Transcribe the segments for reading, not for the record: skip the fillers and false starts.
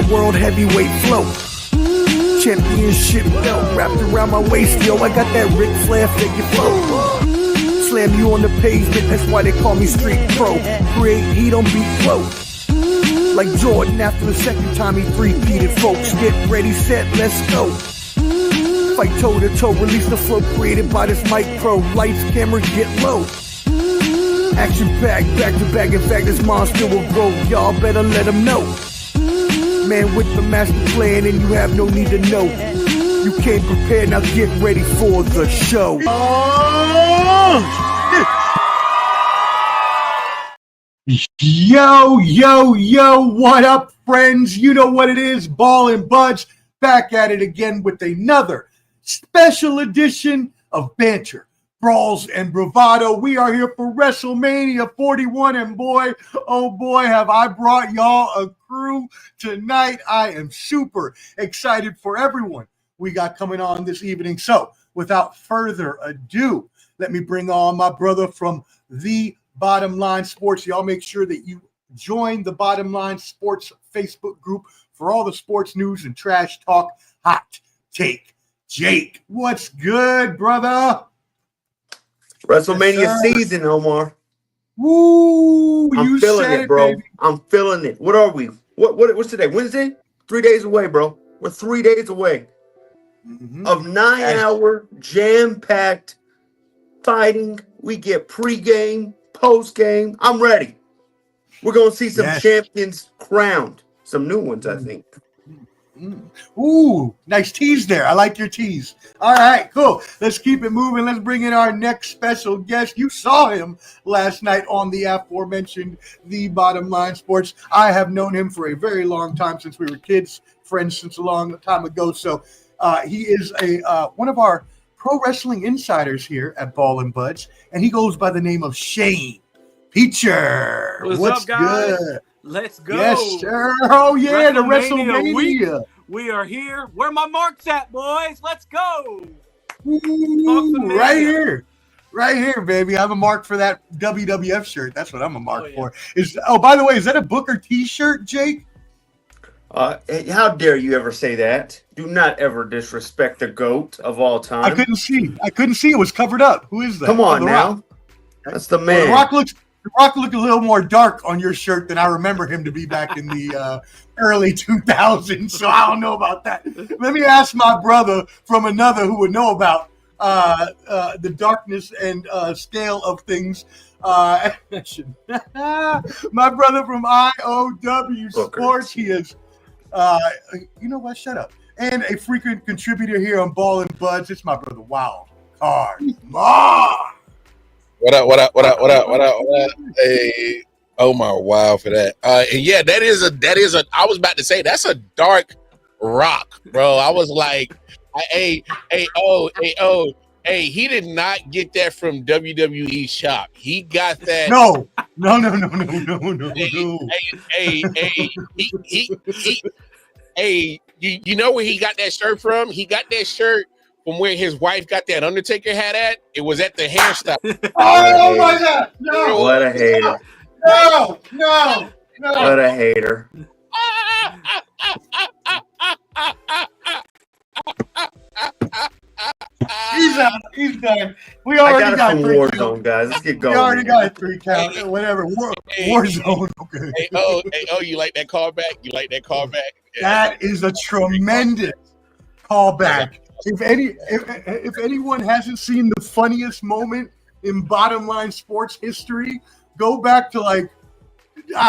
world heavyweight flow. Championship belt wrapped around my waist, yo. I got that Ric Flair figure flow. Slam you on the pavement, that's why they call me Street Pro. Create heat on beat flow. Like Jordan after the second time he three-peated, folks. Get ready, set, let's go. Fight toe to toe, release the flow created by this mic pro. Lights, camera, get low. Action pack, back to back. In fact, this monster will grow. Y'all better let him know. Man with the master plan, and you have no need to know. You came prepared, now get ready for the show. Yo, what up, friends? You know what it is, Ball and Buds, back at it again with another special edition of Banter, Brawls, and Bravado. We are here for Wrestlemania 41, and boy, oh boy, have I brought y'all a crew tonight. I am super excited for everyone we got coming on this evening. So, without further ado, let me bring on my brother from the Bottom Line Sports. Y'all make sure that you join the Bottom Line Sports Facebook group for all the sports news and trash talk. Hot Take Jake. What's good, brother? WrestleMania season, Omar. Woo! I'm feeling it, bro. Baby. I'm feeling it. What are we? What's today? Wednesday? 3 days away, bro. We're 3 days away of 9-hour jam-packed fighting. We get pregame, postgame. I'm ready. We're gonna see some champions crowned. Some new ones, I think. Ooh, nice tease there. I like your tease. All right, cool. Let's keep it moving. Let's bring in our next special guest. You saw him last night on the aforementioned The Bottom Line Sports. I have known him for a very long time, since we were kids, friends since a long time ago. So he is one of our pro wrestling insiders here at Ball and Buds, and he goes by the name of Shane Peacher. What's up, guys? Good? Let's go. Yes, sir. Oh, yeah, the WrestleMania. We are here. Where my marks at, boys? Let's go. Ooh, right here. Right here, baby. I have a mark for that WWF shirt. That's what I'm a mark for. By the way, is that a Booker T-shirt, Jake? How dare you ever say that? Do not ever disrespect the GOAT of all time. I couldn't see. It was covered up. Who is that? Come on now. Rock. That's the man. The Rock looked a little more dark on your shirt than I remember him to be back in the early 2000s, so I don't know about that. Let me ask my brother from another who would know about the darkness and scale of things. My brother from I.O.W. Sports. He is, you know what? Shut up. And a frequent contributor here on Ball and Buds. It's my brother, Wild Card Mark. What up? Hey, Omar, wow for that. And yeah, that is a. I was about to say that's a dark rock, bro. I was like, hey, he did not get that from WWE shop. He got that. No. Hey, you know where he got that shirt from? He got that shirt from where his wife got that Undertaker hat at. It was at the hairstyle. Oh my God! No! What a hater! No! What a hater! He's out. He's done. We already got some Warzone, guys. Let's get going. We already got 3 count. Whatever. Warzone. Okay. Hey, you like that callback? Yeah. That is a tremendous callback. If anyone hasn't seen the funniest moment in Bottom Line Sports history, go back to I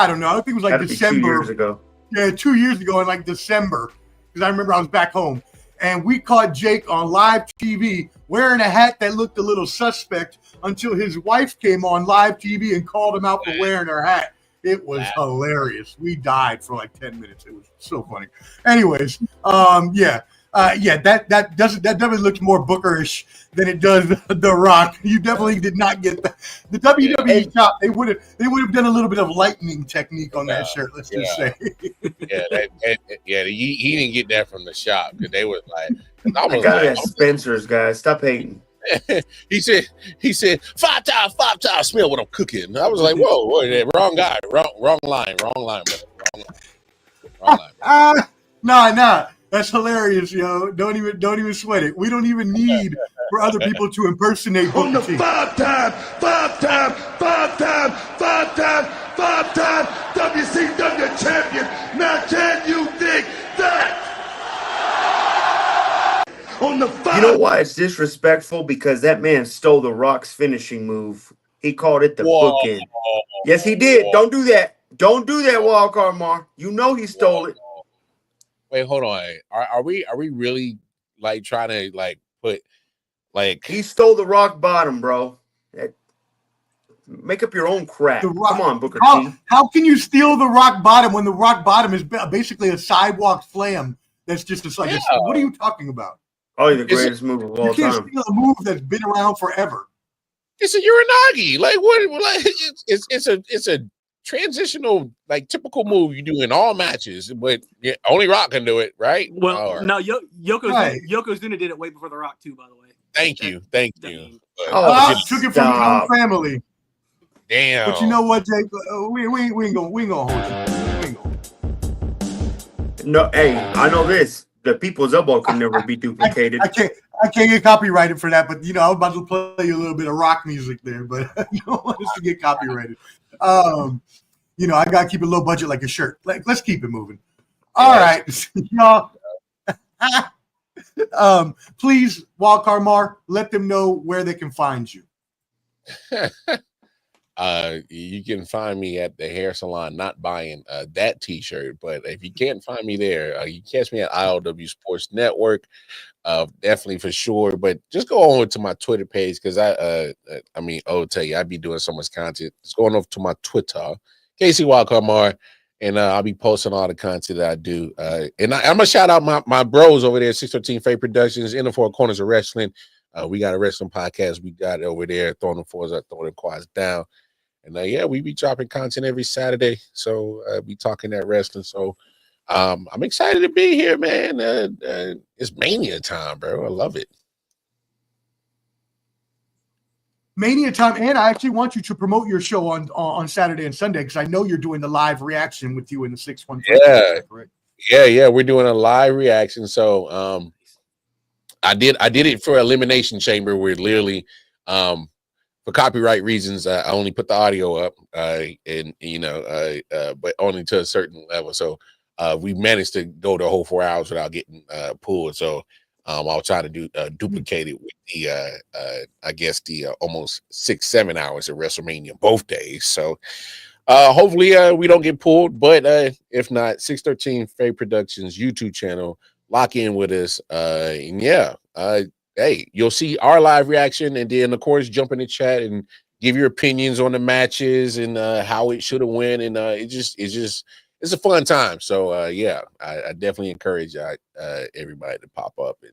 don't know. I think it was like December. 2 years ago. Yeah, 2 years ago in December, because I remember I was back home, and we caught Jake on live TV wearing a hat that looked a little suspect until his wife came on live TV and called him out for wearing her hat. It was hilarious. We died for 10 minutes. It was so funny. Anyways, that definitely looks more Bookerish than it does The Rock. You definitely did not get that. The WWE shop, they would have done a little bit of lightning technique on that shirt. Let's just say. He didn't get that from the shop because they was like. I got it at Spencer's, guys. Stop hating. he said 5 times smell what I'm cooking. I was like, whoa, wrong guy, wrong line, brother. Wrong line. Nah. That's hilarious, yo. Don't even sweat it. We don't even need for other people to impersonate On the Booker T. five-time WCW champion. Now can you dig that? On the You know why it's disrespectful? Because that man stole The Rock's finishing move. He called it the Whoa. bookend. Yes, he did. Whoa. Don't do that. Don't do that, Wildcard Mar. You know he stole it. Wait, hold on. Are we really like trying to like put like He stole the Rock bottom, bro. Make up your own crap. Come on, Booker T. How can you steal the Rock bottom when the Rock bottom is basically a sidewalk slam? That's just what are you talking about? Oh, the greatest move of all time. You can't steal a move that's been around forever. It's a Uranagi. Like what? Like it's a transitional, like typical move you do in all matches, but only Rock can do it, right? Well, no, Yokozuna did it way before The Rock too. By the way. Thank you. Took it from his own family. Damn. But you know what, Jake? We ain't gonna hold you. No, hey, I know this. The people's elbow can never be duplicated. I can't get copyrighted for that, but I was about to play you a little bit of rock music there, but you don't want us to get copyrighted. I gotta keep it low budget like a shirt. Like, let's keep it moving. All right, y'all. Please, Wildcard Mar, let them know where they can find you. You can find me at the hair salon, not buying that t-shirt, but if you can't find me there, you can catch me at I.O.W Sports Network, definitely for sure. But just go on to my Twitter page because I'll tell you, I'd be doing so much content. Just going over to my Twitter, Casey Wildcard Mar, and I'll be posting all the content that I do. And I'm gonna shout out my bros over there, 613 Fate Productions, in the Four Corners of Wrestling. We got a wrestling podcast. We got over there, throwing the fours up, throwing the quads down. And we be dropping content every Saturday. So we talking that wrestling. So I'm excited to be here, man. It's Mania time, bro. I love it. Mania time, and I actually want you to promote your show on Saturday and Sunday because I know you're doing the live reaction with you in the 613. Yeah, we're doing a live reaction. So I did it for Elimination Chamber, where literally for copyright reasons I only put the audio up, but only to a certain level. So we managed to go the whole 4 hours without getting pulled. So I'll try to duplicate it with the almost 6-7 hours of WrestleMania both days. So hopefully we don't get pulled, but if not, 613 Fate Productions YouTube channel, lock in with us. Hey, you'll see our live reaction, and then of course jump in the chat and give your opinions on the matches and how it should have went. And it's a fun time. So I definitely encourage everybody to pop up and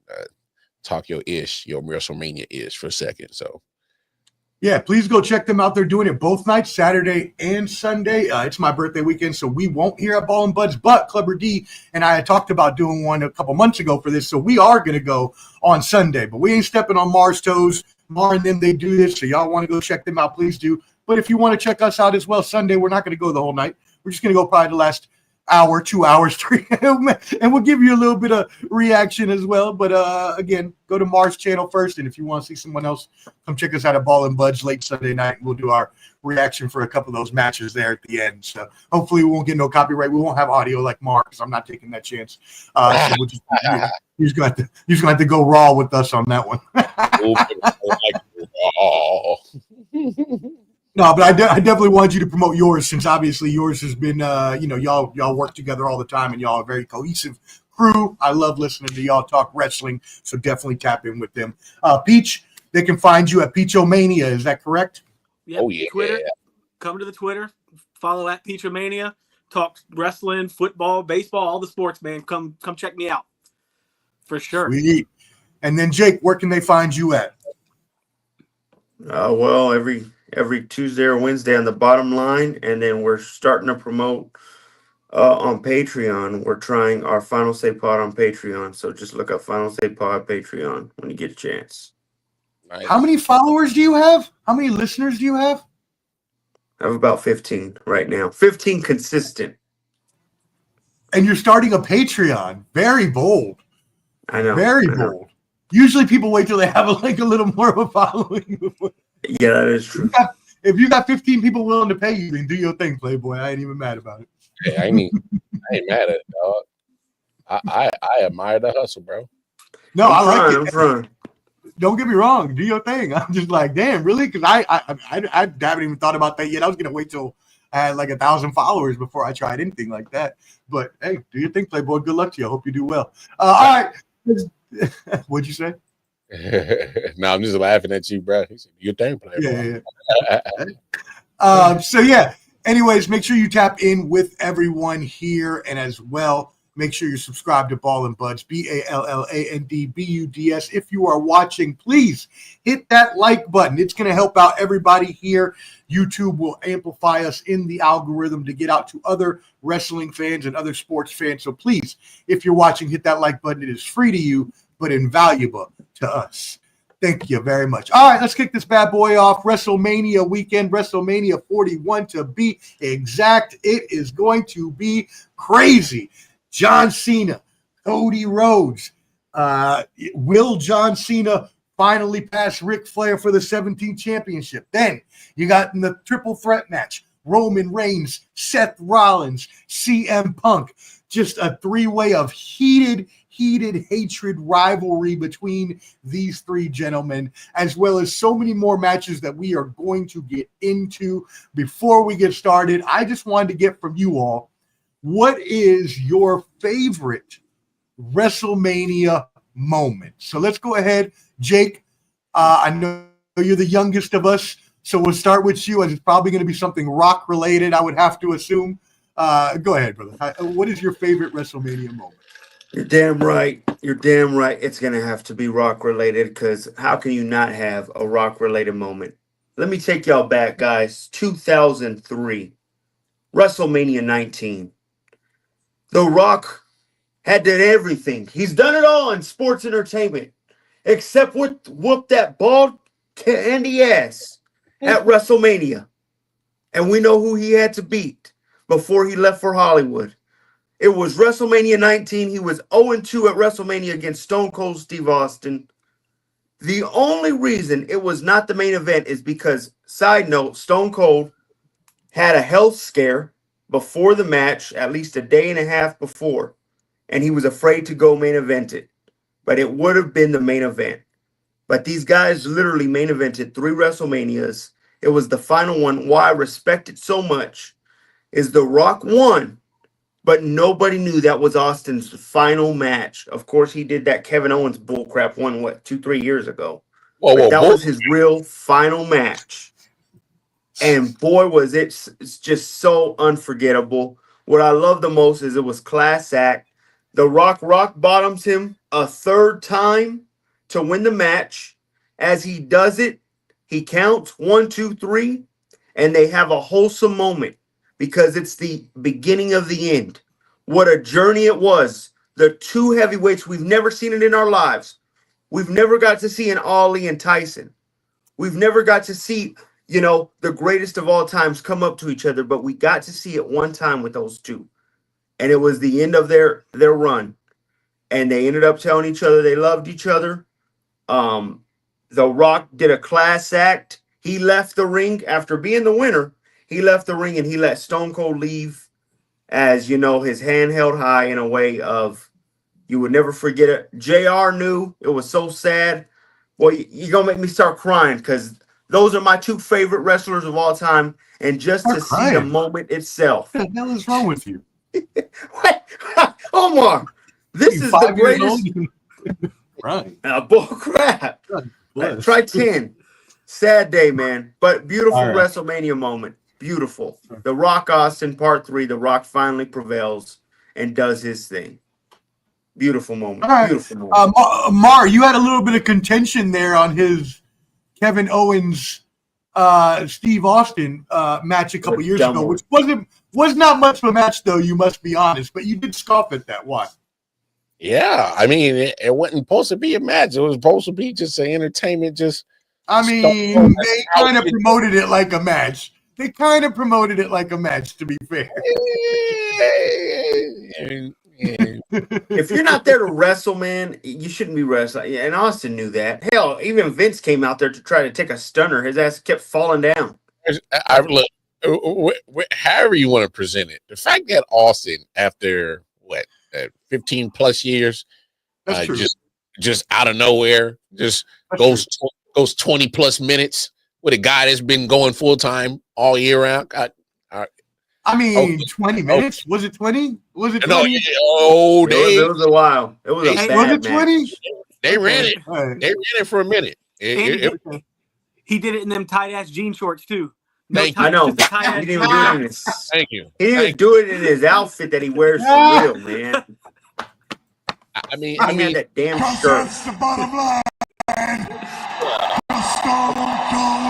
talk your WrestleMania ish for a second. So yeah, please go check them out. They're doing it both nights, Saturday and Sunday. It's my birthday weekend, so we won't hear at Ball and Buds, but Clubber D and I had talked about doing one a couple months ago for this, so we are going to go on Sunday, but we ain't stepping on Mar's toes. Mar and them, they do this, so y'all want to go check them out, please do. But if you want to check us out as well, Sunday, we're not going to go the whole night. We're just going to go probably the last hour, 2 hours, 3, and we'll give you a little bit of reaction as well. But again, go to Mar's channel first, and if you want to see someone else, come check us out at Ball and Buds late Sunday night. We'll do our reaction for a couple of those matches there at the end. So hopefully we won't get no copyright. We won't have audio like Mar because I'm not taking that chance. So we'll just you're just gonna have to go raw with us on that one. No, but I definitely wanted you to promote yours since obviously yours has been, y'all work together all the time and y'all are a very cohesive crew. I love listening to y'all talk wrestling, so definitely tap in with them. Peach, they can find you at Peachomania. Is that correct? Yep. Oh, yeah. Twitter. Come to the Twitter. Follow at Peachomania. Talk wrestling, football, baseball, all the sports, man. Come check me out. For sure. Sweet. And then, Jake, where can they find you at? Well, every Tuesday or Wednesday on the Bottom Line, and then we're starting to promote on Patreon. We're trying our Final Say Pod on Patreon, so just look up Final Say Pod Patreon when you get a chance. Nice. How many followers do you have? How many listeners do you have? I have about 15 right now. 15 consistent. And you're starting a Patreon. Very bold. I know. Very bold. Usually people wait till they have a little more of a following. Yeah, that is true. If you got 15 people willing to pay you, then do your thing, Playboy. I ain't even mad about it. Hey, I ain't mad at it, dog. I admire the hustle, bro. No, I like it. I'm trying. Don't get me wrong. Do your thing. I'm just like, damn, really? Because I haven't even thought about that yet. I was gonna wait till I had like 1,000 followers before I tried anything like that. But hey, do your thing, Playboy. Good luck to you. I hope you do well. All right. What'd you say? No, I'm just laughing at you, bro. He said, "Your thing, Playboy." Yeah. So yeah. Anyways, make sure you tap in with everyone here, and as well, make sure you're subscribed to Ball and Buds, BALLANDBUDS. If you are watching, please hit that like button. It's going to help out everybody here. YouTube will amplify us in the algorithm to get out to other wrestling fans and other sports fans. So please, if you're watching, hit that like button. It is free to you, but invaluable to us. Thank you very much. All right, let's kick this bad boy off. WrestleMania weekend, WrestleMania 41 to be exact. It is going to be crazy. John Cena, Cody Rhodes. Will John Cena finally pass Ric Flair for the 17th championship? Then you got in the triple threat match, Roman Reigns, Seth Rollins, CM Punk. Just a three-way of heated hatred rivalry between these three gentlemen, as well as so many more matches that we are going to get into. Before we get started, I just wanted to get from you all, what is your favorite WrestleMania moment? So let's go ahead. Jake, I know you're the youngest of us, so we'll start with you, as it's probably going to be something rock related, I would have to assume. Go ahead, brother. What is your favorite WrestleMania moment? You're damn right. You're damn right. It's going to have to be rock related, because how can you not have a rock related moment? Let me take y'all back, guys. 2003, WrestleMania 19. The Rock had done everything. He's done it all in sports entertainment, except whoop that bald candy ass at WrestleMania. And we know who he had to beat before he left for Hollywood. It was WrestleMania 19. He was 0-2 at WrestleMania against Stone Cold Steve Austin. The only reason it was not the main event is because, side note, Stone Cold had a health scare before the match, at least a day and a half before, and he was afraid to go main event it. But it would have been the main event. But these guys literally main evented 3 WrestleManias. It was the final one. Why I respect it so much is The Rock won, but nobody knew that was Austin's final match. Of course, he did that Kevin Owens bullcrap one, 2-3 years ago. That was his real final match. And boy, was it's just so unforgettable. What I love the most is it was class act. The Rock bottoms him a third time to win the match. As he does it, he counts 1, 2, 3, and they have a wholesome moment because it's the beginning of the end. What a journey it was. The 2 heavyweights, we've never seen it in our lives. We've never got to see an Ali and Tyson. We've never got to see, the greatest of all times come up to each other, but we got to see it one time with those 2. And it was the end of their run. And they ended up telling each other they loved each other. The Rock did a class act. He left the ring after being the winner. He left the ring and he let Stone Cold leave, as his hand held high in a way of, you would never forget it. JR knew. It was so sad. Well, you're going to make me start crying, because those are my 2 favorite wrestlers of all time. And just to see the moment itself. What the hell is wrong with you? What? Omar, this is the greatest. Right. Bull crap. Try 10. Sad day, man. But beautiful WrestleMania moment. Beautiful. The Rock Austin Part 3. The Rock finally prevails and does his thing. Beautiful moment. Right. Beautiful moment. Mar, you had a little bit of contention there on his Kevin Owens Steve Austin match a couple years ago, which was not much of a match, though, you must be honest, but you did scoff at that. Why? Yeah, I mean, it wasn't supposed to be a match. It was supposed to be just an entertainment. They kind of promoted it like a match. To be fair. If you're not there to wrestle, man, you shouldn't be wrestling. And Austin knew that. Hell, even Vince came out there to try to take a stunner. His ass kept falling down. I look, however you want to present it. The fact that Austin, after 15 plus years, just out of nowhere, just goes 20 plus minutes with a guy that's been going full time all year round. I mean, 20 minutes? Was it 20? Was it 20? No, it was a while. It was a bad was it 20? match. They ran it. Right. They ran it for a minute. He did it in them tight ass jean shorts too. I know. He didn't even do it in his. Thank you. He didn't even do it in his outfit that he wears for real, man. I mean, he had that damn shirt. That's the bottom line.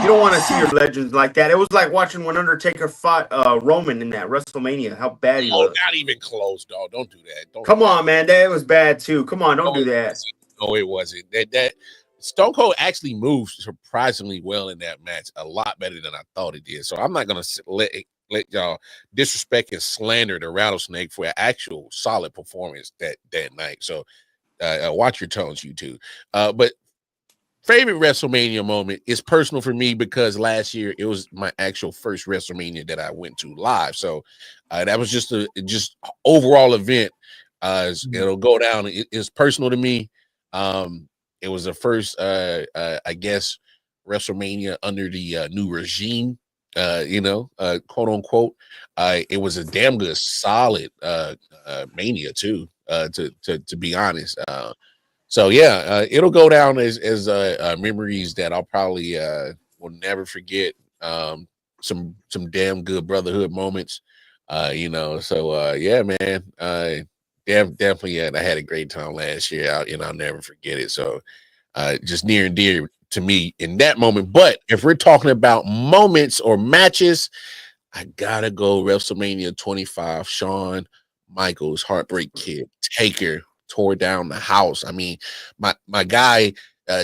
You don't want to see your legends like that. It was like watching when Undertaker fought Roman in that WrestleMania. How bad he looked. Not even close, dog. Don't do that. Come on, man. That was bad too. Come on, don't do that. No, it wasn't. That Stone Cold actually moved surprisingly well in that match, a lot better than I thought it did. So I'm not gonna let y'all disrespect and slander the Rattlesnake for an actual solid performance that night. So watch your tones, you two. But favorite WrestleMania moment is personal for me because last year it was my actual first WrestleMania that I went to live. So that was just overall event. It'll go down. It's personal to me. It was the first, I guess, WrestleMania under the new regime. Quote unquote. It was a damn good, solid mania too. To be honest. So yeah, it'll go down as memories that I'll probably will never forget. Some damn good brotherhood moments. So yeah, man. Definitely, I had a great time last year out, and I'll never forget it. So just near and dear to me in that moment. But if we're talking about moments or matches, I gotta go WrestleMania 25. Shawn Michaels, Heartbreak Kid, Taker tore down the house. I mean, my guy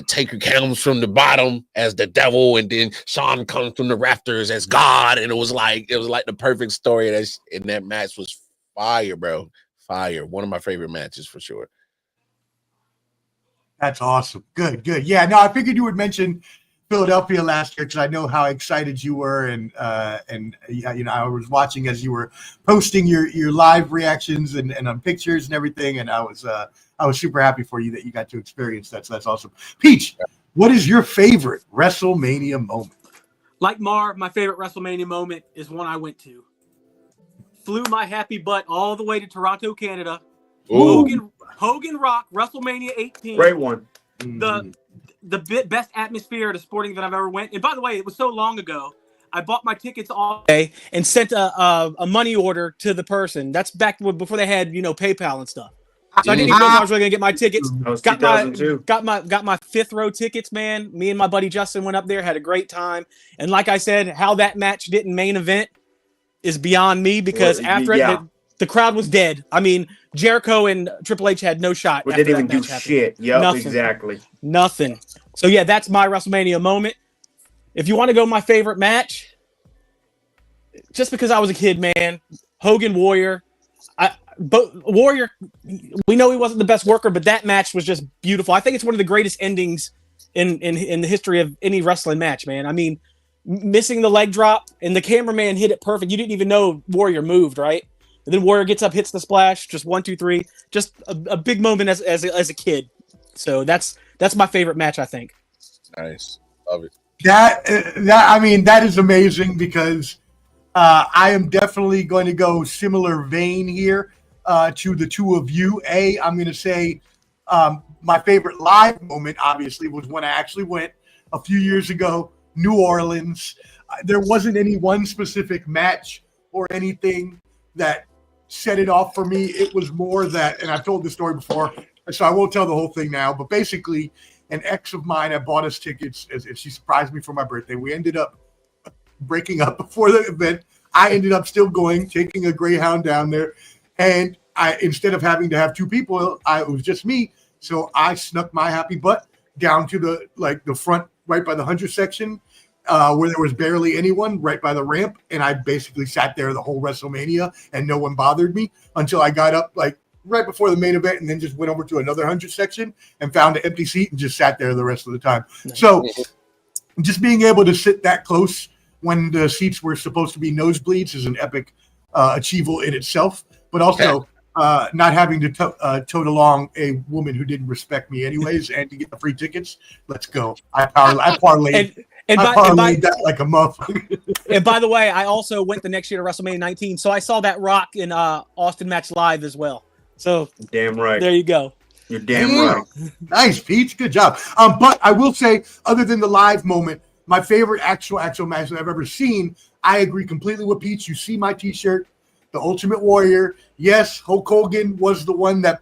Taker comes from the bottom as the devil, and then Shawn comes from the rafters as God, and it was like the perfect story. That match was fire, bro. Fire. One of my favorite matches for sure. That's awesome. Good. Yeah, no, I figured you would mention Philadelphia last year because I know how excited you were, and I was watching as you were posting your live reactions and on pictures and everything, and I was super happy for you that you got to experience that. So that's awesome. Peach, what is your favorite WrestleMania moment? Like Mar, my favorite WrestleMania moment is one I went to. Flew my happy butt all the way to Toronto, Canada. Hogan Rock, WrestleMania 18. Great one. The best atmosphere at a sporting event I've ever went. And by the way, it was so long ago. I bought my tickets all day and sent a money order to the person. That's back before they had PayPal and stuff. So I didn't even know if I was really gonna get my tickets. Got my fifth row tickets, man. Me and my buddy Justin went up there, had a great time. And like I said, how that match didn't main event is beyond me because after it, the crowd was dead. I mean, Jericho and Triple H had no shot. But they didn't even do shit. Yep, exactly. Nothing. So yeah, that's my WrestleMania moment. If you want to go my favorite match, just because I was a kid, man, Hogan Warrior. But Warrior, we know he wasn't the best worker, but that match was just beautiful. I think it's one of the greatest endings in the history of any wrestling match, man. I mean, missing the leg drop and the cameraman hit it perfect. You didn't even know Warrior moved, right? And then Warrior gets up, hits the splash, just 1, 2, 3. Just a big moment as a kid. So that's my favorite match, I think. Nice, love it. That is amazing because I am definitely going to go similar vein here to the two of you. I'm going to say my favorite live moment, obviously, was when I actually went a few years ago, New Orleans. There wasn't any one specific match or anything that set it off for me. It was more that, and I've told this story before, so I won't tell the whole thing now, but basically an ex of mine had bought us tickets as she surprised me for my birthday. We ended up breaking up before the event. I ended up still going, taking a Greyhound down there. And instead of having to have two people, it was just me. So I snuck my happy butt down to the front, right by the 100 section, where there was barely anyone right by the ramp, and I basically sat there the whole WrestleMania, and no one bothered me until I got up like right before the main event, and then just went over to another 100 section and found an empty seat and just sat there the rest of the time. Nice. So just being able to sit that close when the seats were supposed to be nosebleeds is an epic achievable in itself, but also not having to tote along a woman who didn't respect me anyways and to get the free tickets. Let's go. I parlayed. I parlayed that like a motherfucker. And by the way, I also went the next year to WrestleMania 19, so I saw that Rock in Austin match live as well. So damn right. There you go. You're damn right. Nice, Peach. Good job. But I will say, other than the live moment, my favorite actual match that I've ever seen, I agree completely with Peach. You see my T-shirt, the Ultimate Warrior. Yes, Hulk Hogan was the one that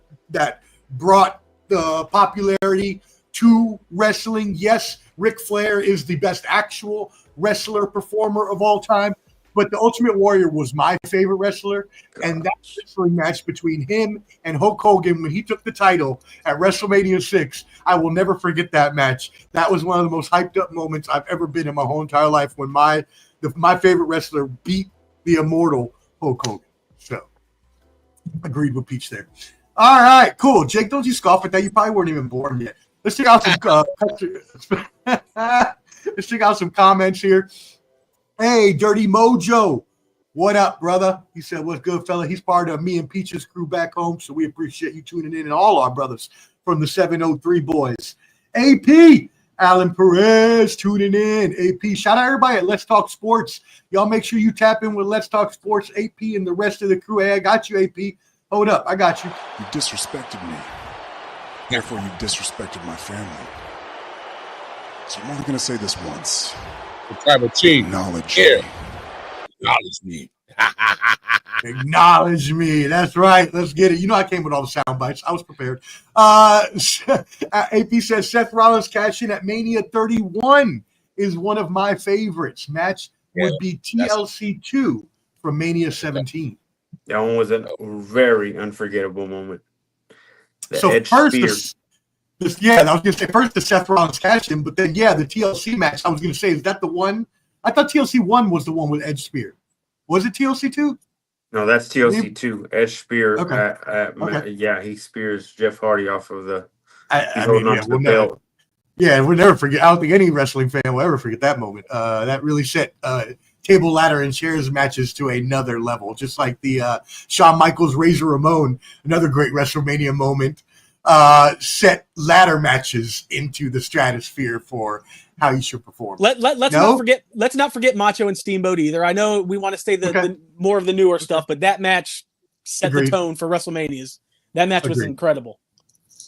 brought the popularity to wrestling. Yes, Ric Flair is the best actual wrestler performer of all time, but the Ultimate Warrior was my favorite wrestler. And that wrestling match between him and Hulk Hogan when he took the title at WrestleMania 6, I will never forget that match. That was one of the most hyped up moments I've ever been in my whole entire life when my favorite wrestler beat the immortal Hulk Hogan. So, agreed with Peach there. All right, cool. Jake, don't you scoff at that. You probably weren't even born yet. Let's check out some comments here. Hey, Dirty Mojo. What up, brother? He said, what's good, fella? He's part of me and Peach's crew back home, so we appreciate you tuning in and all our brothers from the 703 boys. AP, Alan Perez tuning in. AP, shout out everybody at Let's Talk Sports. Y'all make sure you tap in with Let's Talk Sports, AP, and the rest of the crew. Hey, I got you, AP. Hold up, I got you. You disrespected me. Therefore, you disrespected my family. So I'm only going to say this once. Acknowledge me. Acknowledge me. Acknowledge me. That's right. Let's get it. You know I came with all the sound bites. I was prepared. AP says Seth Rollins cash in at Mania 31 is one of my favorites. Match would be TLC 2 from Mania 17. That one was a very unforgettable moment. So first, I was going to say first the Seth Rollins cash in, but then, the TLC match, I was going to say, is that the one? I thought TLC 1 was the one with Edge Spear. Was it TLC 2? No, that's TLC 2. Edge Spear. Okay. He spears Jeff Hardy off of the belt. Yeah, we'll never forget. I don't think any wrestling fan will ever forget that moment. That really set table, ladder, and chairs matches to another level, just like the Shawn Michaels, Razor Ramon, another great WrestleMania moment, set ladder matches into the stratosphere for how you should perform. Let's not forget Macho and Steamboat either. I know we want to say the more of the newer stuff, but that match set the tone for WrestleManias. That match was incredible.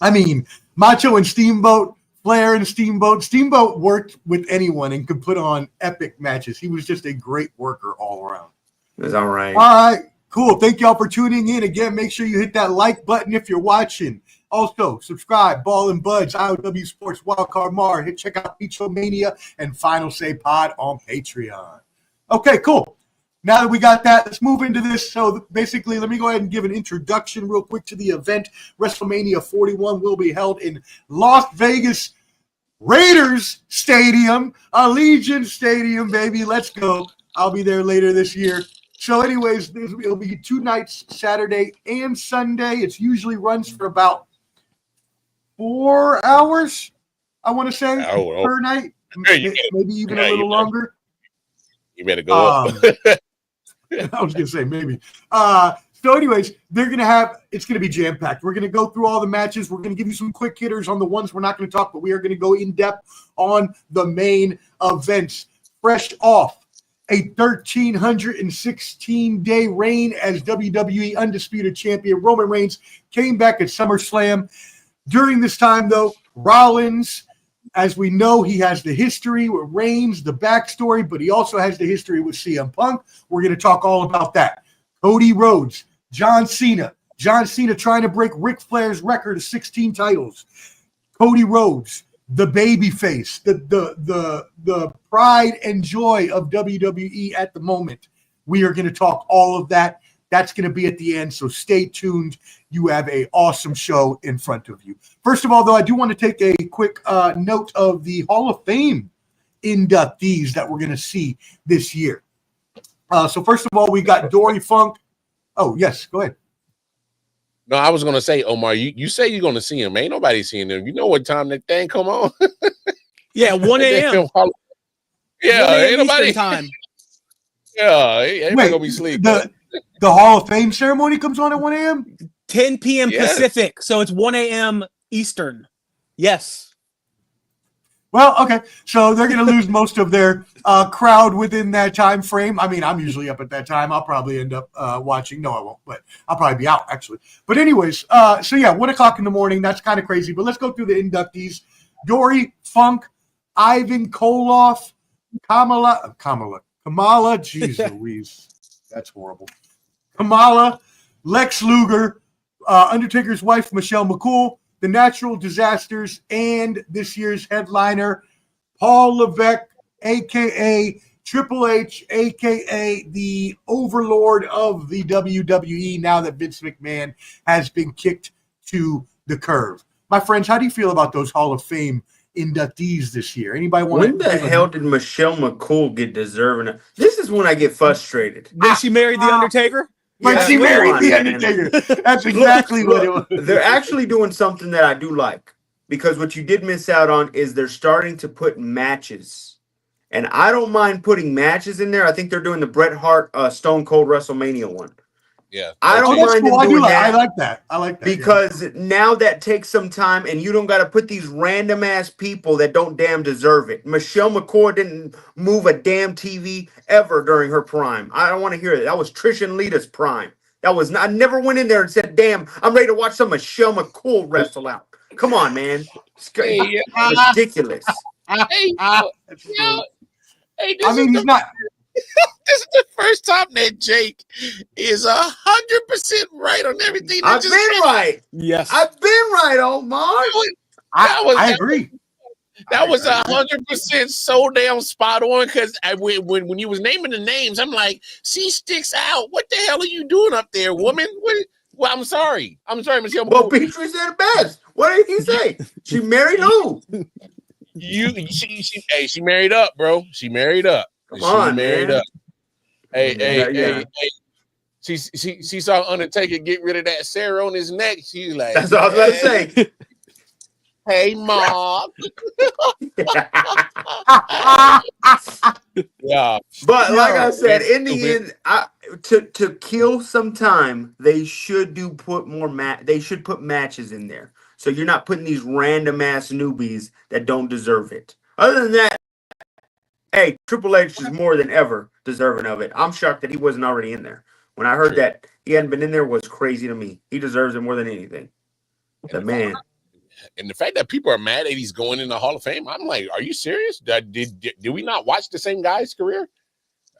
I mean, Macho and Steamboat, Flair and Steamboat. Steamboat worked with anyone and could put on epic matches. He was just a great worker all around. That's all right. All right, cool. Thank y'all for tuning in. Again, make sure you hit that like button if you're watching. Also, subscribe, Ball and Buds, I.O.W. Sports, Wildcard Mar. Check out Peachomania and Final Say Pod on Patreon. Okay, cool. Now that we got that, let's move into this. So basically, let me go ahead and give an introduction real quick to the event. WrestleMania 41 will be held in Las Vegas Raiders Stadium, Allegiant Stadium, baby. Let's go. I'll be there later this year. So anyways, it'll be 2 nights, Saturday and Sunday. It usually runs for about 4 hours, I want to say, per night. Maybe even a little longer. You better go up. I was going to say maybe. So anyways, it's going to be jam-packed. We're going to go through all the matches. We're going to give you some quick hitters on the ones we're not going to talk, but we are going to go in depth on the main events. Fresh off a 1,316-day reign as WWE Undisputed Champion, Roman Reigns came back at SummerSlam. During this time, though, Rollins, as we know, he has the history with Reigns, the backstory, but he also has the history with CM Punk. We're going to talk all about that. Cody Rhodes, John Cena trying to break Ric Flair's record of 16 titles. Cody Rhodes, the babyface, the pride and joy of WWE at the moment. We are going to talk all of that. That's going to be at the end, so stay tuned. You have an awesome show in front of you. First of all, though, I do want to take a quick note of the Hall of Fame inductees that we're going to see this year. So first of all, we got Dory Funk. Oh, yes, go ahead. No, I was going to say, Omar, you say you're going to see him. Ain't nobody seeing him. You know what time that thing come on? Yeah, 1 a.m. Yeah, 1 a.m. ain't nobody. Eastern time. Yeah, everybody going to be sleeping. The Hall of Fame ceremony comes on at 1 a.m.? 10 p.m. Pacific, so it's 1 a.m. Eastern. Yes. Well, okay. So they're going to lose most of their crowd within that time frame. I mean, I'm usually up at that time. I'll probably end up watching. No, I won't, but I'll probably be out, actually. But anyways, so yeah, 1 o'clock in the morning. That's kind of crazy. But let's go through the inductees. Dory Funk, Ivan Koloff, Kamala, jeez Louise. That's horrible. Kamala, Lex Luger, Undertaker's wife, Michelle McCool, The Natural Disasters, and this year's headliner, Paul Levesque, a.k.a. Triple H, a.k.a. the overlord of the WWE, now that Vince McMahon has been kicked to the curb. My friends, how do you feel about those Hall of Fame inductees this year? Anybody want? When the hell did Michelle McCool get deserving? This is when I get frustrated. When she married the Undertaker? When she married the Undertaker. That's exactly what it was. They're actually doing something that I do like, because what you did miss out on is they're starting to put matches. And I don't mind putting matches in there. I think they're doing the Bret Hart Stone Cold WrestleMania one. Yeah, I don't mind them doing that. I like that. I like that because now that takes some time, and you don't got to put these random ass people that don't damn deserve it. Michelle McCool didn't move a damn TV ever during her prime. I don't want to hear that. That was Trish and Lita's prime. That was not, I never went in there and said, "Damn, I'm ready to watch some Michelle McCool wrestle out." Come on, man, it's ridiculous. I mean, he's not. This is the first time that Jake is 100% right on everything. I've been right. Yes, I've been right, Omar. I agree. That was 100% so damn spot on, because when you was naming the names, I'm like, she sticks out. What the hell are you doing up there, woman? Well, I'm sorry, Michelle. Well, Petrie said it best. What did he say? She married who? She married up, bro. She married up. Come on, married man. up. Hey. She saw Undertaker get rid of that Sarah on his neck. She's like, that's what I was about to say. Hey, Mom. Yeah. But like I said, in the end, to kill some time, they should put matches in there. So you're not putting these random ass newbies that don't deserve it. Other than that, hey, Triple H is more than ever deserving of it. I'm shocked that he wasn't already in there. When I heard that he hadn't been in there, was crazy to me. He deserves it more than anything. The man. And the fact that people are mad that he's going in the Hall of Fame, I'm like, are you serious? Did we not watch the same guy's career?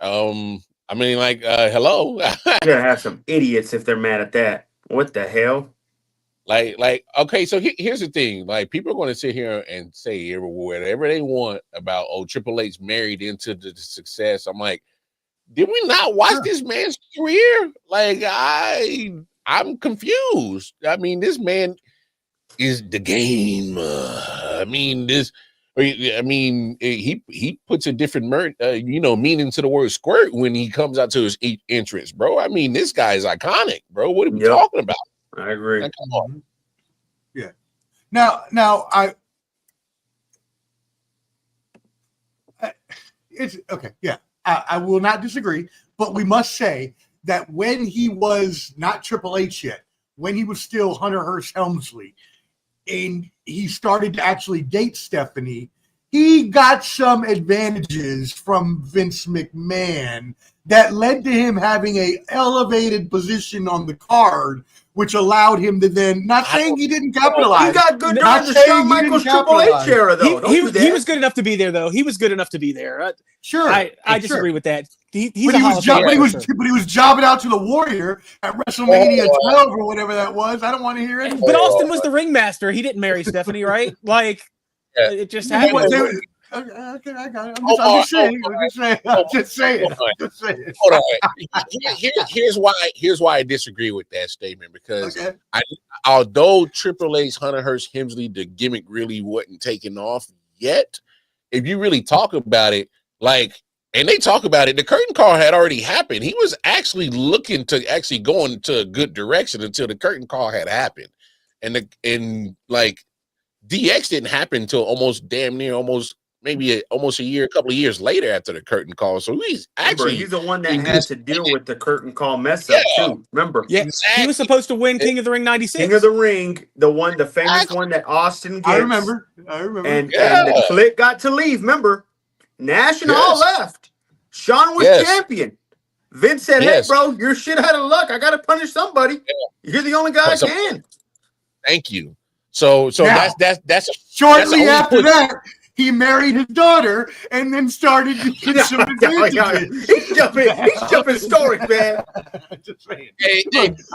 I mean, like, hello. You're gonna have some idiots if they're mad at that. What the hell? Like, okay, so here's the thing. Like, people are going to sit here and say whatever they want about, Triple H married into the success. I'm like, did we not watch this man's career? Like, I'm confused. I mean, this man is the game. He puts a different meaning to the word squirt when he comes out to his entrance, bro. I mean, this guy is iconic, bro. What are we talking about? I agree. Like, come on. Yeah. Now it's okay. Yeah, I will not disagree, but we must say that when he was not Triple H yet, when he was still Hunter Hearst Helmsley, and he started to actually date Stephanie, he got some advantages from Vince McMahon that led to him having a elevated position on the card, which allowed him to then, not saying he didn't capitalize. He got good during the Shawn Michaels Triple H era, though. He was good enough to be there, though. He was good enough to be there. Sure. I disagree with that. He's but he was jobbing out to the Warrior at WrestleMania 12 or whatever that was. I don't want to hear it. But Austin was the ringmaster. He didn't marry Stephanie, right? Like, it just happened. Okay, I got it. I'm just saying. Hold on. Here's why I disagree with that statement, because although Triple H, Hunter Hearst Helmsley, the gimmick really wasn't taken off yet, if you really talk about it, like, and they talk about it, the curtain call had already happened. He was actually looking to actually go into a good direction until the curtain call had happened. And like DX didn't happen until almost damn near almost a year, a couple of years later after the curtain call. So he's the one that had to deal with the curtain call mess up too. Remember? Yeah, he was supposed to win King of the Ring 96. King of the Ring, the famous one that Austin gets. I remember. And the Click got to leave. Remember? Nash and all left. Sean was champion. Vince said, "Hey, bro, you're shit out of luck. I got to punish somebody. You're the only guy I can." Thank you. So that's shortly after that. He married his daughter and then started to get some advantages. He's jumping stories, man. Just saying. Hey,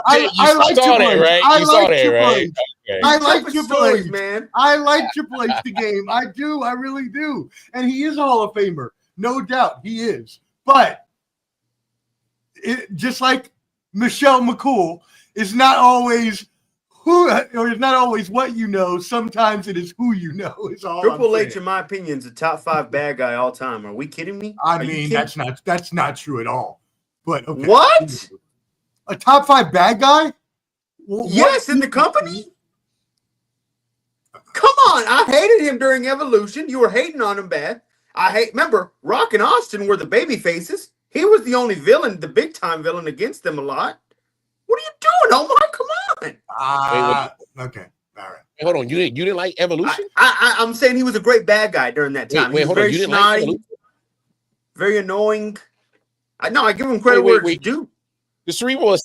I like Triple H. Right? I like Triple H. Okay. I like Triple H, man. I like Triple H the game. I do. I really do. And he is a Hall of Famer. No doubt he is. But just like Michelle McCool is not always or it's not always what you know. Sometimes it is who you know. Is all Triple H, in my opinion, is a top 5 bad guy all time. Are we kidding me? I mean, that's not true at all. But okay. What? A top 5 bad guy? Well, yes, in the company. Come on, I hated him during Evolution. You were hating on him bad. Remember, Rock and Austin were the baby faces. He was the only villain, the big time villain against them a lot. What are you doing, Omar? Come on. Okay. All right. Hold on. You didn't like Evolution? I'm saying he was a great bad guy during that time. He was very snotty, like very annoying. I give him credit where it's due. The Cerebral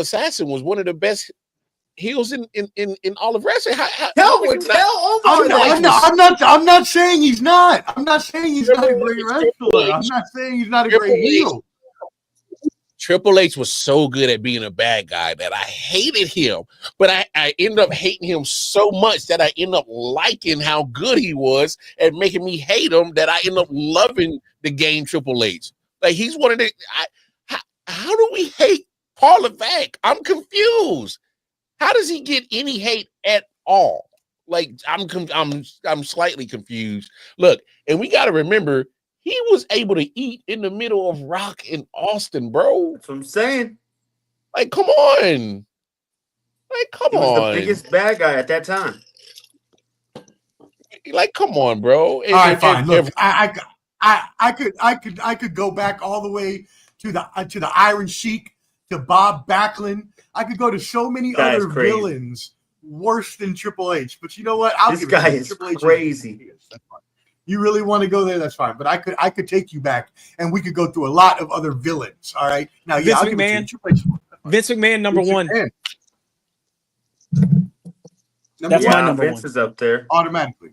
Assassin was one of the best heels in all of wrestling. I'm not saying he's not. I'm not saying he's not a great wrestler. I'm not saying he's not a great heel. Triple H was so good at being a bad guy that I hated him, but I ended up hating him so much that I ended up liking how good he was and making me hate him that I ended up loving the game Triple H. Like, he's one of the. How do we hate Paul Levesque? I'm confused. How does he get any hate at all? Like, I'm slightly confused. Look, and we got to remember, he was able to eat in the middle of Rock and Austin, bro. That's what I'm saying. Like, come on. He was the biggest bad guy at that time. Like, come on, bro. All right, fine. Look, I could go back all the way to the Iron Sheik, to Bob Backlund. I could go to so many other villains worse than Triple H. But you know what? This guy is crazy. You really want to go there? That's fine. But I could take you back, and we could go through a lot of other villains. All right. Now, Vince McMahon, number one. That's my number Vince is up there automatically.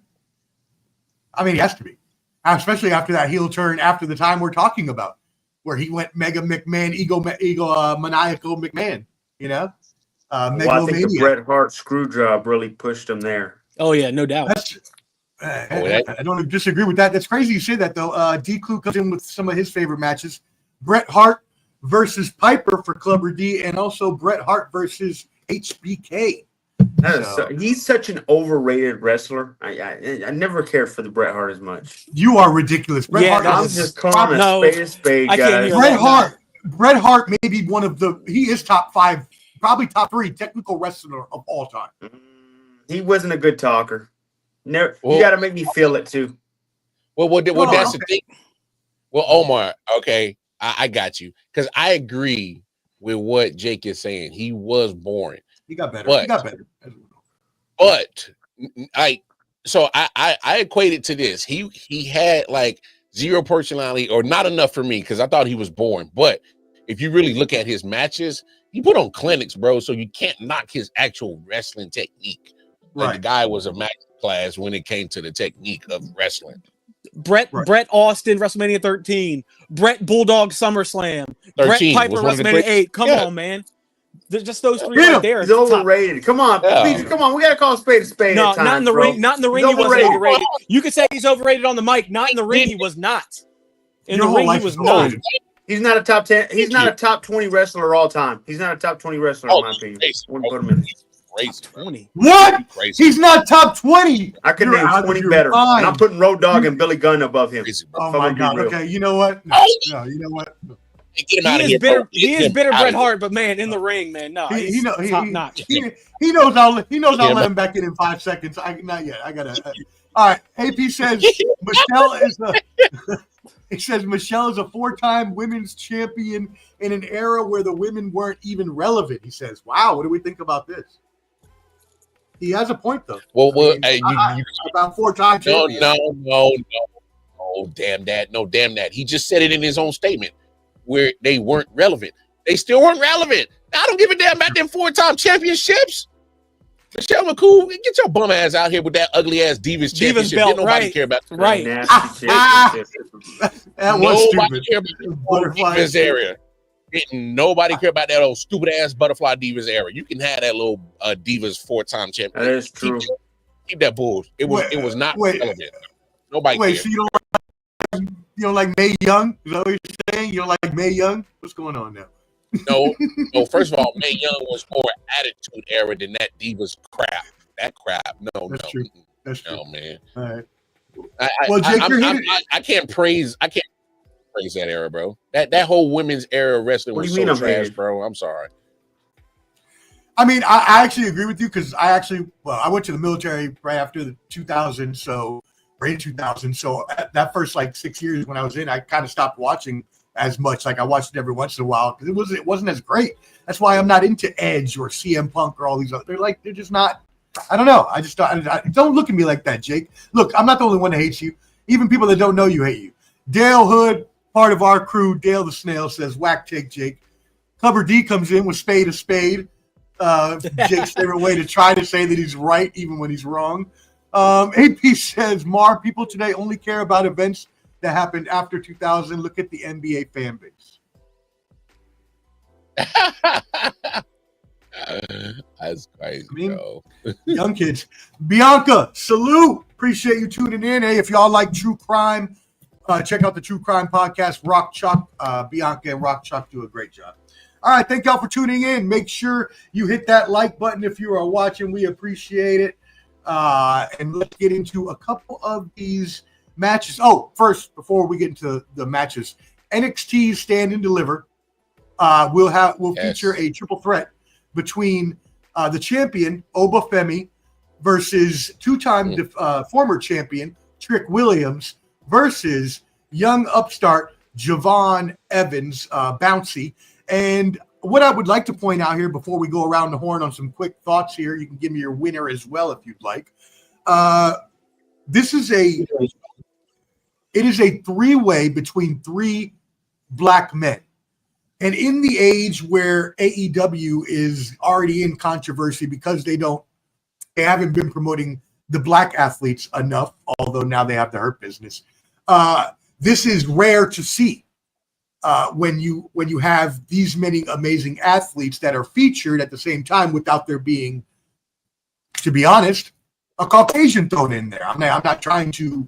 I mean, he has to be, especially after that heel turn. After the time we're talking about, where he went Mega McMahon, ego maniacal McMahon. You know, I think the Bret Hart screw job really pushed him there. Oh yeah, no doubt. I don't disagree with that. That's crazy you say that, though. D. Clue comes in with some of his favorite matches. Bret Hart versus Piper for Clubber D, and also Bret Hart versus HBK. He's such an overrated wrestler. I never cared for the Bret Hart as much. You are ridiculous. Bret Hart. I'm just calling a spade, guys. Bret Hart may be one of he is top 5, probably top 3 technical wrestler of all time. He wasn't a good talker. Never, you got to make me feel it too. That's the thing. Well, Omar, okay, I got you, because I agree with what Jake is saying. He was boring. He got better. But I equate it to this. He had like zero personality, or not enough for me, because I thought he was boring. But if you really look at his matches, he put on clinics, bro. So you can't knock his actual wrestling technique. Like, the guy was a master class when it came to the technique of wrestling. Bret Austin, WrestleMania 13. Bret Bulldog SummerSlam. Bret Piper, WrestleMania 8. Come on, man. Just those 3 right there. He's overrated. Come on, please, come on. We gotta call a spade a spade. No, not in the ring. Not in the ring. He wasn't overrated. You could say he's overrated on the mic. Not in the ring. He was not. In the ring, he was not. He's not a top 10. He's not a top 20 wrestler all time. He's not a top 20 wrestler in my opinion. Wouldn't put him in. crazy. 20. What? Crazy. He's not top 20. I could You're name out of 20 your better. mind. And I'm putting Road Dogg and Billy Gunn above him. Crazy, bro. Oh If I'm my gonna be God. real. Okay, you know what? No, Oh. no, you know what? Get him He out of is here, bitter. bro. He Get is him bitter out Bret of here. Hart, but man, in the ring, man, no, He he's knows top notch. he knows I'll Yeah, let him back in 5 seconds. Not yet. I gotta. All right. AP says Michelle is a. He says Michelle is a 4-time women's champion in an era where the women weren't even relevant. He says, "Wow, what do we think about this?" He has a point though. Well, About 4-time champion. No, damn that. He just said it in his own statement where they weren't relevant. They still weren't relevant. I don't give a damn about them 4-time championships. Michelle McCool, get your bum ass out here with that ugly ass Divas championship. belt, Didn't nobody right. care about Right. Nasty championship. That was nobody stupid. care about the Butterfly Divas area. Didn't nobody care about that old stupid ass Butterfly Divas era. You can have that little Divas 4-time champion. That is true. Keep that bull. It was not relevant. Nobody Wait, cared. so you don't like Mae Young? Is that what you're saying? You don't like Mae Young? What's going on now? No. First of all, Mae Young was more attitude era than that Divas crap. That crap. That's true. That's true. No, man. All right. Well, Jake, I can't praise that era, bro. That whole women's era of wrestling was so trash, bro. I'm sorry. I mean, I actually agree with you because I went to the military right after the 2000, so right in 2000. So that first 6 years when I was in, I kind of stopped watching as much. Like I watched it every once in a while because it wasn't as great. That's why I'm not into Edge or CM Punk or all these other. They're just not. I don't know. I just don't look at me like that, Jake. Look, I'm not the only one that hates you. Even people that don't know you hate you. Dale Hood, part of our crew, Dale the Snail says, "Whack take Jake." Cover D comes in with spade a spade. Jake's favorite way to try to say that he's right even when he's wrong. AP says, "Mar, people today only care about events that happened after 2000. Look at the NBA fan base." That's crazy, bro. Young kids. Bianca, salute. Appreciate you tuning in. Hey, if y'all like true crime, check out the True Crime Podcast. Rock Chalk. Bianca and Rock Chalk do a great job. All right, thank y'all for tuning in. Make sure you hit that like button if you are watching. We appreciate it. And let's get into a couple of these matches. Oh, first, before we get into the matches, NXT Stand and Deliver will feature a triple threat between the champion I.O.W. Femi versus two-time former champion Trick Williams versus young upstart Javon Evans, Bouncy. And what I would like to point out here before we go around the horn on some quick thoughts here, you can give me your winner as well if you'd like. It is a three-way between three black men. And in the age where AEW is already in controversy because they haven't been promoting the black athletes enough, although now they have the Hurt Business. This is rare to see when you have these many amazing athletes that are featured at the same time without there being, to be honest, a Caucasian thrown in there. I'm not trying to,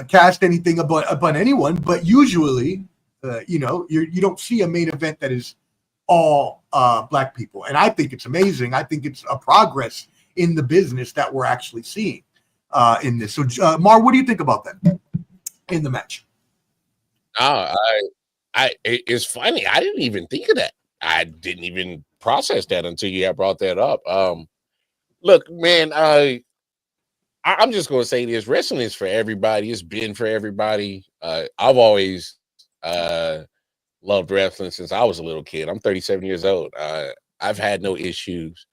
cast anything upon anyone, but usually, you don't see a main event that is all black people. And I think it's amazing. I think it's a progress in the business that we're actually seeing in this. So, Mar, what do you think about that in the match? It's funny. I didn't even think of that. I didn't even process that until you had brought that up. Look, man, I'm just going to say this. Wrestling is for everybody. It's been for everybody. I've always loved wrestling since I was a little kid. I'm 37 years old. I've had no issues,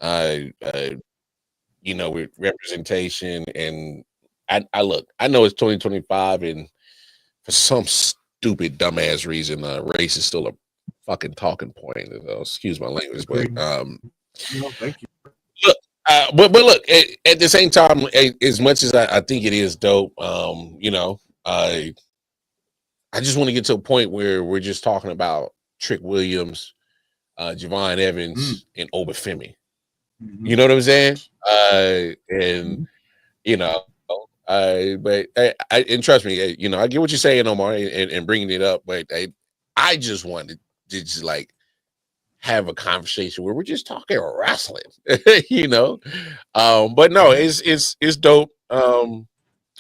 with representation. And I know it's 2025, and for some stupid, dumbass reason, race is still a fucking talking point. Excuse my language, but thank you. Look, but look, at the same time, as much as I think it is dope, I just want to get to a point where we're just talking about Trick Williams, Javon Evans, and I.O.W. Femi. Mm-hmm. You know what I'm saying? And trust me, I get what you're saying, Omar, and bringing it up, but I just wanted to just have a conversation where we're just talking wrestling, you know. But no, it's dope. I'm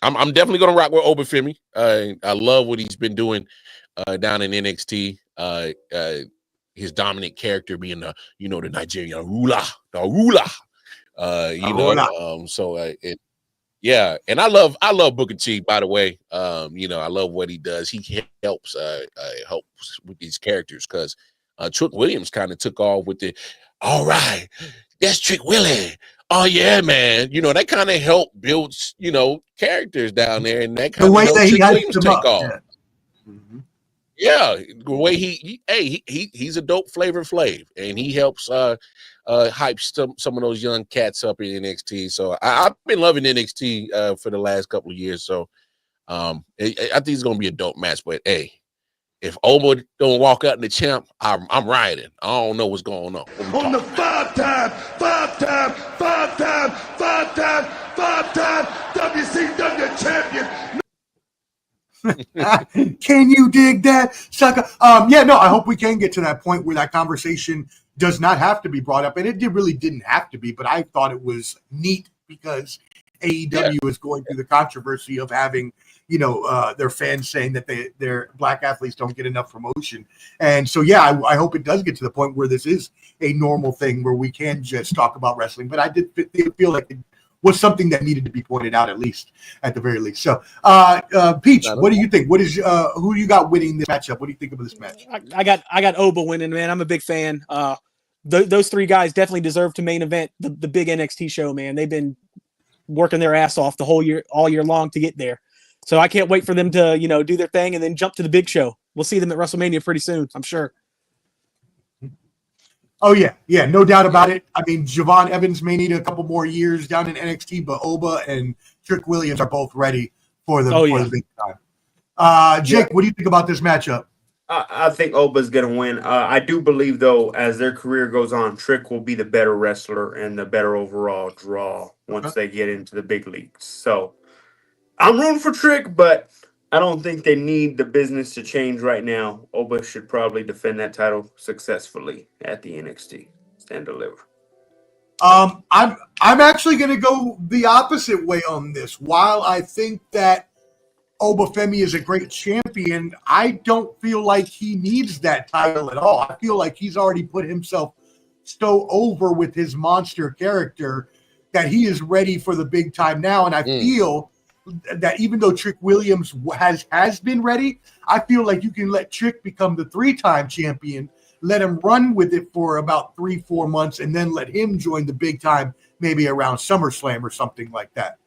definitely gonna rock with Obafemi. I love what he's been doing down in NXT. His dominant character being the Nigerian ruler, the ruler. Yeah, and I love Booker T, by the way. I love what he does. He helps with these characters because Trick Williams kind of took off with the, all right, that's Trick Willie. Oh yeah, man. That kind of helped build, characters down there, and that kind of helped Trick Williams take off. Yeah. Mm-hmm. Yeah, the way he's a dope Flavor Flav, and he helps hype some of those young cats up in NXT. So I've been loving NXT for the last couple of years. So I think it's gonna be a dope match. But hey, if Oba don't walk out in the champ, I'm riding. I don't know what's going on. On the five-time WCW champion. Can you dig that, sucker? I hope we can get to that point where that conversation does not have to be brought up, and it really didn't have to be, but I thought it was neat because AEW is going through the controversy of having, their fans saying that their black athletes don't get enough promotion, and so I hope it does get to the point where this is a normal thing where we can just talk about wrestling. But I did feel like it was something that needed to be pointed out, at the very least. So, Peach, what do you think? What is who you got winning this matchup? What do you think of this match? I got Oba winning, man. I'm a big fan. Those three guys definitely deserve to main event the big NXT show, man. They've been working their ass off all year long to get there. So I can't wait for them to do their thing and then jump to the big show. We'll see them at WrestleMania pretty soon, I'm sure. Oh, yeah, no doubt about it. I mean, Javon Evans may need a couple more years down in NXT, but Oba and Trick Williams are both ready for the big time. Jake, what do you think about this matchup? I think Oba's going to win. I do believe, though, as their career goes on, Trick will be the better wrestler and the better overall draw once they get into the big leagues. So I'm rooting for Trick, but I don't think they need the business to change right now. Oba should probably defend that title successfully at the NXT. Stand deliver. I'm actually going to go the opposite way on this. While I think that Obafemi is a great champion, I don't feel like he needs that title at all. I feel like he's already put himself so over with his monster character that he is ready for the big time now. And I feel that even though Trick Williams has been ready, I feel like you can let Trick become the 3-time champion, let him run with it for about 3-4 months, and then let him join the big time maybe around SummerSlam or something like that.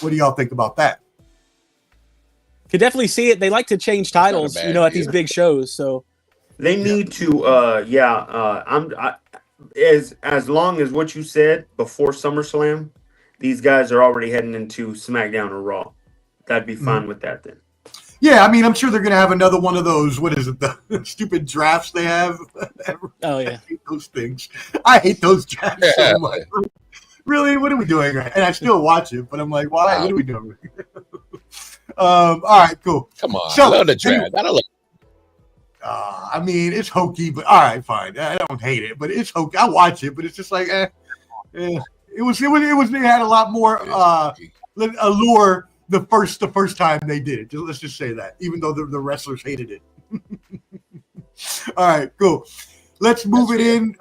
What do y'all think about that? Could definitely see it. They like to change titles, at these big shows. So they need to. As long as what you said before SummerSlam, these guys are already heading into SmackDown or Raw. That'd be fine with that then. Yeah, I mean, I'm sure they're going to have another one of those. What is it? The stupid drafts they have. Oh yeah, I hate those things. I hate those drafts so much. Really, what are we doing? And I still watch it, but I'm like, why? What are we doing? All right, cool. Come on, I love the draft. I mean, it's hokey, but all right, fine. I don't hate it, but it's hokey. I watch it, but it's just like, It had a lot more allure the first time they did it. Let's just say that, even though the wrestlers hated it. All right, cool. Let's move it in.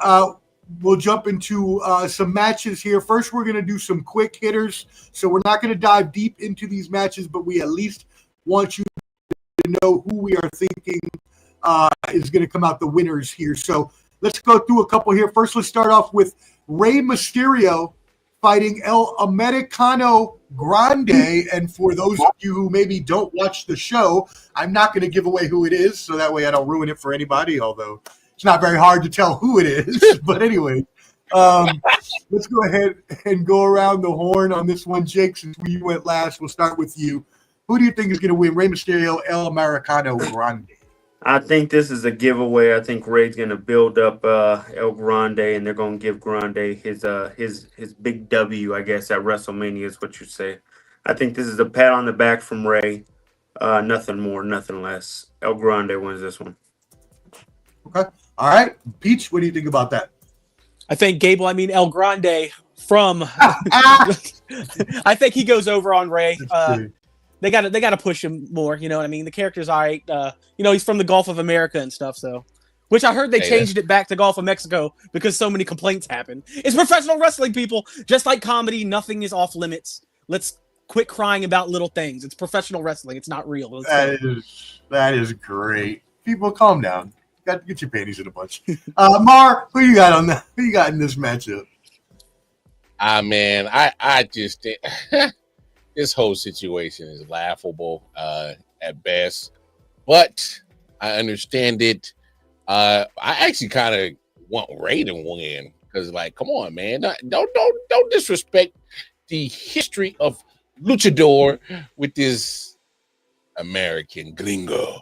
We'll jump into some matches here. First, we're going to do some quick hitters. So we're not going to dive deep into these matches, but we at least want you to know who we are thinking is going to come out the winners here. So let's go through a couple here. First, let's start off with Rey Mysterio fighting El Americano Grande. And for those of you who maybe don't watch the show, I'm not going to give away who it is, so that way I don't ruin it for anybody, although it's not very hard to tell who it is. But anyway, let's go ahead and go around the horn on this one. Jake, since we went last, we'll start with you. Who do you think is going to win, Rey Mysterio, El Americano Grande? I think this is a giveaway. I think Ray's going to build up El Grande, and they're going to give Grande his big W, I guess, at WrestleMania is what you say. I think this is a pat on the back from Ray. Nothing more, nothing less. El Grande wins this one. Okay. All right, Peach, what do you think about that? I think El Grande from. I think he goes over on Ray. They got to push him more. You know what I mean? The character's all right. He's from the Gulf of America and stuff. So, which I heard they changed it back to Gulf of Mexico because so many complaints happen. It's professional wrestling, people. Just like comedy, nothing is off limits. Let's quit crying about little things. It's professional wrestling. It's not real. That is great. People, calm down. Got to get your panties in a bunch. Mar, who you got on that? Who you got in this matchup? Man, I just think this whole situation is laughable at best, but I understand it. I actually kind of want Ray to win because, like, come on, man, don't disrespect the history of luchador with this American gringo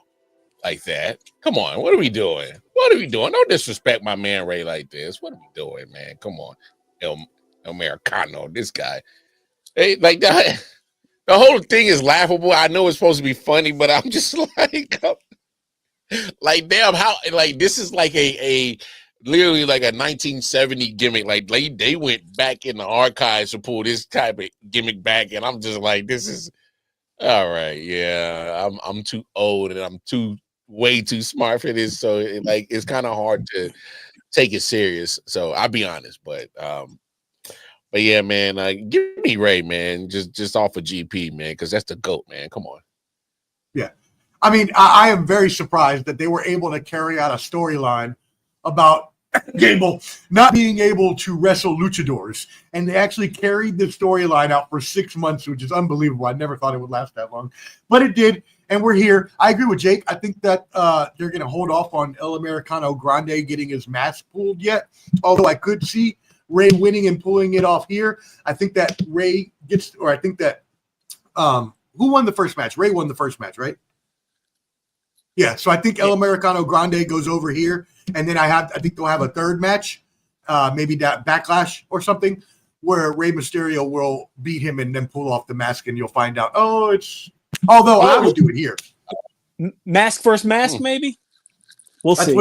like that. Come on, what are we doing? Don't disrespect my man Ray like this. What are we doing, man? Come on, El Americano, this guy. Hey, like that. The whole thing is laughable. I know it's supposed to be funny, but I'm just like damn, how like this is like a literally like a 1970 gimmick. Like they went back in the archives to pull this type of gimmick back, and I'm just like, this is all right. Yeah, I'm too old and I'm way too smart for this, so it's kind of hard to take it serious. So I'll be honest, but yeah, man, give me Ray, man, just off of GP, man, because that's the GOAT, man. Come on. Yeah. I mean, I am very surprised that they were able to carry out a storyline about Gable not being able to wrestle luchadors. And they actually carried the storyline out for 6 months, which is unbelievable. I never thought it would last that long. But it did, and we're here. I agree with Jake. I think that they're going to hold off on El Americano Grande getting his mask pulled yet, although I could see Ray winning and pulling it off here. I think that Ray gets, or I think that who won the first match? Ray won the first match, right? Yeah, so I think El Americano Grande goes over here, and then I think they'll have a third match, maybe that Backlash or something, where Rey Mysterio will beat him and then pull off the mask, and you'll find out. Although I would do it here. Mask versus mask, maybe. We'll see.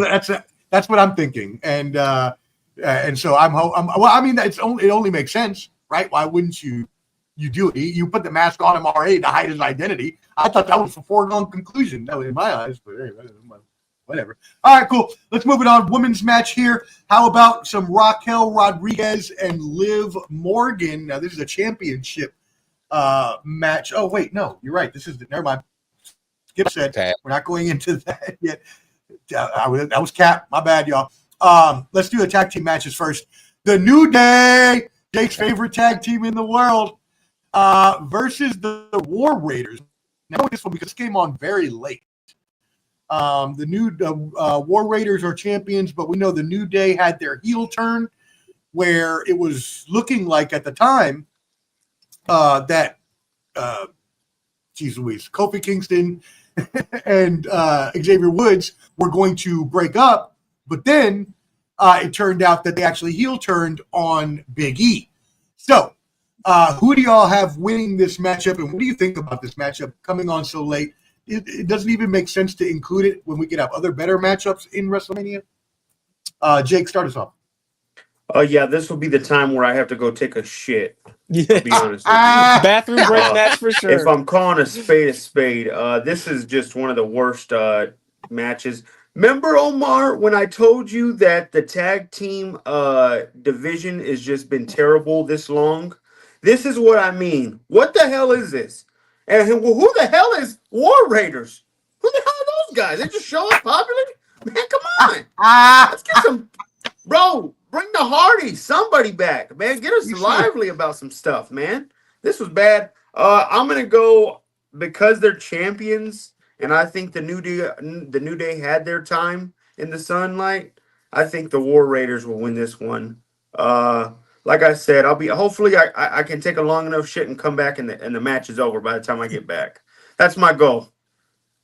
That's what I'm thinking, and so well, I mean, it only makes sense, right? Why wouldn't you do it? You put the mask on him already to hide his identity. I thought that was a foregone conclusion, no, in my eyes, but hey, whatever. All right, cool. Let's move it on. Women's match here. How about some Raquel Rodriguez and Liv Morgan? Now, this is a championship match. Oh, wait, no, you're right. Never mind. Skip said we're not going into that yet. That was Cap. My bad, y'all. Let's do the tag team matches first. The New Day, Jake's favorite tag team in the world, versus the War Raiders. Now this one because this came on very late. The new War Raiders are champions, but we know the New Day had their heel turn, where it was looking like at the time that Kofi Kingston and Xavier Woods were going to break up, but then it turned out that they actually heel turned on Big E. So, who do y'all have winning this matchup, and what do you think about this matchup coming on so late? It doesn't even make sense to include it when we could have other better matchups in WrestleMania. Jake, start us off. Yeah, this will be the time where I have to go take a shit. Yeah. To be honest with you. Bathroom break match for sure. If I'm calling a spade, this is just one of the worst matches. Remember, Omar, when I told you that the tag team division has just been terrible this long? This is what I mean. What the hell is this? And who the hell is War Raiders? Who the hell are those guys? They just show up popular? Man, come on. Let's get some... Bro, bring the Hardys, somebody back, man. Get us lively about some stuff, man. This was bad. I'm going to go, because they're champions, and I think the New Day had their time in the sunlight, I think the War Raiders will win this one. Like I said, hopefully I can take a long enough shit and come back and the match is over by the time I get back. That's my goal.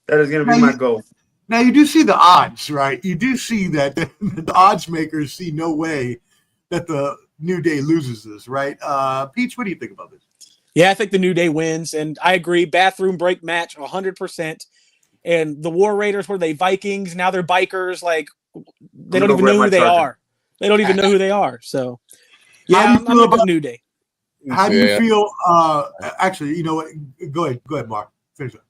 That is going to be my goal. Now, you do see the odds, right? You do see that the odds makers see no way that the New Day loses this, right? Peach, what do you think about this? Yeah, I think the New Day wins, and I agree. Bathroom break match, 100%. And the War Raiders, were they Vikings? Now they're bikers. Like, they don't even know who they are. They don't even know who they are. So, yeah, I'm going to go New Day. How do you feel? Actually, you know what? Go ahead, Mark. Finish up.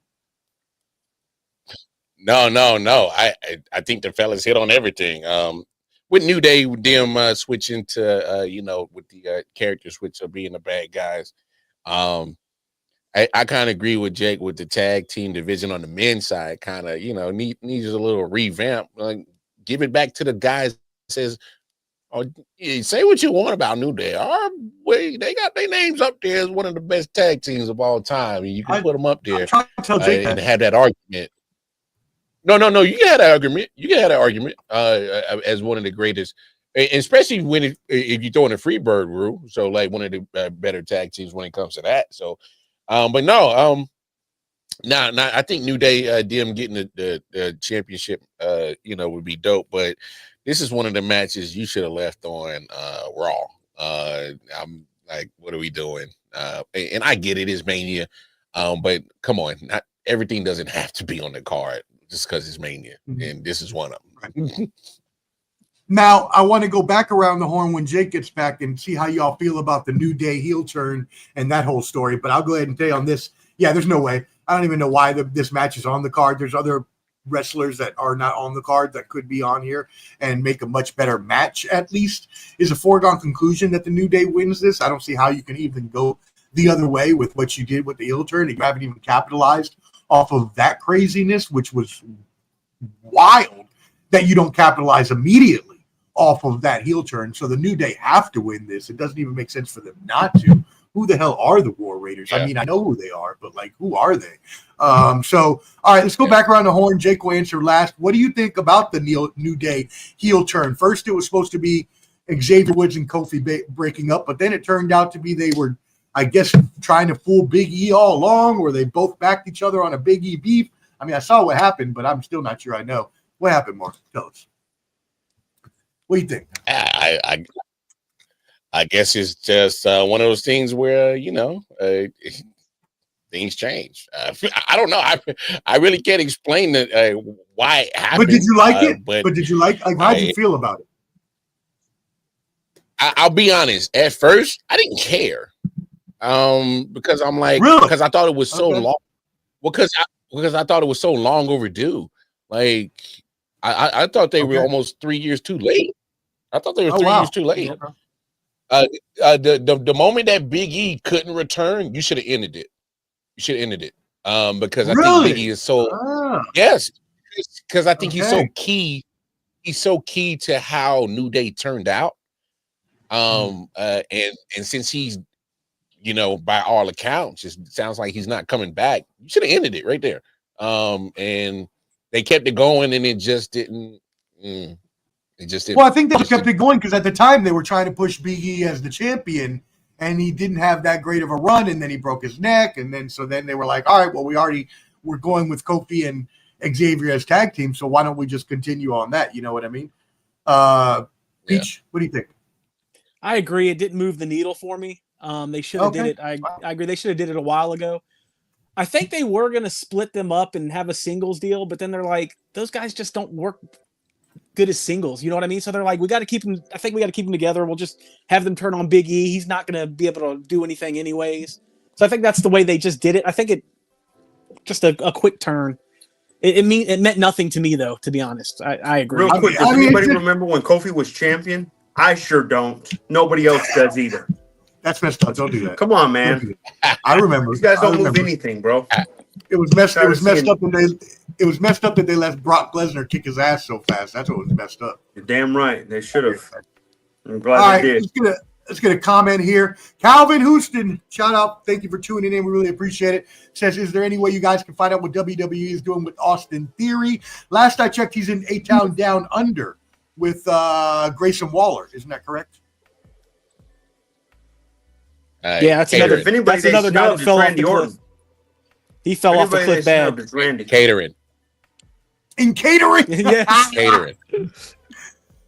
No. I think the fellas hit on everything. With New Day, them switching to with the character switch of being the bad guys. I kind of agree with Jake with the tag team division on the men's side. Kind of needs a little revamp. Like, give it back to the guys. That says, oh, say what you want about New Day. They got their names up there as one of the best tag teams of all time. You can put them up there and have that argument. No. You can have that argument. As one of the greatest, and especially if you throw in a Freebird rule. So, like, one of the better tag teams when it comes to that. So, but no, I think New Day, them getting the championship, would be dope. But this is one of the matches you should have left on Raw. I'm like, what are we doing? And I get it, it's Mania, but come on, not everything doesn't have to be on the card just because it's Mania, and this is one of them. Now, I want to go back around the horn when Jake gets back and see how y'all feel about the New Day heel turn and that whole story. But I'll go ahead and tell you on this. Yeah, there's no way. I don't even know why this match is on the card. There's other wrestlers that are not on the card that could be on here and make a much better match, at least. Is a foregone conclusion that the New Day wins this. I don't see how you can even go the other way with what you did with the heel turn. You haven't even capitalized off of that craziness, which was wild that you don't capitalize immediately off of that heel turn. So the New Day have to win this. It doesn't even make sense for them not to. Who the hell are the War Raiders? Yeah. I mean, I know who they are, but like, who are they? So, all right, let's go back around the horn. Jake will answer last. What do you think about the New Day heel turn? First, it was supposed to be Xavier Woods and Kofi breaking up, but then it turned out to be they were, I guess, trying to fool Big E all along, or they both backed each other on a Big E beef. I mean, I saw what happened, but I'm still not sure I know. What happened, Mark? Tell us. What do you think? I guess it's just one of those things where, things change. I don't know. I really can't explain why it happened. But did you like it? But did you like how did you feel about it? I'll be honest. At first, I didn't care. Because I'm like, really? Because I thought it was so long. Because I thought it was so long overdue. Like, I thought they were almost 3 years too late. I thought they were 3 years too late. The moment that Big E couldn't return, you should have ended it. Because I think Big E is so yes, because I think he's so key. He's so key to how New Day turned out. And since he's, by all accounts, it sounds like he's not coming back. You should have ended it right there. And they kept it going, and it just didn't. Well, I think they kept it going because at the time they were trying to push Big E as the champion, and he didn't have that great of a run, and then he broke his neck, and then they were like, all right, well, we're going with Kofi and Xavier as tag team, so why don't we just continue on that? You know what I mean? Peach, what do you think? I agree. It didn't move the needle for me. They should have did it. I agree. They should have did it a while ago. I think they were going to split them up and have a singles deal, but then they're like, those guys just don't work good as singles. You know what I mean? So they're like, we got to keep them. I think we got to keep them together. We'll just have them turn on Big E. He's not going to be able to do anything anyways. So I think that's the way they just did it. I think it just a quick turn. It meant nothing to me though, to be honest. I agree. Real quick, does anybody remember when Kofi was champion? I sure don't. Nobody else does either. That's messed up. Don't do that. Come on, man. I remember. These guys don't move anything, bro. It was messed up that they let Brock Lesnar kick his ass so fast. That's what was messed up. You're damn right. They should have. I'm glad they did. Let's get a comment here. Calvin Houston, shout out. Thank you for tuning in. We really appreciate it. Says, is there any way you guys can find out what WWE is doing with Austin Theory? Last I checked, he's in A-Town Down Under with Grayson Waller. Isn't that correct? Yeah, that's another guy that fell off the cliff. He fell off the cliff bad. Catering. In catering? Yes. Catering.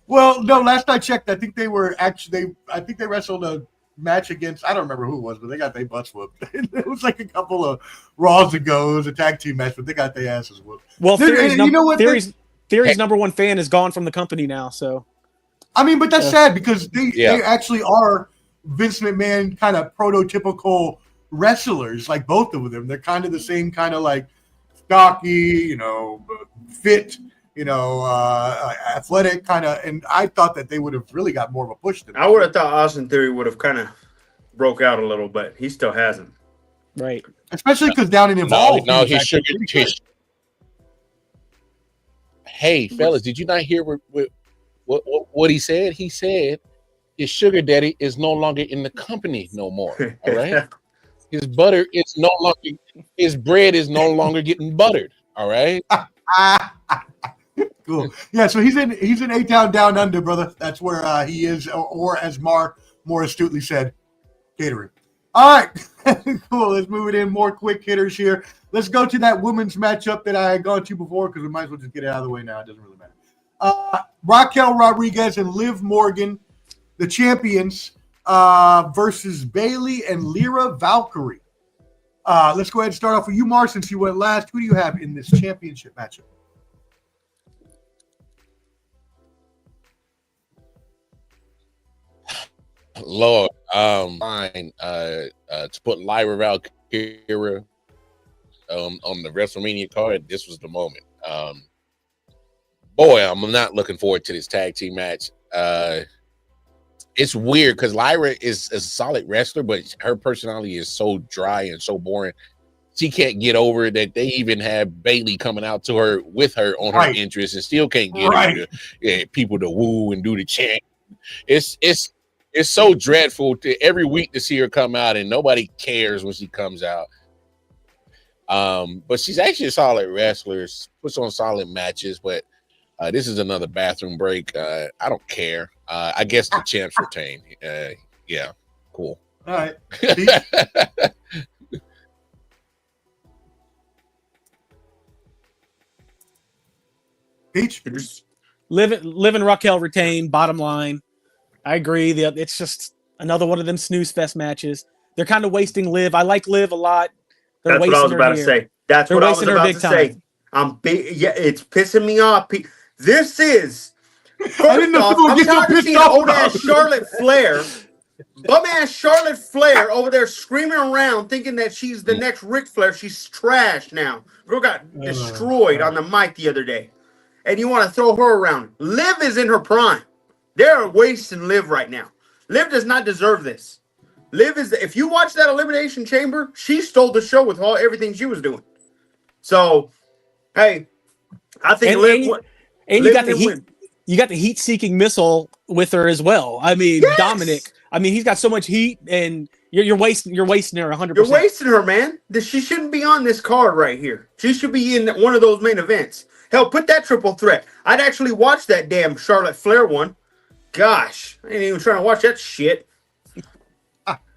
Well, no, last I checked, I think they wrestled a match against, I don't remember who it was, but they got their butts whooped. It was like a couple of Raws ago. It was a tag team match, but they got their asses whooped. Well, Theory's Theory's number one fan is gone from the company now. So, I mean, but that's sad because they actually are Vince McMahon kind of prototypical wrestlers, like both of them. They're kind of the same kind of like stocky, fit, athletic kind of. And I thought that they would have really got more of a push than I would have thought Austin Theory would have kind of broke out a little, but he still hasn't. Right. Especially because down in Evolve. No, he sugar. Hey, fellas, did you not hear what he said? He said his sugar daddy is no longer in the company no more. All right. His butter is no longer. His bread is no longer getting buttered. All right. Cool. Yeah. So he's in A-Town Down Under, brother. That's where he is, or as Mar more astutely said, catering. All right. Cool. Let's move it in. More quick hitters here. Let's go to that women's matchup that I had gone to before because we might as well just get it out of the way now. It doesn't really matter. Raquel Rodriguez and Liv Morgan, the champions, versus Bayley and Lyra Valkyrie. Let's go ahead and start off with you, Mar, since you went last. Who do you have in this championship matchup? Lord, fine. To put Lyra Valkyrie on the WrestleMania card, this was the moment. Boy, I'm not looking forward to this tag team match. It's weird because Lyra is a solid wrestler, but her personality is so dry and so boring. She can't get over it that they even have Bayley coming out to her with her on her interest and still can't get her to, people to woo and do the chant. It's so dreadful to every week to see her come out and nobody cares when she comes out. But she's actually a solid wrestler, puts on solid matches, but this is another bathroom break. I don't care. I guess the champs retain. Yeah, cool. All right. Peach? Liv and Raquel retain, bottom line. I agree. It's just another one of them snooze fest matches. They're kind of wasting Liv. I like Liv a lot. That's what I was about to say. That's what I was about to say. It's pissing me off. This is first off, I'm tired of seeing old ass Charlotte Flair, bum ass Charlotte Flair over there screaming around, thinking that she's the next Ric Flair. She's trash now. Girl got destroyed on the mic the other day, and you want to throw her around. Liv is in her prime. They're wasting Liv right now. Liv does not deserve this. Liv is. If you watch that Elimination Chamber, she stole the show with everything she was doing. So, hey, I think Liv. And you got the heat. You got the heat-seeking missile with her as well. I mean, yes! Dominic. I mean, he's got so much heat, and you're wasting her 100%. You're wasting her, man. She shouldn't be on this card right here. She should be in one of those main events. Hell, put that triple threat. I'd actually watch that damn Charlotte Flair one. Gosh, I ain't even trying to watch that shit.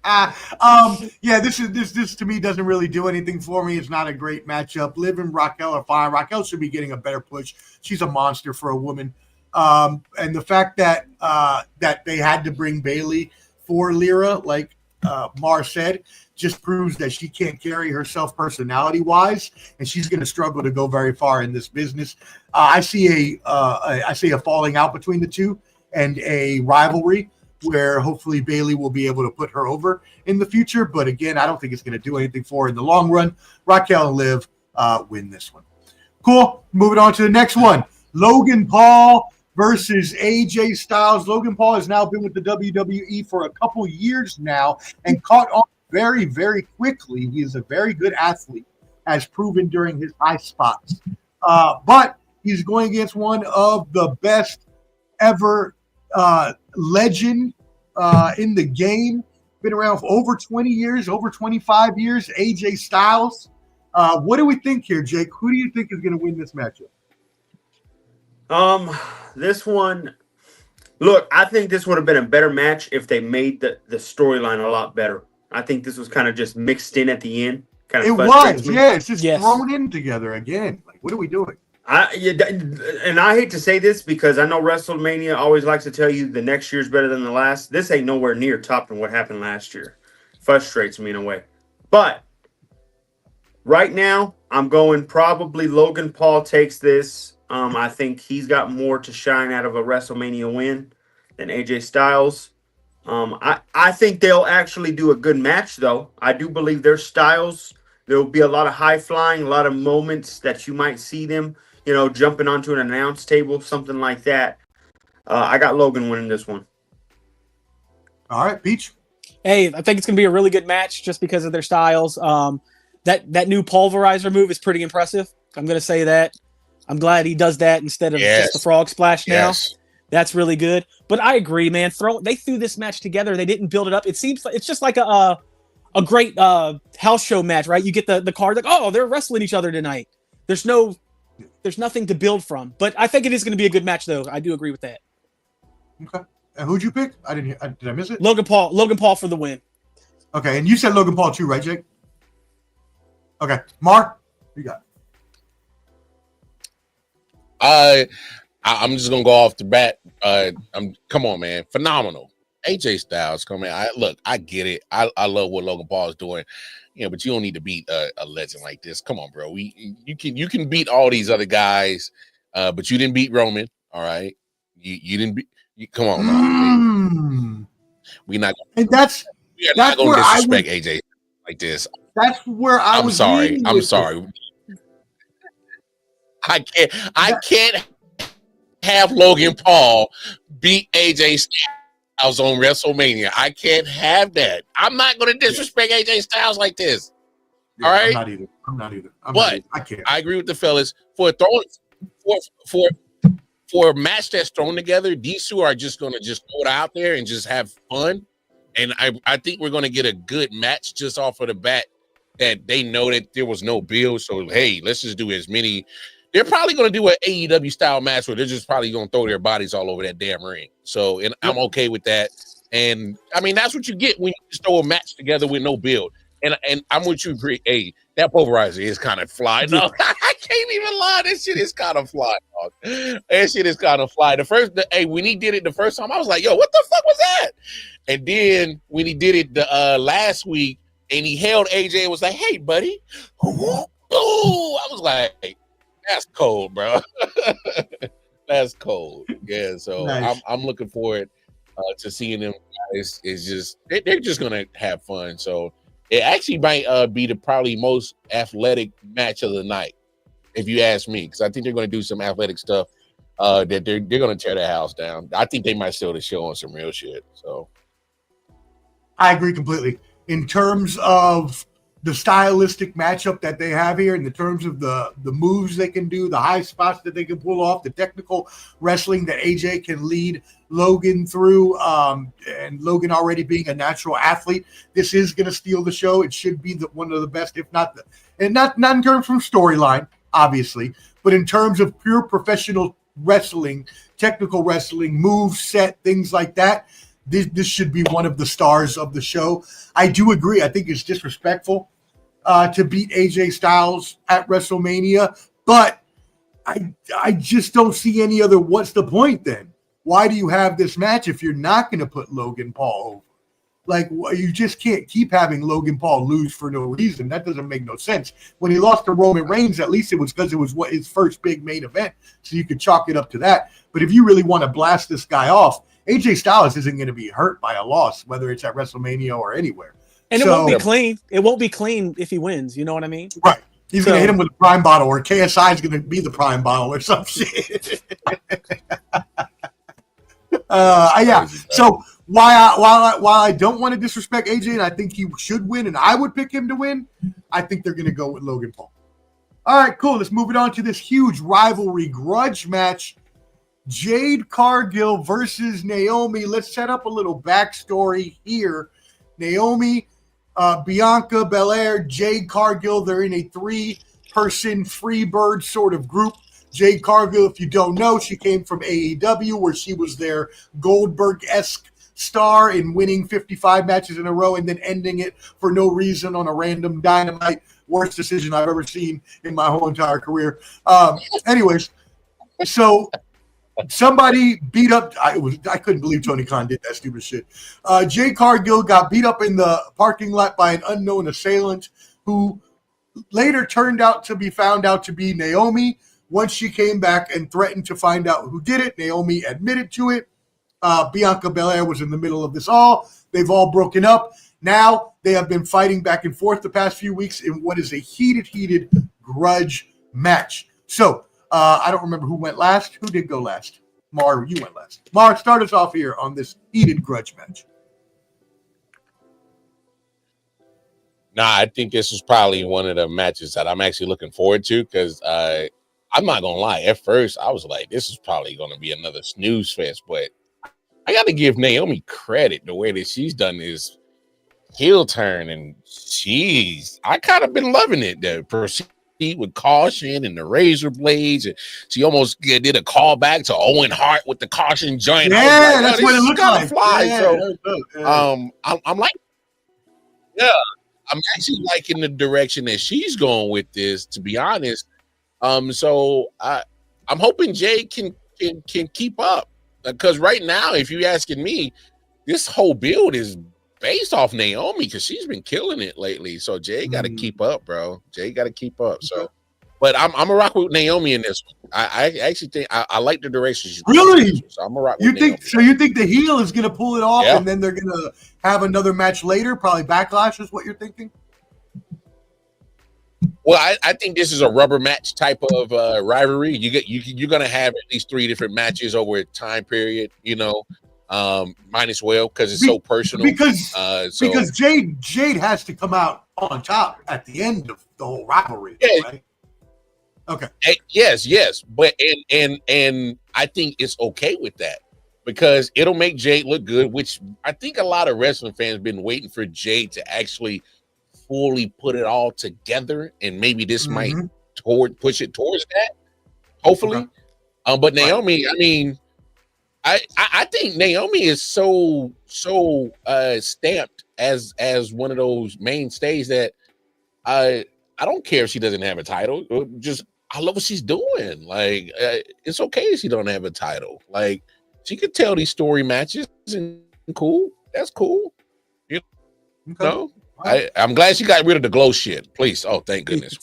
Yeah, this to me doesn't really do anything for me. It's not a great matchup. Liv and Raquel are fine. Raquel should be getting a better push. She's a monster for a woman. And the fact that that they had to bring Bayley for Lyra, like Mar said, just proves that she can't carry herself personality-wise, and she's going to struggle to go very far in this business. I see a falling out between the two and a rivalry where hopefully Bayley will be able to put her over in the future. But again, I don't think it's going to do anything for her in the long run. Raquel and Liv win this one. Cool. Moving on to the next one. Logan Paul versus AJ Styles. Logan Paul has now been with the WWE for a couple years now and caught on very, very quickly. He is a very good athlete, as proven during his high spots. But he's going against one of the best ever legend in the game. Been around for over 20 years, over 25 years, AJ Styles. What do we think here, Jake? Who do you think is going to win this matchup? This one, look, I think this would have been a better match if they made the storyline a lot better. I think this was kind of just mixed in at the end. Kind of it was, yeah. It's just thrown in together again. Like, what are we doing? And I hate to say this because I know WrestleMania always likes to tell you the next year's better than the last. This ain't nowhere near topping what happened last year. Frustrates me in a way. But right now, I'm going probably Logan Paul takes this I think he's got more to shine out of a WrestleMania win than AJ Styles. I think they'll actually do a good match, though. I do believe their styles, there will be a lot of high flying, a lot of moments that you might see them, jumping onto an announce table, something like that. I got Logan winning this one. All right, Peach. Hey, I think it's going to be a really good match just because of their styles. That new pulverizer move is pretty impressive. I'm going to say that. I'm glad he does that instead of just the frog splash now. Yes. That's really good. But I agree, man. They threw this match together. They didn't build it up. It seems like it's just like a great house show match, right? You get the card like, oh, they're wrestling each other tonight. There's nothing to build from. But I think it is going to be a good match, though. I do agree with that. Okay. And who'd you pick? Did I miss it? Logan Paul for the win. Okay, and you said Logan Paul too, right, Jake? Okay, Mark, you got it. I'm just gonna go off the bat. Come on, man, phenomenal. AJ Styles, come in. I get it. I love what Logan Paul is doing. But you don't need to beat a legend like this. Come on, bro. You can beat all these other guys, but you didn't beat Roman. All right, you didn't beat. Come on, now. We're not. And that's not going to disrespect AJ like this. That's where I'm sorry. I'm sorry. I can't have Logan Paul beat AJ Styles on WrestleMania. I can't have that. I'm not going to disrespect AJ Styles like this. Yeah, all right. I'm not either. I can't. I agree with the fellas for a match that's thrown together. These two are just going to just throw it out there and just have fun. And I think we're going to get a good match just off of the bat that they know that there was no build. So, hey, let's just do as many. They're probably going to do an AEW style match where they're just probably going to throw their bodies all over that damn ring. So, and I'm okay with that. And I mean, that's what you get when you just throw a match together with no build. And I'm with you, agree. Hey, that pulverizer is kind of fly. No, I can't even lie. This shit is kind of fly, dog. That shit is kind of fly. When he did it the first time, I was like, yo, what the fuck was that? And then when he did it the last week and he held AJ and was like, hey, buddy. Ooh, I was like, that's cold, bro. That's cold. Yeah, so nice. I'm looking forward to seeing them guys. It's just they're just gonna have fun. So it actually might be the probably most athletic match of the night, if you ask me, because I think they're going to do some athletic stuff that they're going to tear their house down. I think they might steal the show on some real shit. So I agree completely. In terms of the stylistic matchup that they have here, in the terms of the moves they can do, the high spots that they can pull off, the technical wrestling that AJ can lead Logan through, and Logan already being a natural athlete, this is going to steal the show. It should be one of the best, if not and not in terms from storyline, obviously, but in terms of pure professional wrestling, technical wrestling, moves, set, things like that. This should be one of the stars of the show. I do agree. I think it's disrespectful to beat AJ Styles at WrestleMania, but I just don't see any other. What's the point then? Why do you have this match if you're not going to put Logan Paul over? Like, you just can't keep having Logan Paul lose for no reason. That doesn't make no sense. When he lost to Roman Reigns, at least it was because it was his first big main event, so you could chalk it up to that. But if you really want to blast this guy off, AJ Styles isn't going to be hurt by a loss, whether it's at WrestleMania or anywhere. And it won't be clean. It won't be clean if he wins. You know what I mean? Right. He's going to hit him with a prime bottle, or KSI is going to be the prime bottle or some shit. Yeah. So while I don't want to disrespect AJ, and I think he should win, and I would pick him to win, I think they're going to go with Logan Paul. All right, cool. Let's move it on to this huge rivalry grudge match. Jade Cargill versus Naomi. Let's set up a little backstory here. Naomi, Bianca Belair, Jade Cargill, they're in a 3-person Freebird sort of group. Jade Cargill, if you don't know, she came from AEW, where she was their Goldberg-esque star in winning 55 matches in a row and then ending it for no reason on a random Dynamite. Worst decision I've ever seen in my whole entire career. Anyways, so somebody beat up. I couldn't believe Tony Khan did that stupid shit. Jade Cargill got beat up in the parking lot by an unknown assailant who later turned out to be found out to be Naomi, once she came back and threatened to find out who did it, Naomi admitted to it. Bianca Belair was in the middle of this all. They've all broken up. Now they have been fighting back and forth the past few weeks in what is a heated grudge match. So I don't remember who went last. Who did go last? Mar, you went last. Mar, start us off here on this heated grudge match. Nah, I think this is probably one of the matches that I'm actually looking forward to because I'm not gonna lie. At first, I was like, "This is probably gonna be another snooze fest," but I got to give Naomi credit the way that she's done this heel turn, and I kind of been loving it. The proceed with caution and the razor blades, and she almost did a callback to Owen Hart with the caution joint. Yeah, that's what it looks like. Fly. Yeah, so, I'm like, yeah. I'm actually liking the direction that she's going with this, to be honest. So I'm hoping Jade can keep up, because right now, if you're asking me, this whole build is based off Naomi because she's been killing it lately. So Jade got to keep up, bro. Jade got to keep up. So, but I'm gonna rock with Naomi in this one. I actually think I like the direction she's going. Really? So I'm gonna rock. You with Naomi. think so? You think the heel is gonna pull it off, and then they're gonna have another match later? Probably Backlash is what you're thinking. Well, I think this is a rubber match type of rivalry. You're gonna have at least 3 different matches over a time period. Might as well because it's so personal. Because Jade has to come out on top at the end of the whole rivalry, right? Okay. Yes, but and I think it's okay with that because it'll make Jade look good, which I think a lot of wrestling fans have been waiting for Jade to actually fully put it all together, and maybe this might push it towards that. Hopefully, but Naomi, I mean, I think Naomi is so stamped as one of those mainstays that I don't care if she doesn't have a title. Just I love what she's doing. Like it's okay if she don't have a title. Like she could tell these story matches and cool. That's cool. You know. I'm glad she got rid of the glow shit. Please. Oh, thank goodness.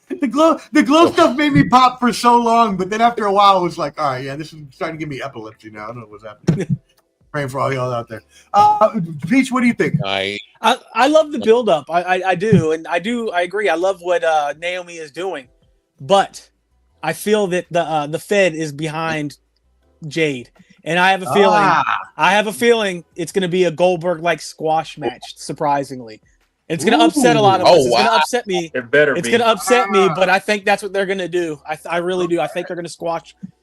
The glow stuff made me pop for so long, but then after a while, it was like, all right, yeah, this is starting to give me epilepsy now. I don't know what's happening. Praying for all y'all out there. Peach, what do you think? I love the build-up. I do, and I agree. I love what Naomi is doing, but I feel that the Fed is behind Jade. And I have a feeling it's going to be a Goldberg-like squash match, surprisly. It's going to upset a lot of us. It's going to upset me. It better It's be. going to upset me, but I think that's what they're going to do. I really do. I think they're going to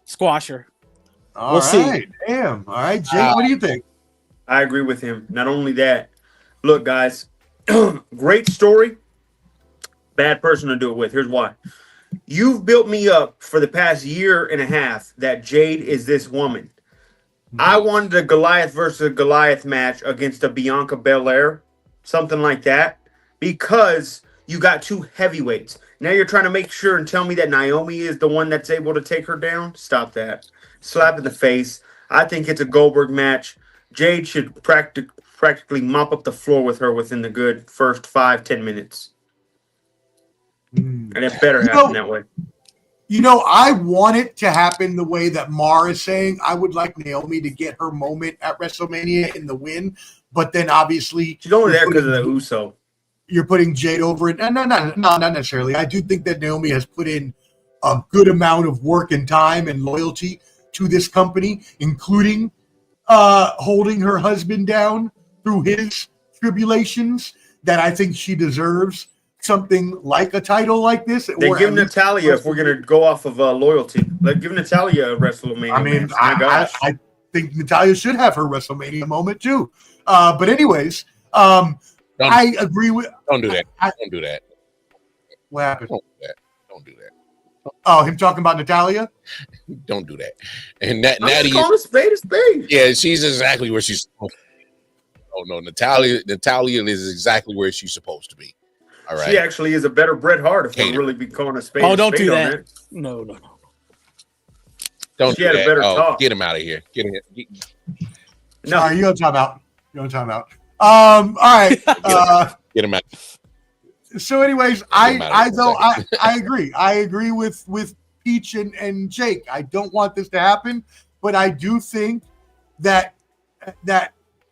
squash her. We'll see. Damn. All right, Jake, what do you think? I agree with him. Not only that, look, guys, great story. Bad person to do it with. Here's why. You've built me up for the past year and a half that Jade is this woman. I wanted a Goliath versus Goliath match against a Bianca Belair, something like that, because you got 2 heavyweights. Now you're trying to make sure and tell me that Naomi is the one that's able to take her down? Stop that. Slap in the face. I think it's a Goldberg match. Jade should practically mop up the floor with her within the good first 5-10 minutes. And it better happen that way. I want it to happen the way that Mar is saying. I would like Naomi to get her moment at WrestleMania in the win, but then obviously she's only there because of the Uso. You're putting Jade over it. No, not necessarily. I do think that Naomi has put in a good amount of work and time and loyalty to this company, including holding her husband down through his tribulations, that I think she deserves something like a title like this. They give Natalia, if we're going to go off of loyalty, like give Natalia a WrestleMania. I mean, I think Natalia should have her WrestleMania moment too. But anyways, I agree with. Don't do that. Don't do that. What happened? Don't do that. Oh, him talking about Natalia? Don't do that. And Natty, call a spade a spade. Yeah, she's exactly where she's supposed to be. Oh no, Natalia is exactly where she's supposed to be. All right. She actually is a better Bret Hart if we really be calling a spade. Oh, don't do that. No. Don't she do had that. a better talk. Get him out of here. Get him. No, you're on time out. All right. Get him out. So, anyways, I agree. I agree with Peach and Jake. I don't want this to happen, but I do think that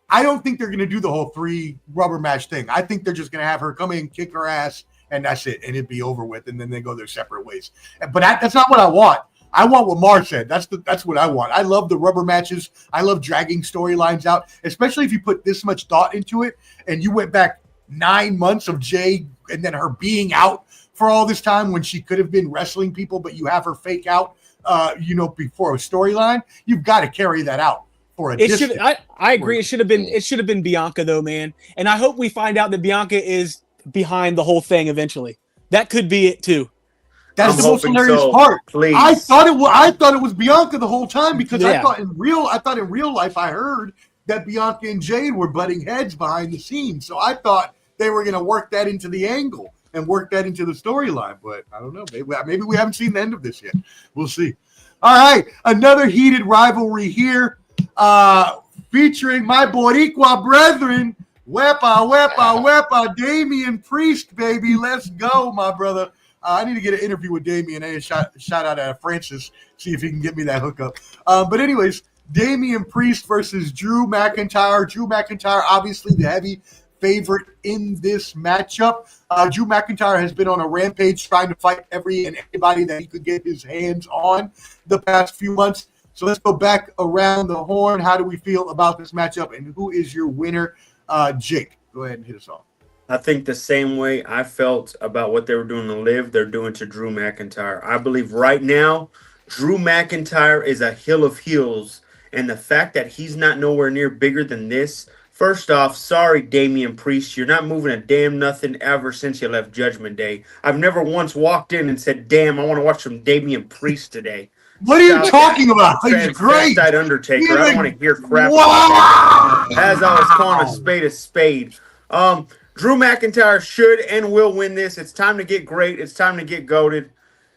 I don't think they're going to do the whole 3 rubber match thing. I think they're just going to have her come in, kick her ass, and that's it, and it'd be over with, and then they go their separate ways. But that's not what I want. I want what Mar said. That's what I want. I love the rubber matches. I love dragging storylines out, especially if you put this much thought into it, and you went back 9 months of Jay and then her being out for all this time when she could have been wrestling people, but you have her fake out, before a storyline. You've got to carry that out for a distance. I agree. It should have been Bianca though, man. And I hope we find out that Bianca is behind the whole thing eventually. That could be it too. That's the most hilarious part. Please. I thought it was Bianca the whole time because I thought in real life I heard that Bianca and Jade were butting heads behind the scenes. So I thought they were going to work that into the angle and work that into the storyline. But I don't know. Maybe we haven't seen the end of this yet. We'll see. All right. Another heated rivalry here featuring my Boricua brethren, Wepa, Damian Priest, baby. Let's go, my brother. I need to get an interview with Damian and shout out at Francis, see if he can get me that hookup. But anyways, Damian Priest versus Drew McIntyre. Drew McIntyre, obviously the heavy favorite in this matchup. Drew McIntyre has been on a rampage trying to fight anybody that he could get his hands on the past few months. So let's go back around the horn. How do we feel about this matchup, and who is your winner? Jake, go ahead and hit us off. I think the same way I felt about what they were doing to Liv, they're doing to Drew McIntyre. I believe right now, Drew McIntyre is a hill of heels, and the fact that he's not nowhere near bigger than this, first off, sorry, Damian Priest, you're not moving a damn nothing ever since you left Judgment Day. I've never once walked in and said, damn, I want to watch some Damian Priest today. What are you talking about? He's great. Undertaker. I don't want to hear crap. Wow. As I was calling a spade. Drew McIntyre should and will win this. It's time to get great. It's time to get goated.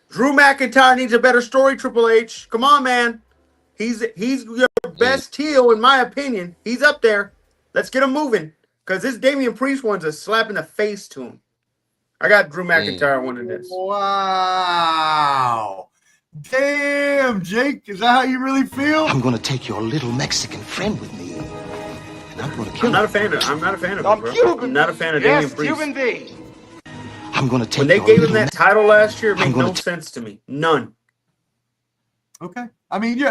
Drew McIntyre needs a better story, Triple H. Come on, man. He's your best heel, in my opinion. He's up there. Let's get him moving. Because this Damian Priest one's a slap in the face to him. I got Drew McIntyre winning this. Wow. Damn, Jake. Is that how you really feel? I'm going to take your little Mexican friend with me. I'm going to kill him. I'm not a fan of him, bro. Cuban. I'm not a fan of Damian Priest. Cuban B. I'm going to take when they gave him that title last year, it made no sense to me. None. Okay. I mean, you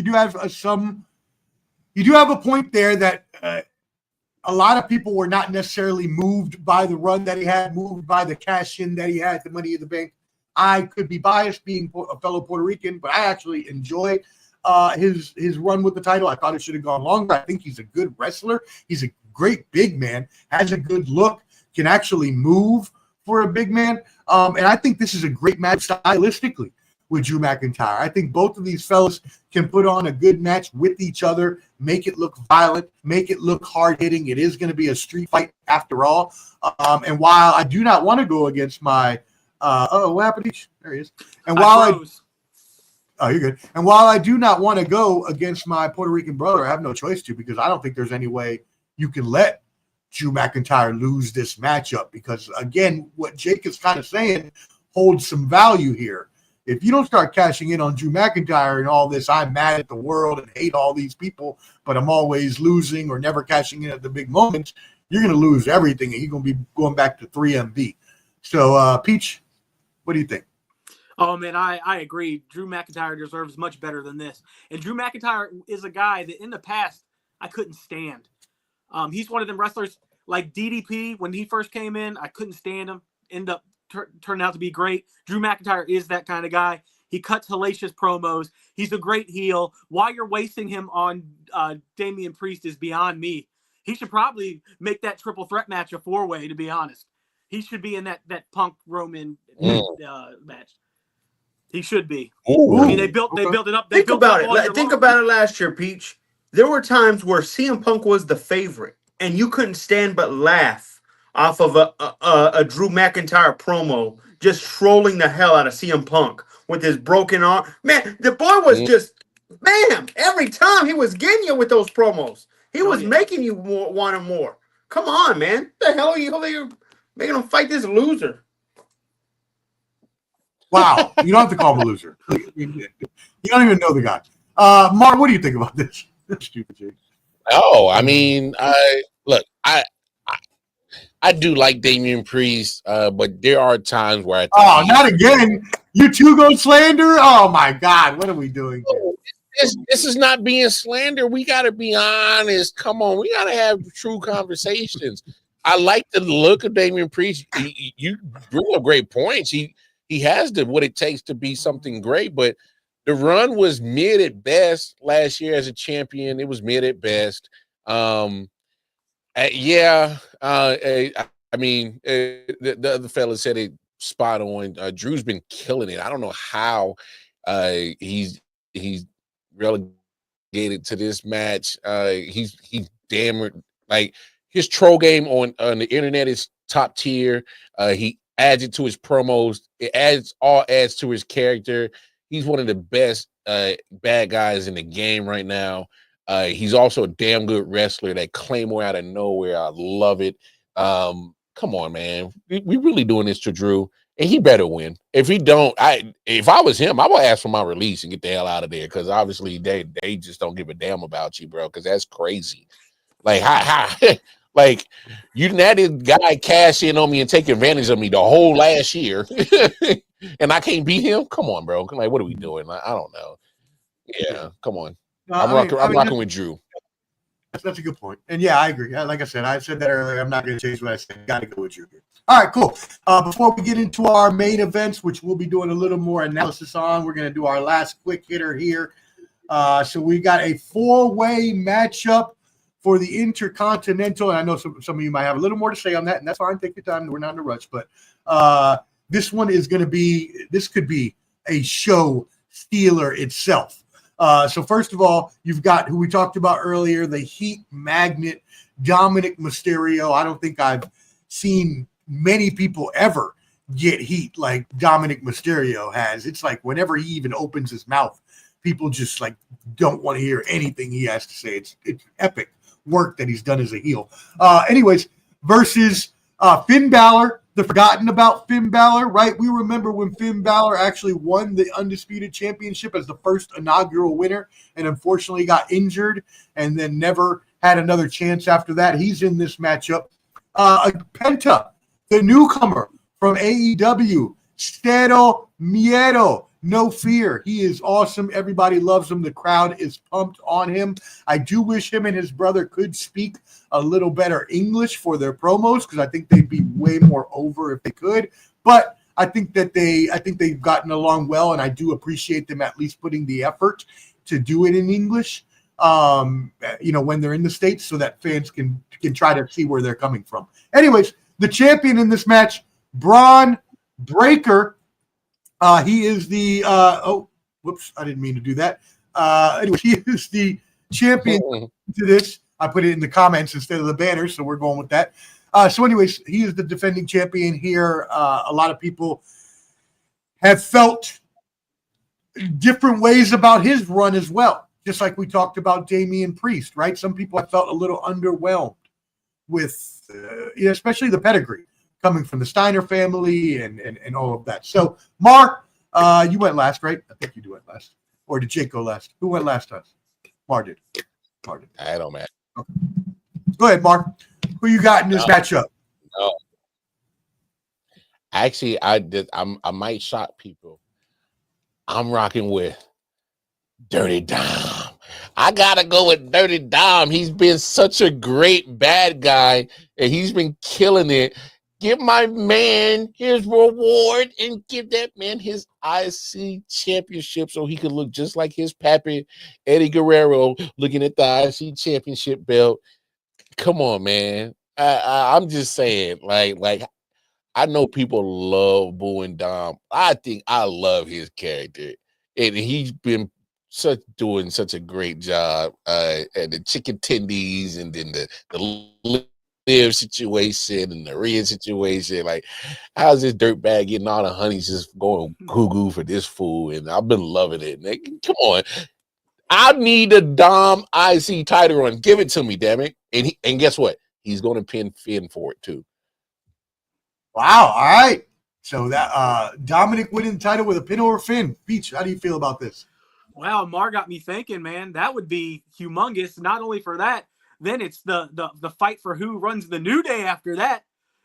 do have a point there that a lot of people were not necessarily moved by the run that he had, moved by the cash in that he had, the Money in the Bank. I could be biased being a fellow Puerto Rican, but I actually enjoy his run with the title. I thought it should have gone longer. I think he's a good wrestler. He's a great big man, has a good look, can actually move for a big man. And I think this is a great match stylistically with Drew McIntyre. I think both of these fellas can put on a good match with each other, make it look violent, make it look hard-hitting. It is going to be a street fight after all. And while I do not want to go against my what happened? There he is. And while you're good. And while I do not want to go against my Puerto Rican brother, I have no choice to, because I don't think there's any way you can let Drew McIntyre lose this matchup, because again, what Jake is kind of saying holds some value here. If you don't start cashing in on Drew McIntyre and all this, I'm mad at the world and hate all these people, but I'm always losing or never cashing in at the big moments, you're going to lose everything, and you're going to be going back to 3MB. So, Peach, what do you think? Oh, man, I agree. Drew McIntyre deserves much better than this. And Drew McIntyre is a guy that in the past I couldn't stand. He's one of them wrestlers like DDP. When he first came in, I couldn't stand him. End up turning out to be great. Drew McIntyre is that kind of guy. He cuts hellacious promos. He's a great heel. Why you're wasting him on Damian Priest is beyond me. He should probably make that triple threat match a 4-way, to be honest. He should be in that Punk Roman match. He should be. Ooh. I mean, they built it up. Think about it last year, Peach. There were times where CM Punk was the favorite, and you couldn't stand but laugh off of a Drew McIntyre promo, just trolling the hell out of CM Punk with his broken arm. Man, the boy was just, man, every time he was getting you with those promos. He was making you want him more. Come on, man. The hell are you Making him fight this loser. Wow. You don't have to call him a loser. You don't even know the guy. Mark, what do you think about this? Stupid Jake. Oh, I mean, I do like Damian Priest, but there are times where I think not again. You two go slander? Oh my God, what are we doing here? This is not being slander. We got to be honest. Come on, we got to have true conversations. I like the look of Damian Priest. You bring up great points. He has what it takes to be something great, but the run was mid at best last year as a champion. It was mid at best. I mean, the other fella said it spot on. Drew's been killing it. I don't know how he's relegated to this match. He's damn like his troll game on the internet is top tier. He adds it to his promos. It adds to his character. He's one of the best bad guys in the game right now. He's also a damn good wrestler. That Claymore out of nowhere, I love it. Come on, man. We really doing this to Drew, and he better win. If he don't, if I was him, I would ask for my release and get the hell out of there, because obviously they just don't give a damn about you, bro, because that's crazy. Like, how like, you let this guy cash in on me and take advantage of me the whole last year, and I can't beat him? Come on, bro. Like, what are we doing? I don't know. Yeah, come on. I'm rocking with Drew. That's a good point. And yeah, I agree. Like I said that earlier. I'm not going to change what I said. Got to go with Drew here. All right, cool. Before we get into our main events, which we'll be doing a little more analysis on, we're going to do our last quick hitter here. So we got a 4-way matchup for the Intercontinental. And I know some of you might have a little more to say on that, and that's fine. Take your time. We're not in a rush. But this one is going to be – this could be a show stealer itself. So first of all, you've got who we talked about earlier, the Heat Magnet, Dominic Mysterio. I don't think I've seen many people ever get heat like Dominic Mysterio has. It's like whenever he even opens his mouth, people just like don't want to hear anything he has to say. It's epic work that he's done as a heel. Anyways, versus Finn Balor. The forgotten about Finn Balor, right? We remember when Finn Balor actually won the Undisputed Championship as the first inaugural winner and unfortunately got injured and then never had another chance after that. He's in this matchup. Penta, the newcomer from AEW, Cero Miedo, no fear. He is awesome. Everybody loves him. The crowd is pumped on him. I do wish him and his brother could speak a little better English for their promos, because I think they'd be way more over if they could. But I think they've gotten along well, and I do appreciate them at least putting the effort to do it in English. When they're in the States, so that fans can try to see where they're coming from. Anyways, the champion in this match, Braun Breaker. He is the I didn't mean to do that. Anyway, he is the champion to this. I put it in the comments instead of the banner, so we're going with that. So anyways, he is the defending champion here. A lot of people have felt different ways about his run as well, just like we talked about Damian Priest, right? Some people have felt a little underwhelmed with, especially the pedigree coming from the Steiner family and all of that. So, Mar, you went last, right? I think you went last. Or did Jake go last? Who went last time? Mar did. I don't matter. Okay. Go ahead, Mark. Who you got in this matchup? No. Actually, I might shock people. I'm rocking with Dirty Dom. I gotta go with Dirty Dom. He's been such a great bad guy, and he's been killing it. Give my man his reward and give that man his IC championship so he could look just like his pappy, Eddie Guerrero, looking at the IC championship belt. Come on, man. I'm just saying, like I know people love booing Dom. I think I love his character, and he's been doing such a great job at the chicken tendies, and then the live situation and the Rhea situation. Like, how's this dirtbag getting all the honeys just going goo for this fool? And I've been loving it. Like, come on. I need a Dom IC title run. Give it to me, damn it. And guess what? He's going to pin Finn for it too. Wow. All right. So that Dominic winning the title with a pin over Finn. Peach, how do you feel about this? Wow, Mar got me thinking, man. That would be humongous. Not only for that, then it's the fight for who runs the New Day after that.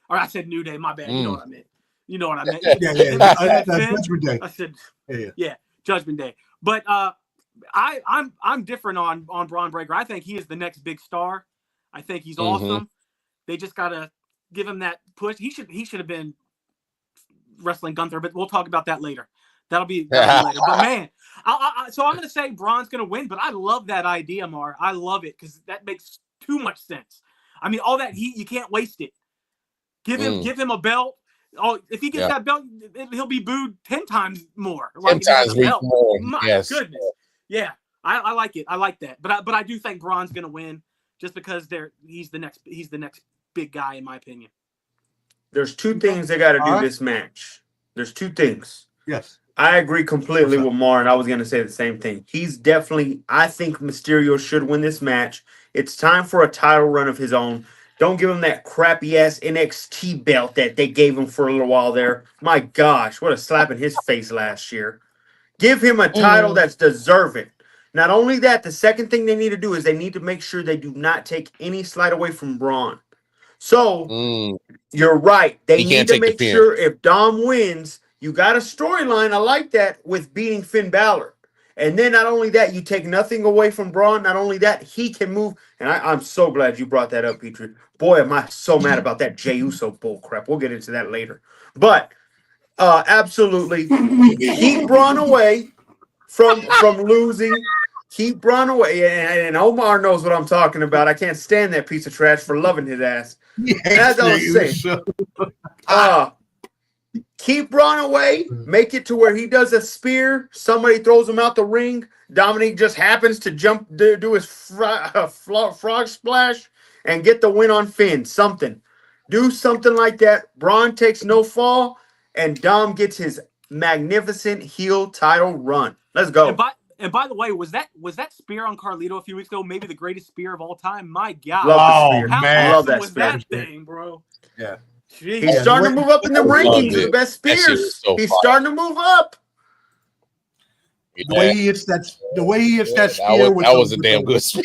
Or I said New Day, my bad. You know what I meant. You know what I meant. Judgment Day. I said, yeah, Judgment Day. But I'm different on Braun Breaker. I think he is the next big star. I think he's awesome. They just gotta give him that push. He should have been wrestling Gunther, but we'll talk about that later. That'll be later. But man, so I'm gonna say Braun's gonna win. But I love that idea, Mar. I love it because that makes too much sense. I mean, all that heat, you can't waste it. Give him a belt. Oh, if he gets that belt, he'll be booed 10 times more. 10 times more. My goodness. Yeah, I like it. I like that. But I do think Braun's gonna win just because he's the next big guy in my opinion. There's two things they got to do this match. There's two things. Yes. I agree completely with Mar, and I was going to say the same thing. I think Mysterio should win this match. It's time for a title run of his own. Don't give him that crappy-ass NXT belt that they gave him for a little while there. My gosh, what a slap in his face last year. Give him a title that's deserving. Not only that, the second thing they need to do is they need to make sure they do not take any slight away from Braun. So, you're right. They need to make sure if Dom wins, you got a storyline. I like that with beating Finn Balor. And then not only that, you take nothing away from Braun. Not only that, he can move. And I'm so glad you brought that up, Petrie. Boy, am I so mad about that Jey Uso bull crap. We'll get into that later. But absolutely, keep Braun away from losing. Keep Braun away. And Omar knows what I'm talking about. I can't stand that piece of trash for loving his ass. As I was saying, keep Braun away. Make it to where he does a spear. Somebody throws him out the ring. Dominic just happens to do his frog splash and get the win on Finn. Something. Do something like that. Braun takes no fall, and Dom gets his magnificent heel title run. Let's go. And by the way, was that spear on Carlito a few weeks ago maybe the greatest spear of all time? My God. Love the spear. How man. awesome Love that was spear. that thing, bro? Yeah. Jeez. He's starting to move up in the rankings of the best spears. He's starting to move up. The way he hits that spear that was a damn good spear.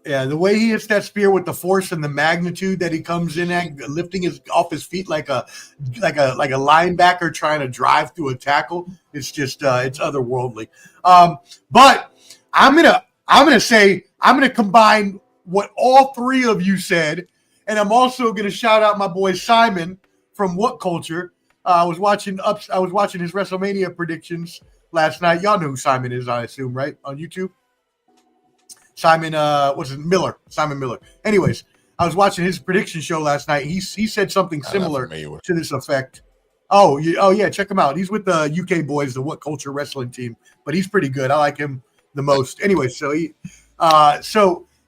Yeah, the way he hits that spear with the force and the magnitude that he comes in at, lifting off his feet like a linebacker trying to drive through a tackle. It's just it's otherworldly. But I'm gonna combine what all three of you said, and I'm also gonna shout out my boy Simon from What Culture. I was watching his WrestleMania predictions last night. Y'all know who Simon is, I assume, right? On YouTube. Simon Miller. Anyways, I was watching his prediction show last night. He said something similar to this effect. Oh yeah, check him out. He's with the UK boys, the What Culture wrestling team, but he's pretty good. I like him the most. Anyway, so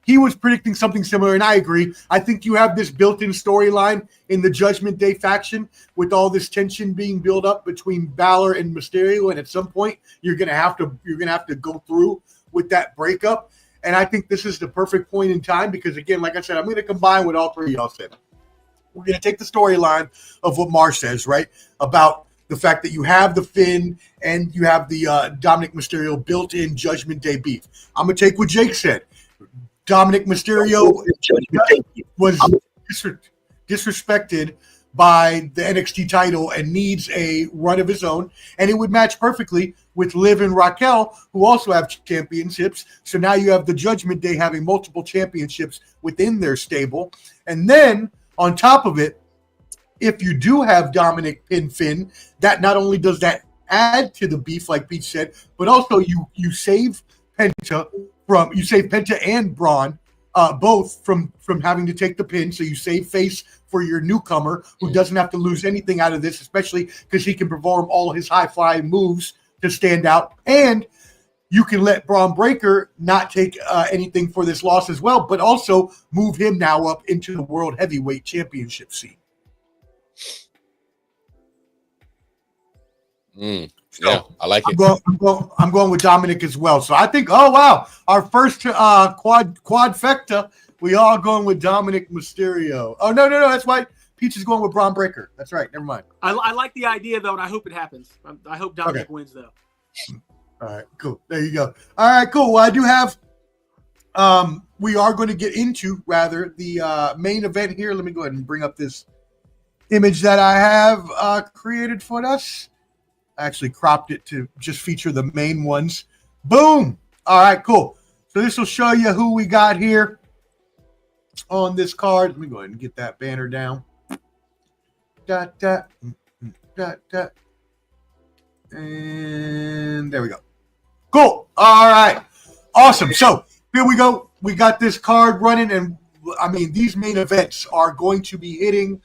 he was predicting something similar, and I agree. I think you have this built-in storyline in the Judgment Day faction with all this tension being built up between Balor and Mysterio, and at some point you're gonna have to go through with that breakup. And I think this is the perfect point in time because, again, like I said, I'm going to combine what all three of y'all said. We're going to take the storyline of what Mar says, right, about the fact that you have the Finn and you have the Dominic Mysterio built-in Judgment Day beef. I'm going to take what Jake said. Dominic Mysterio was disrespected by the NXT title and needs a run of his own, and it would match perfectly with Liv and Raquel, who also have championships. So now you have the Judgment Day having multiple championships within their stable. And then on top of it, if you do have Dominic pin Finn, that not only does that add to the beef, like Pete said, but also you save Penta and Braun both from having to take the pin. So you save face for your newcomer who doesn't have to lose anything out of this, especially because he can perform all his high-flying moves to stand out. And you can let Braun Breaker not take anything for this loss as well, but also move him now up into the World Heavyweight Championship scene. Yeah, I like it. I'm going with Dominic as well. So I think, oh wow, our first quadfecta, we all going with Dominic Mysterio. Oh no, that's right. Peach is going with Braun Breaker. That's right. Never mind. I like the idea though, and I hope it happens. I hope Dominic wins though. All right, cool. There you go. All right, cool. Well, I do have. We are going to get into the main event here. Let me go ahead and bring up this image that I have created for us. I actually cropped it to just feature the main ones. Boom. All right, cool. So this will show you who we got here on this card. Let me go ahead and get that banner down. And there we go. Cool. All right. Awesome. So here we go. We got this card running, and I mean, these main events are going to be hitting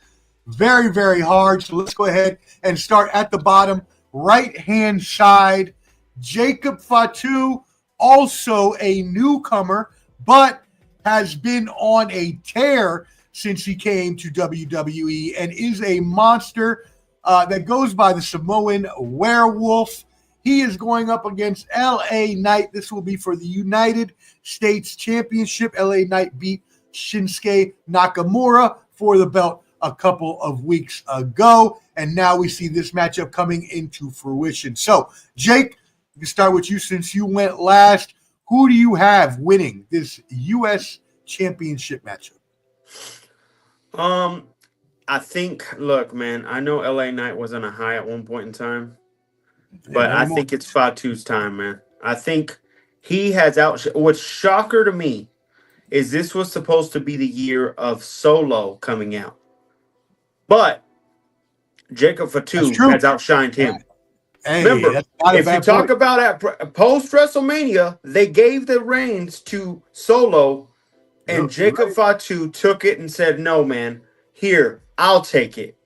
very, very hard. So let's go ahead and start at the bottom right-hand side. Jacob Fatu, also a newcomer, but has been on a tear since he came to WWE and is a monster that goes by the Samoan Werewolf. He is going up against LA Knight. This will be for the United States Championship. LA Knight beat Shinsuke Nakamura for the belt a couple of weeks ago, and now we see this matchup coming into fruition. So, Jake, we can start with you since you went last. Who do you have winning this U.S. Championship matchup? I think, look, man, I know LA Knight was on a high at one point in time, but I think it's Fatu's time, man. I think he has what's shocker to me is this was supposed to be the year of Solo coming out, but Jacob Fatu has outshined him. Hey, remember, if you talk about at post WrestleMania, they gave the reins to Solo, and Jacob Fatu took it and said, "No, man, here, I'll take it."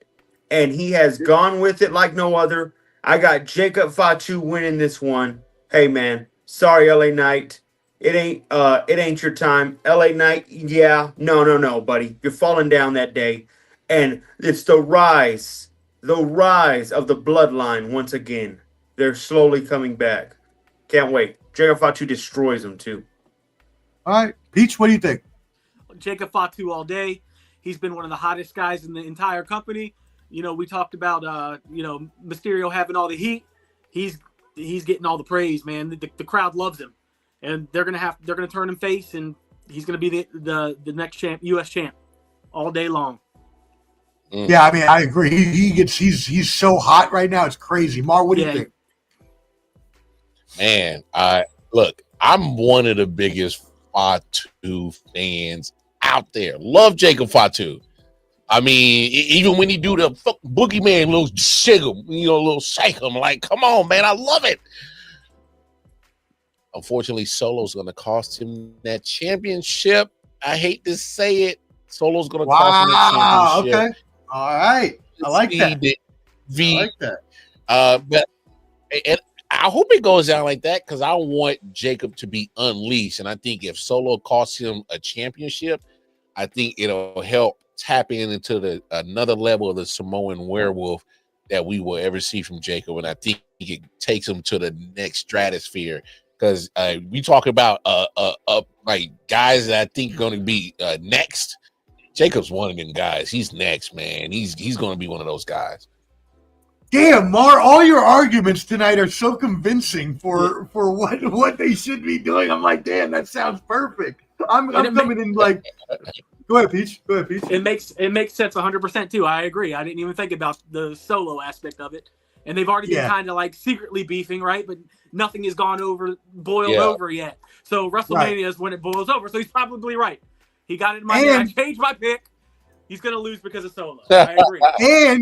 And he has gone with it like no other. I got Jacob Fatu winning this one. Hey, man, sorry, LA Knight. It ain't your time. LA Knight, no, buddy. You're falling down that day. And it's the rise of the bloodline once again. They're slowly coming back. Can't wait. Jacob Fatu destroys them, too. All right. Peach, what do you think? Jacob Fatu all day. He's been one of the hottest guys in the entire company. You know, we talked about, Mysterio having all the heat. He's getting all the praise, man. The crowd loves him. And they're gonna turn him face, and he's gonna be the next champ, U.S. champ, all day long. Yeah, I mean, I agree. He's so hot right now. It's crazy. Mar, what do you think? Man, I'm one of the biggest Fatu fans out there. Love Jacob Fatu. I mean, even when he do the boogeyman little shake him, little shake him, like, come on, man, I love it. Unfortunately, Solo's going to cost him that championship. I hate to say it. Solo's going to cost him that championship. Okay. All right. I like that. But I hope it goes down like that because I want Jacob to be unleashed. And I think if Solo costs him a championship, I think it'll help tap into another level of the Samoan Werewolf that we will ever see from Jacob. And I think it takes him to the next stratosphere. Because we talk about like guys that I think are going to be next. Jacob's one of them guys. He's next, man. He's going to be one of those guys. Damn, Mar, all your arguments tonight are so convincing for what they should be doing. I'm like, damn, that sounds perfect. I'm coming in like. Go ahead, Peach. It makes sense 100% too. I agree. I didn't even think about the Solo aspect of it. And they've already been kind of like secretly beefing, right? But nothing has boiled over yet. So WrestleMania is when it boils over. So he's probably right. He got it in my head. I changed my pick. He's going to lose because of Solo. I agree.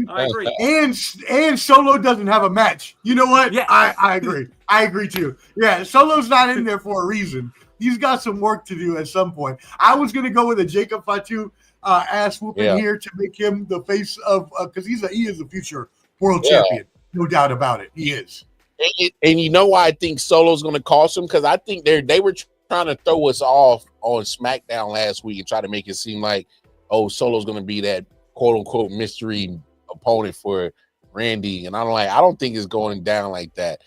I agree. And Solo doesn't have a match. You know what? Yes. I agree. I agree too. Yeah, Solo's not in there for a reason. He's got some work to do at some point. I was going to go with a Jacob Fatu ass whooping here to make him the face of because he is the future world champion. No doubt about it. He is. And you know why I think Solo's going to cost him? Because I think they were trying to throw us off on SmackDown last week and try to make it seem like, Solo's going to be that quote-unquote mystery opponent for Randy. And I don't think it's going down like that.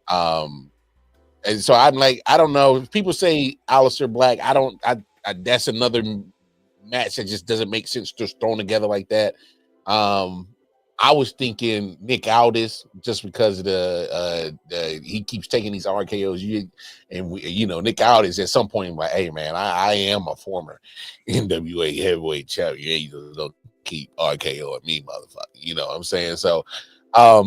And so I'm like, I don't know. People say Aleister Black. That's another match that just doesn't make sense just thrown together like that. I was thinking Nick Aldis just because of the he keeps taking these RKOs. Nick Aldis at some point like, hey man, I am a former NWA heavyweight champion. You don't keep RKOing me, motherfucker. You know what I'm saying? So, I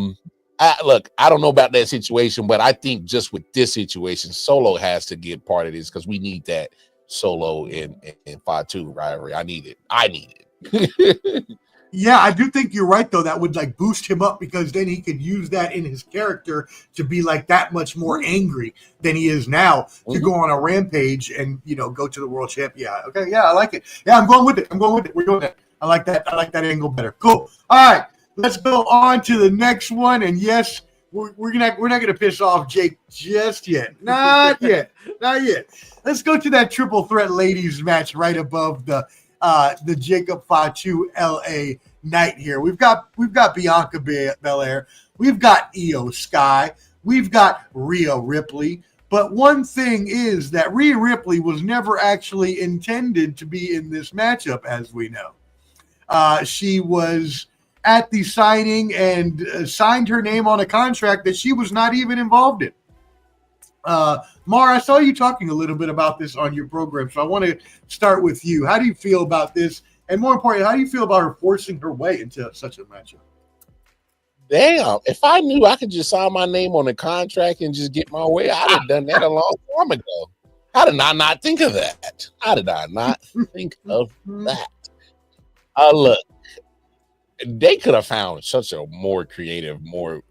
don't know about that situation, but I think just with this situation, Solo has to get part of this because we need that Solo in Fatu rivalry. I need it. Yeah, I do think you're right, though. That would like boost him up because then he could use that in his character to be like that much more angry than he is now to go on a rampage and, go to the world champ. Yeah. Okay. Yeah. I like it. Yeah. I'm going with it. We're doing that. I like that. I like that angle better. Cool. All right. Let's go on to the next one. And yes, we're not going to piss off Jake just yet. Not yet. Let's go to that triple threat ladies match right above the Jacob Fatu LA night here. We've got Bianca Belair, we've got Io Sky, we've got Rhea Ripley. But one thing is that Rhea Ripley was never actually intended to be in this matchup, as we know. She was at the signing and signed her name on a contract that she was not even involved in. Mar, I saw you talking a little bit about this on your program, so I want to start with you. How do you feel about this? And more importantly, how do you feel about her forcing her way into such a matchup? Damn, if I knew I could just sign my name on a contract and just get my way, I'd have done that a long time ago. How did I not think of that? Look, they could have found such a more creative, more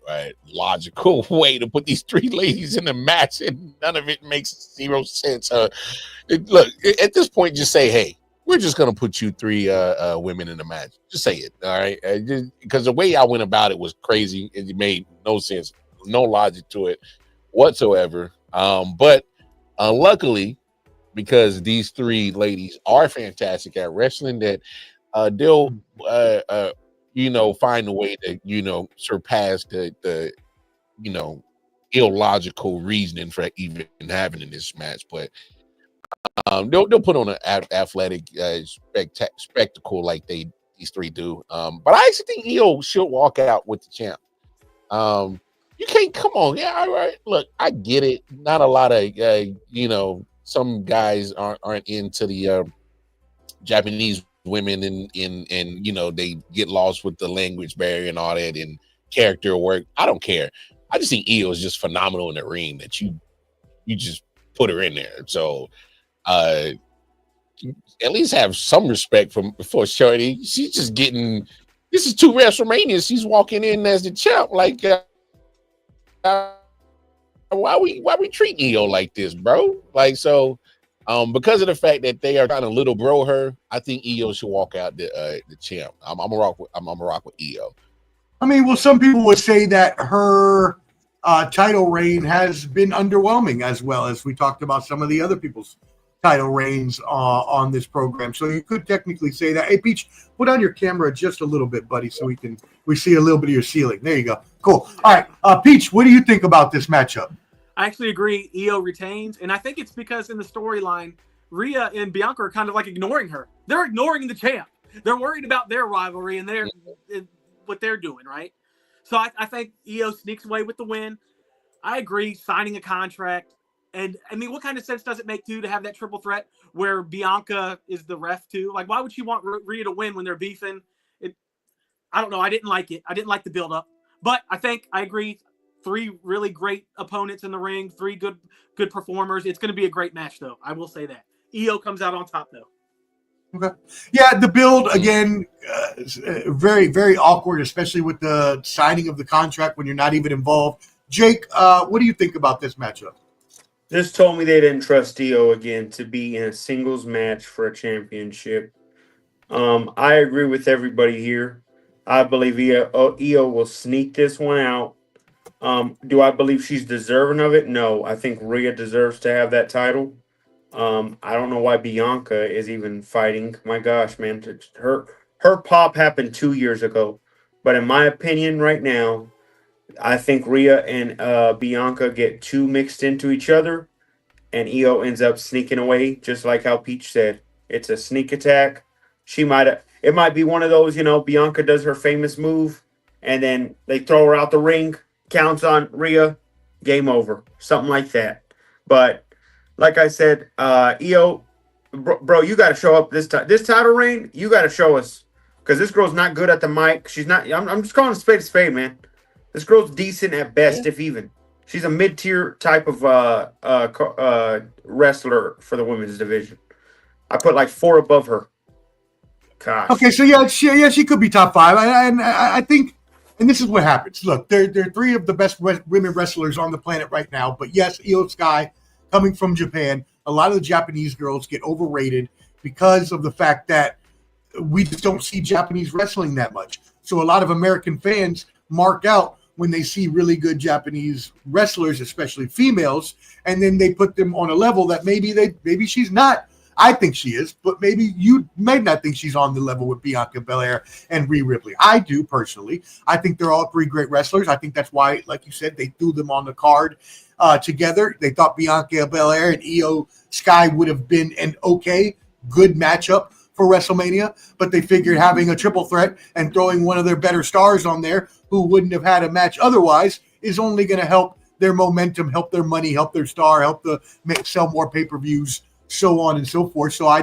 logical way to put these three ladies in the match, and none of it makes zero sense. Look, at this point, just say, hey, we're just going to put you three women in the match. Just say it, all right? Because the way I went about it was crazy. It made no sense, no logic to it whatsoever. But luckily, because these three ladies are fantastic at wrestling, that they'll find a way to surpass the illogical reasoning for even having in this match. But they'll put on an athletic spectacle like these three do. But I actually think Io should walk out with the champ. You can't come on. Yeah, all right. Look, I get it. Not a lot of some guys aren't into the Japanese women and they get lost with the language barrier and all that and character work. I don't care. I just think Io is just phenomenal in the ring that you just put her in there. So at least have some respect for Shorty. She's just getting, this is 2 WrestleManias. She's walking in as the champ. Like, why we treating Io like this, bro? Like, so because of the fact that they are trying to little bro her, I think Io should walk out the champ. I'm gonna rock with Io. I mean, well, some people would say that her title reign has been underwhelming, as well as we talked about some of the other people's title reigns on this program. So you could technically say that. Hey, Peach, put on your camera just a little bit, buddy, so we see a little bit of your ceiling. There you go. Cool. All right, Peach, what do you think about this matchup? I actually agree. Io retains, and I think it's because in the storyline, Rhea and Bianca are kind of like ignoring her. They're ignoring the champ. They're worried about their rivalry and what they're doing, right? So I think Io sneaks away with the win. I agree, signing a contract. And, I mean, what kind of sense does it make, too, to have that triple threat where Bianca is the ref, too? Like, why would she want Rhea to win when they're beefing? I don't know. I didn't like it. I didn't like the build-up. But I agree. 3 really great opponents in the ring, 3 good performers. It's going to be a great match, though. I will say that. Io comes out on top, though. Okay. Yeah, the build, again, very, very awkward, especially with the signing of the contract when you're not even involved. Jake, what do you think about this matchup? This told me they didn't trust Io again to be in a singles match for a championship. I agree with everybody here. I believe Io will sneak this one out. Do I believe she's deserving of it? No. I think Rhea deserves to have that title. I don't know why Bianca is even fighting. My gosh, man. Her pop happened 2 years ago. But in my opinion right now, I think Rhea and Bianca get too mixed into each other. And Io ends up sneaking away, just like how Peach said. It's a sneak attack. She might have, it might be one of those, Bianca does her famous move, and then they throw her out the ring, counts on Rhea, game over, something like that. But like I said, EO, bro, you got to show up this title reign. You got to show us, because this girl's not good at the mic. She's not. I'm just calling a spade, man. This girl's decent at best, if even. She's a mid-tier type of wrestler for the women's division. I put like 4 above her. Gosh. Okay, so she could be top 5. I think, and this is what happens. Look, they're 3 of the best women wrestlers on the planet right now. But yes, Io Sky, coming from Japan, a lot of the Japanese girls get overrated because of the fact that we just don't see Japanese wrestling that much. So a lot of American fans mark out when they see really good Japanese wrestlers, especially females, and then they put them on a level that maybe she's not. I think she is, but maybe you may not think she's on the level with Bianca Belair and Rhea Ripley. I do personally. I think they're all 3 great wrestlers. I think that's why, like you said, they threw them on the card together. They thought Bianca Belair and Io Sky would have been an good matchup for WrestleMania, but they figured having a triple threat and throwing one of their better stars on there who wouldn't have had a match otherwise is only going to help their momentum, help their money, help their star, help sell more pay-per-views, so on and so forth. So I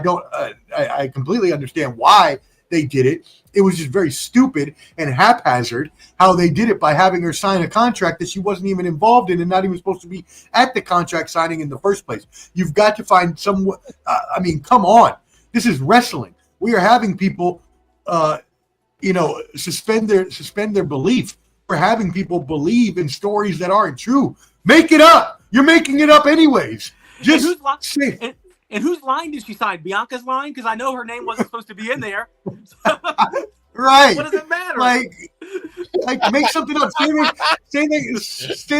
completely understand why they did it. It was just very stupid and haphazard how they did it by having her sign a contract that she wasn't even involved in and not even supposed to be at the contract signing in the first place. You've got to find some. Come on. This is wrestling. We are having people, suspend their belief. We're having people believe in stories that aren't true. Make it up. You're making it up anyways. Just say. And whose line did she sign? Bianca's line? Because I know her name wasn't supposed to be in there. Right. What does it matter? Like make something up. Say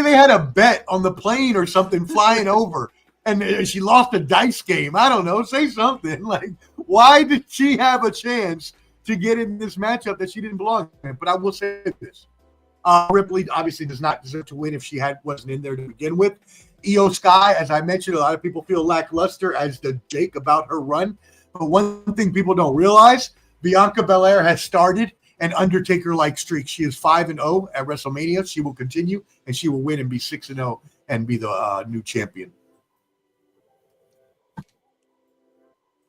they had a bet on the plane or something flying over, and she lost a dice game. I don't know. Say something. Like, why did she have a chance to get in this matchup that she didn't belong in? But I will say this. Ripley obviously does not deserve to win if she wasn't in there to begin with. Io Sky, as I mentioned, a lot of people feel lackluster as the Jake about her run. But one thing people don't realize, Bianca Belair has started an Undertaker-like streak. She is 5-0 at WrestleMania. She will continue, and she will win and be 6-0 and be the new champion.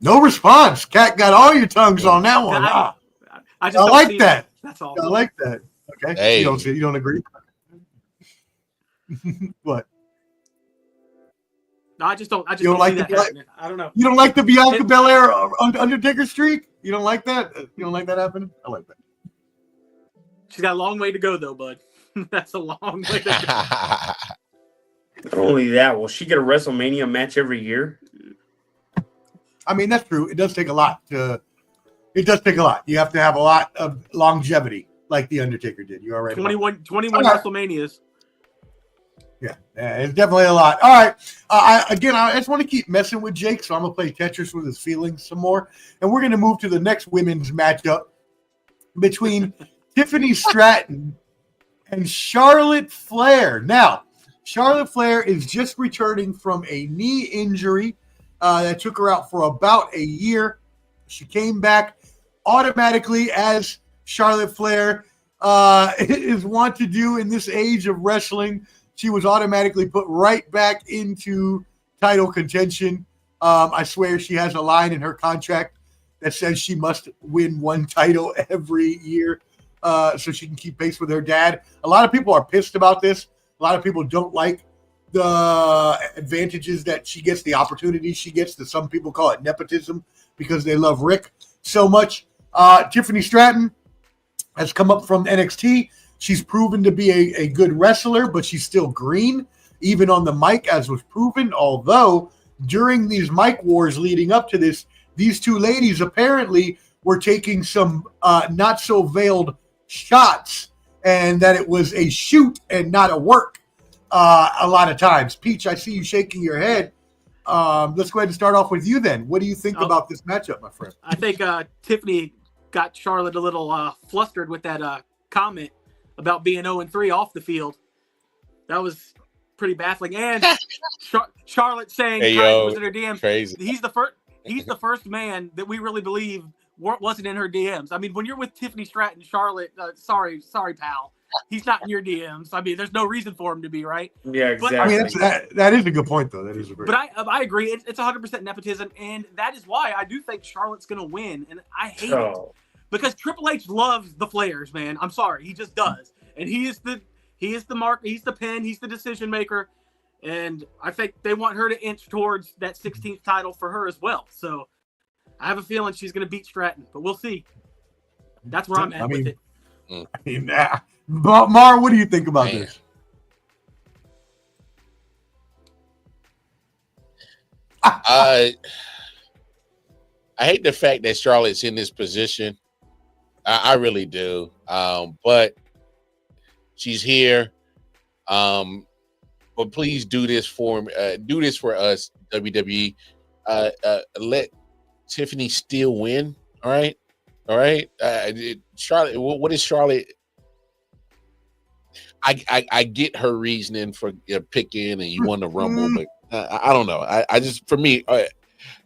No response. Kat got all your tongues on that one. I like that. That's all. I like that. Okay. Hey. You don't agree? What? No, I just don't You don't like see that happening. I don't know. You don't like the Bianca Belair Undertaker streak? You don't like that? You don't like that happening? I like that. She's got a long way to go, though, bud. That's a long way to go. Not only that, will she get a WrestleMania match every year? I mean, that's true. It does take a lot. You have to have a lot of longevity, like the Undertaker did. You already 21 WrestleManias. Yeah, it's definitely a lot. All right. I just want to keep messing with Jake, so I'm going to play Tetris with his feelings some more. And we're going to move to the next women's matchup between Tiffany Stratton and Charlotte Flair. Now, Charlotte Flair is just returning from a knee injury that took her out for about a year. She came back automatically, as Charlotte Flair is wont to do in this age of wrestling. She was automatically put right back into title contention. I swear she has a line in her contract that says she must win one title every year so she can keep pace with her dad. A lot of people are pissed about this. A lot of people don't like the advantages that she gets, the opportunities she gets. Some people call it nepotism because they love Rick so much. Tiffany Stratton has come up from NXT. She's proven to be a good wrestler, but she's still green, even on the mic, as was proven. Although during these mic wars leading up to this, these two ladies apparently were taking some not so veiled shots, and that it was a shoot and not a work a lot of times. Peach, I see you shaking your head. Let's go ahead and start off with you then. What do you think about this matchup, my friend? I think Tiffany got Charlotte a little flustered with that comment about being 0-3 off the field. That was pretty baffling. And Charlotte saying, hey, was in her DM, crazy. he's the first man that we really believe wasn't in her DMs. I mean, when you're with Tiffany Stratton, Charlotte, sorry, pal, he's not in your DMs. I mean, there's no reason for him to be, right? Yeah, exactly. I mean, that is a good point, though. That is a great. But I agree. It's 100% nepotism, and that is why I do think Charlotte's going to win, and I hate it because Triple H loves the Flairs, man. I'm sorry, he just does, and he is the mark, he's the pen, he's the decision maker, and I think they want her to inch towards that 16th title for her as well. So I have a feeling she's going to beat Stratton, but we'll see. That's where I'm at with it. I mean, Mar, what do you think about this? I hate the fact that Charlotte's in this position. I really do. But she's here. But please do this for us, WWE. Let Tiffany still win. All right. Charlotte, what is Charlotte? I get her reasoning for picking and you won the Rumble, but I don't know. I just, for me,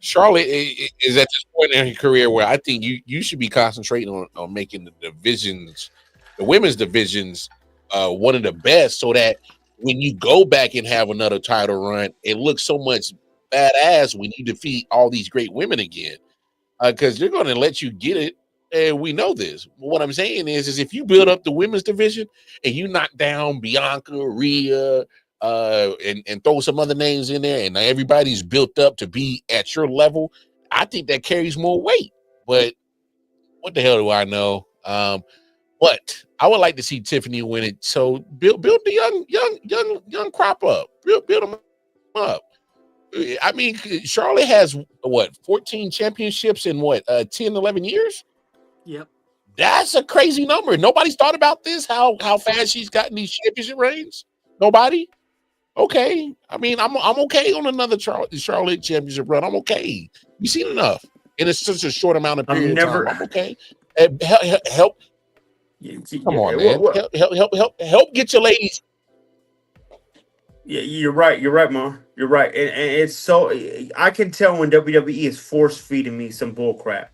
Charlotte is at this point in her career where I think you should be concentrating on making the divisions, the women's divisions, one of the best, so that when you go back and have another title run, it looks so much badass when you defeat all these great women again, because they're going to let you get it. And we know this. What I'm saying is if you build up the women's division and you knock down Bianca, Rhea, and throw some other names in there, and everybody's built up to be at your level, I think that carries more weight. But what the hell do I know? But I would like to see Tiffany win it. So build the young crop up. Build them up. I mean, Charlotte has 14 championships in 10, 11 years? Yep. That's a crazy number. Nobody's thought about this, how fast she's gotten these championship reigns? Nobody? Okay. I mean, I'm okay on another Charlotte championship run. I'm okay. You've seen enough. And it's such a short amount of period of time. I'm okay. Help. Come on, man. Help get your ladies. Yeah, you're right, Mar. You're right. And it's so, I can tell when WWE is force feeding me some bull crap.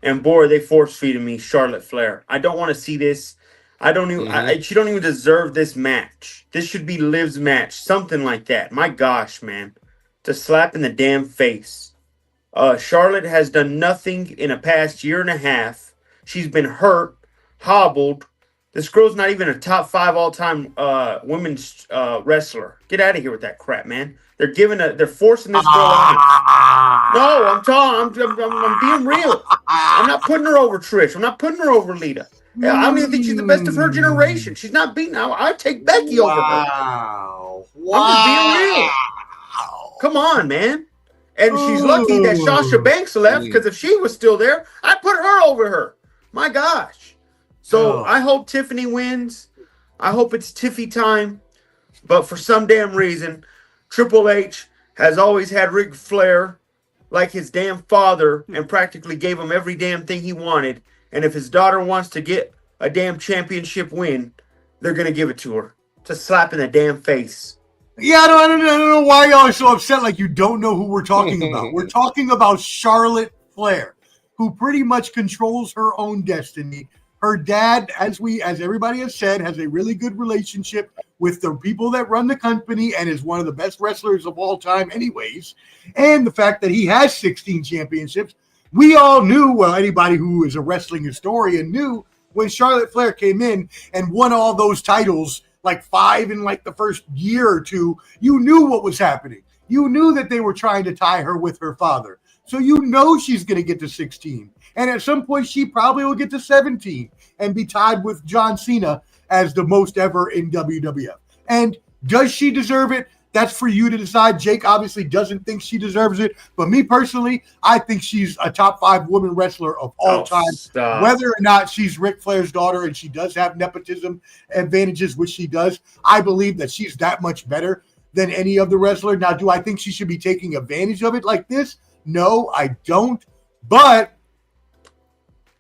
And boy, they force feeding me Charlotte Flair. I don't want to see this. I don't even. She don't even deserve this match. This should be Liv's match, something like that. My gosh, man, to slap in the damn face. Charlotte has done nothing in a past year and a half. She's been hurt, hobbled. This girl's not even a top 5 all-time women's wrestler. Get out of here with that crap, man. They're forcing this girl on her. No, I'm being real. I'm not putting her over Trish. I'm not putting her over Lita. Yeah, I don't even think she's the best of her generation. She's not beaten. I'd take Becky over her. I'm just being real. Come on, man. And she's lucky that Sasha Banks left, because if she was still there, I'd put her over her. My gosh. So I hope Tiffany wins. I hope it's Tiffy time. But for some damn reason, Triple H has always had Ric Flair like his damn father and practically gave him every damn thing he wanted. And if his daughter wants to get a damn championship win, they're going to give it to her. To slap in the damn face. Yeah, I don't know why y'all are so upset like you don't know who we're talking about. We're talking about Charlotte Flair, who pretty much controls her own destiny. Her dad, as everybody has said, has a really good relationship with the people that run the company and is one of the best wrestlers of all time anyways. And the fact that he has 16 championships, we all knew, well, anybody who is a wrestling historian knew when Charlotte Flair came in and won all those titles, like 5 in like the first year or two, you knew what was happening. You knew that they were trying to tie her with her father. So you know she's going to get to 16. And at some point, she probably will get to 17 and be tied with John Cena as the most ever in WWF. And does she deserve it? That's for you to decide. Jake obviously doesn't think she deserves it. But me personally, I think she's a top 5 woman wrestler of all time. Stop. Whether or not she's Ric Flair's daughter and she does have nepotism advantages, which she does, I believe that she's that much better than any other wrestler. Now, do I think she should be taking advantage of it like this? No, I don't. But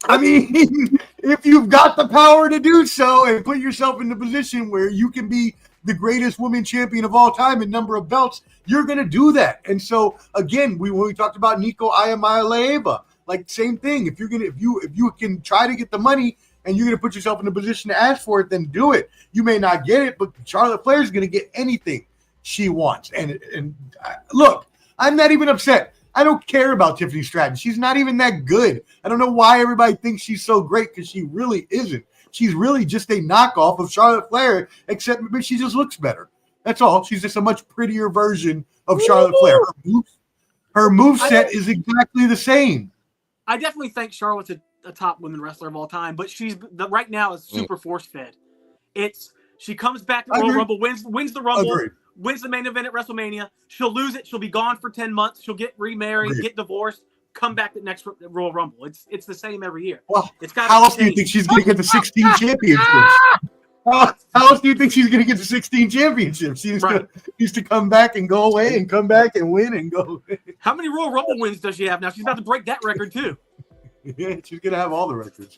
I mean, if you've got the power to do so and put yourself in the position where you can be the greatest women champion of all time in number of belts, you're going to do that. And so, again, when we talked about Nico Ayamaleeva, Like same thing. If you can try to get the money and you're gonna put yourself in a position to ask for it, then do it. You may not get it, but Charlotte Flair is gonna get anything she wants. And look, I'm not even upset. I don't care about Tiffany Stratton. She's not even that good. I don't know why everybody thinks she's so great because she really isn't. She's really just a knockoff of Charlotte Flair, except she just looks better. That's all. She's just a much prettier version of Charlotte Flair. Her moveset is exactly the same. I definitely think Charlotte's a top women wrestler of all time, but she's right now is super force fed. She comes back to Royal Rumble, wins the Rumble, wins the main event at WrestleMania. She'll lose it. She'll be gone for 10 months. She'll get remarried, get divorced, come back at next Royal Rumble. It's the same every year. Well, how else do you think she's going to get the 16 championships? How else do you think she's going to get the 16 championships? She used to come back and go away and come back and win and go away. How many Royal Rumble wins does she have now? She's about to break that record too. Yeah, she's going to have all the records.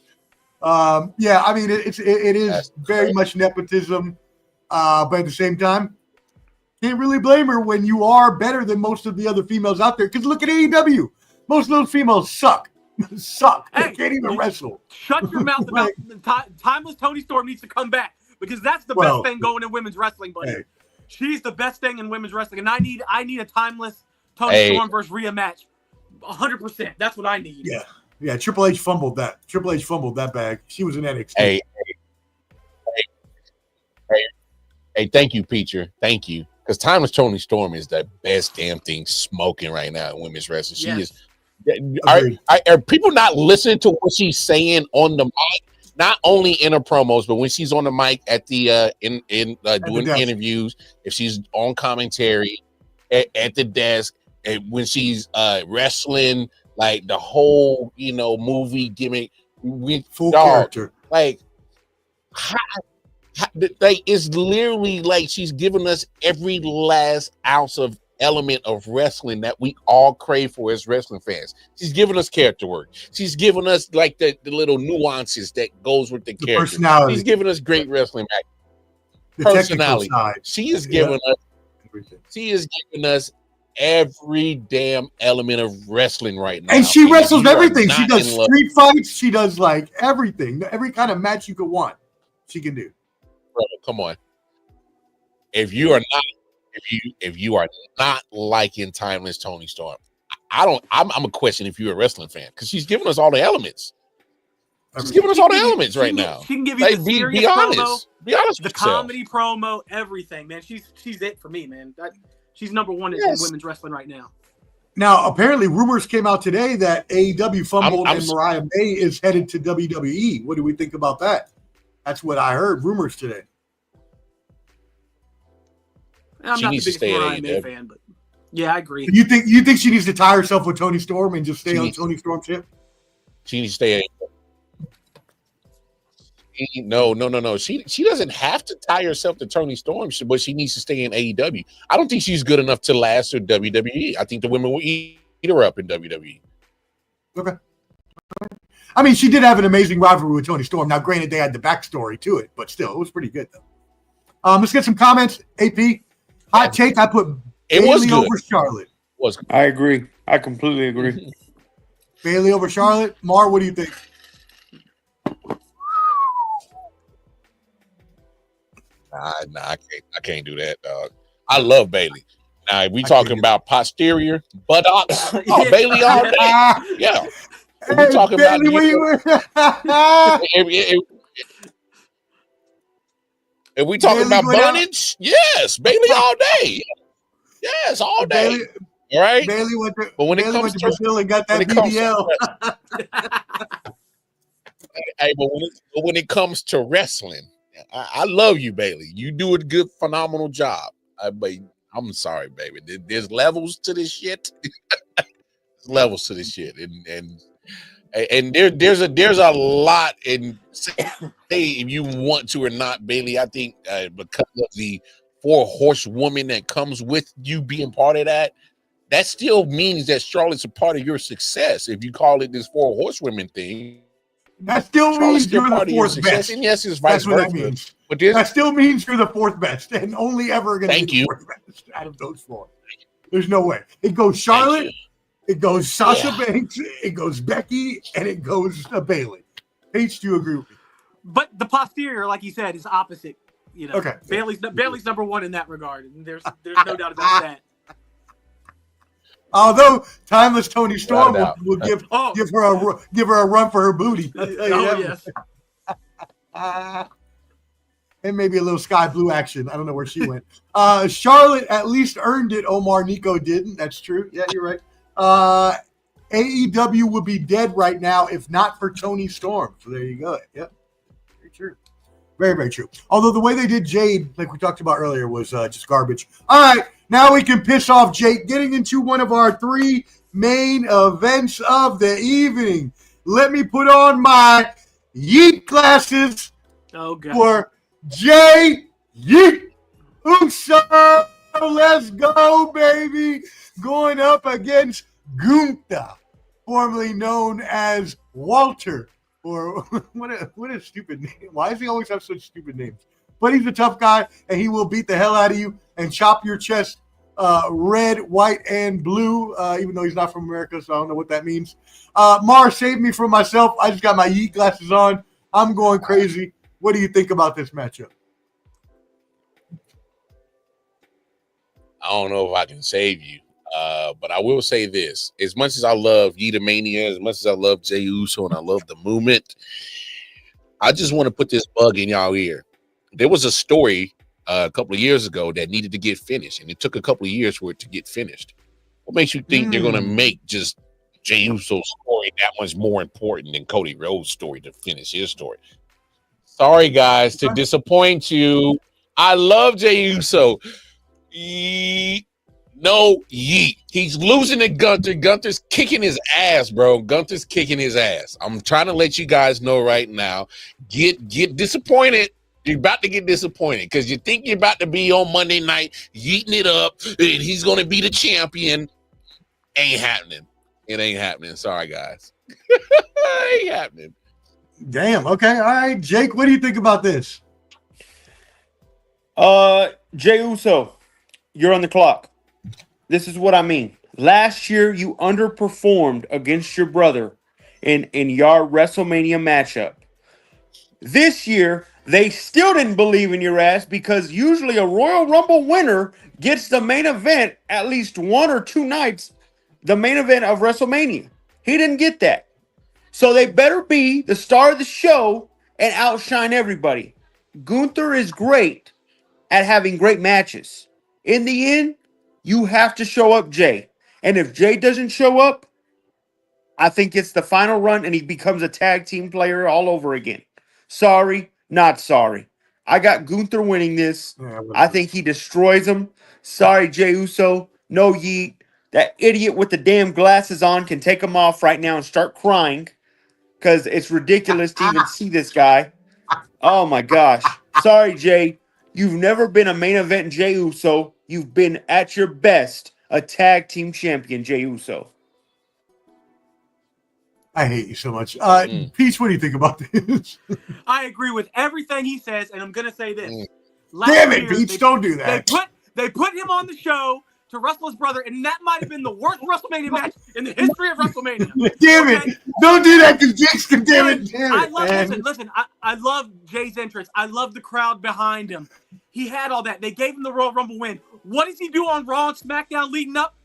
Yeah, I mean, it is very much nepotism, but at the same time, can't really blame her when you are better than most of the other females out there. Because look at AEW. Most of those females suck. They can't even wrestle. Shut your mouth about timeless Tony Storm needs to come back because that's the best thing going in women's wrestling, buddy. Hey. She's the best thing in women's wrestling, and I need a timeless Tony Storm versus Rhea match. 100%. That's what I need. Yeah. Triple H fumbled that. Triple H fumbled that bag. She was in NXT. Hey, thank you, Peacher. Thank you. Because timeless Tony Storm is the best damn thing smoking right now in women's wrestling. She is. Are people not listening to what she's saying on the mic? Not only in her promos, but when she's on the mic at the doing interviews, if she's on commentary at the desk, and when she's wrestling, like the whole movie gimmick, full character, like it's literally like she's giving us every last ounce of element of wrestling that we all crave for as wrestling fans. She's giving us character work. She's giving us like the little nuances that goes with the character. Personality. She's giving us great wrestling back. The personality. Side. She is giving us everything. She is giving us every damn element of wrestling right now. And she wrestles everything. She does street fights. She does like everything. Every kind of match you could want, she can do. Bro, come on. If you are not liking timeless Tony Storm, I'm a question if you're a wrestling fan because she's giving us all the elements. She's giving us all the elements right now. She can give you the serious be honest. promo, be honest, the comedy promo, everything, man. She's it for me, man. She's number one in women's wrestling right now. Now, apparently, rumors came out today that AEW fumbled and Mariah May is headed to WWE. What do we think about that? That's what I heard. Rumors today. I'm not the biggest Mariah May fan, but yeah, I agree. You think she needs to tie herself with Tony Storm and just stay on Tony Storm's hip? She needs to stay. No. She doesn't have to tie herself to Tony Storm, but she needs to stay in AEW. I don't think she's good enough to last her WWE. I think the women will eat her up in WWE. Okay. I mean, she did have an amazing rivalry with Tony Storm. Now, granted, they had the backstory to it, but still, it was pretty good, though. Let's get some comments. AP, hot take, I put Bayley over Charlotte. I agree. I completely agree. Bayley over Charlotte. Mar, what do you think? Nah, I can't do that, dog. I love Bayley. Now, if we talking about posterior buttocks, Bayley all day. Yeah. If we talking Bayley, if we talking about bondage, yes, Bayley all day. Yes, all day. All right. Bayley went to, but when it comes to Brazil and got that BBL. Hey, but when it comes to wrestling, I love you, Bayley. You do a good, phenomenal job. But I'm sorry, baby. There's levels to this shit. There's levels to this shit, and there's a lot in say if you want to or not, Bayley. I think because of the 4 horsewoman that comes with you being part of that still means that Charlotte's a part of your success. If you call it this 4 horsewomen thing. That still means you're the 4th best. And yes, it's vice versa. That means. But that still means you're the 4th best and only ever going to be the 4th best out of those 4. There's no way. It goes Charlotte, It goes Sasha Banks, it goes Becky, and it goes Bailey. H, do you agree with me? But the posterior, like you said, is opposite. You know, Okay. Bailey's number one in that regard. And there's no doubt about that. Although timeless Tony Storm will give her a run for her booty. Yes. And maybe a little sky blue action. I don't know where she went. Charlotte at least earned it. Omar Nico didn't. That's true. Yeah, you're right. AEW would be dead right now if not for Tony Storm. So there you go. Yep. Very true. Very, very true. Although the way they did Jade, like we talked about earlier, was just garbage. All right. Now we can piss off Jake. Getting into one of our 3 main events of the evening. Let me put on my Yeet glasses for Jay Yeet Uso. Let's go, baby. Going up against Gunther, formerly known as Walter. Or what a stupid name. Why does he always have such stupid names? But he's a tough guy, and he will beat the hell out of you and chop your chest red, white, and blue, even though he's not from America, so I don't know what that means. Mar, save me from myself. I just got my Yeet glasses on. I'm going crazy. What do you think about this matchup? I don't know if I can save you, but I will say this. As much as I love Yeetamania, as much as I love Jey Uso and I love the movement, I just want to put this bug in y'all ear. There was a story a couple of years ago that needed to get finished, and it took a couple of years for it to get finished. What makes you think they're going to make just Jey Uso's story that much more important than Cody Rhodes' story to finish his story? Sorry, guys, to disappoint you. I love Jey Uso. No yeet. He's losing to Gunther. Gunther's kicking his ass, bro. Gunther's kicking his ass. I'm trying to let you guys know right now. Get disappointed. You're about to get disappointed because you think you're about to be on Monday night yeeting it up and he's going to be the champion. Ain't happening. It ain't happening. Sorry, guys. Ain't happening. Damn. Okay. All right. Jake, what do you think about this? Jey Uso, you're on the clock. This is what I mean. Last year, you underperformed against your brother in your WrestleMania matchup. This year, they still didn't believe in your ass because usually a Royal Rumble winner gets the main event at least 1 or 2 nights, the main event of WrestleMania. He didn't get that. So they better be the star of the show and outshine everybody. Gunther is great at having great matches. In the end, you have to show up, Jay. And if Jay doesn't show up, I think it's the final run and he becomes a tag team player all over again. Sorry, not sorry. I got Gunther winning this. I think he destroys him. Sorry, Jey Uso. No yeet. That idiot with the damn glasses on can take them off right now and start crying because it's ridiculous to even see this guy. Oh, my gosh. Sorry, Jay. You've never been a main event Jey Uso. You've been, at your best, a tag team champion, Jey Uso. I hate you so much. Peach, what do you think about this? I agree with everything he says, and I'm going to say this. Damn it, Peach, don't do that. They put him on the show to wrestle his brother, and that might have been the worst WrestleMania match in the history of WrestleMania. Damn it. Don't do that because Jake's damn it. Listen, I love Jay's entrance. I love the crowd behind him. He had all that. They gave him the Royal Rumble win. What does he do on Raw and SmackDown leading up?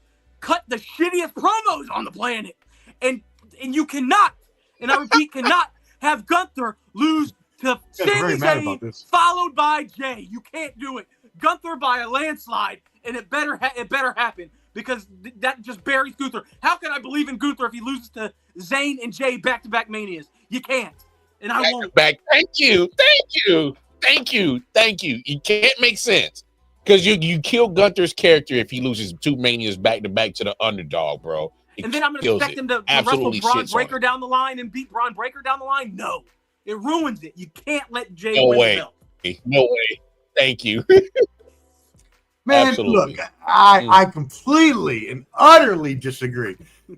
Cut the shittiest promos on the planet. And you cannot, and I repeat, cannot have Gunther lose to Sami Zayn followed by Jay. You can't do it. Gunther by a landslide, and it better happen because that just buries Gunther. How can I believe in Gunther if he loses to Zayn and Jay back-to-back Manias? You can't, and I won't. Thank you. You can't make sense because you kill Gunther's character if he loses 2 Manias back-to-back to the underdog, bro. And then I'm going to expect him to wrestle Braun Breaker down the line and beat Braun Breaker down the line? No. It ruins it. You can't let Jay win the belt. No way. Thank you. Man, Absolutely. Look, I completely and utterly disagree.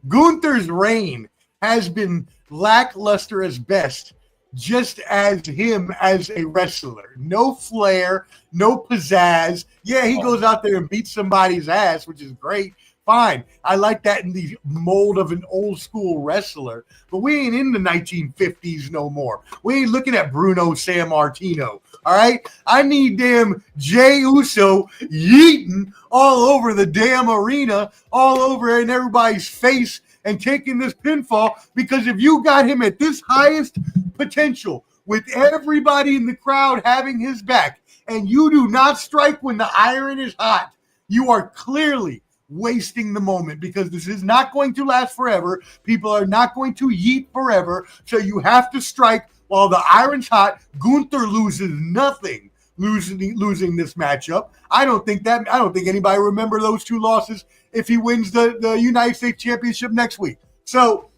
Gunther's reign has been lackluster as best, just as him as a wrestler. No flair, no pizzazz. Yeah, he goes out there and beats somebody's ass, which is great. fine. I like that in the mold of an old school wrestler, but we ain't in the 1950s no more. We ain't looking at Bruno Sammartino. All right. I need damn Jey Uso yeeting all over the damn arena, all over in everybody's face and taking this pinfall, because if you got him at this highest potential with everybody in the crowd having his back and you do not strike when the iron is hot, you are clearly wasting the moment, because this is not going to last forever. People are not going to yeet forever. So you have to strike while the iron's hot. Gunther loses nothing losing this matchup. I don't think anybody remember those two losses if he wins the United States Championship next week. So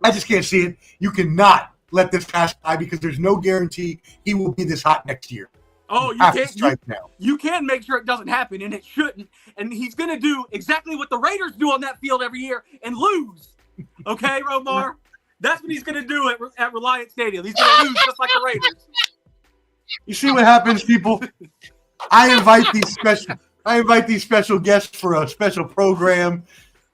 I just can't see it. You cannot let this pass by, because there's no guarantee he will be this hot next year. Oh, you can make sure it doesn't happen, and it shouldn't. And he's going to do exactly what the Raiders do on that field every year and lose. Okay, Romar? That's what he's going to do at Reliant Stadium. He's going to lose just like the Raiders. You see what happens, people? I invite these special guests for a special program,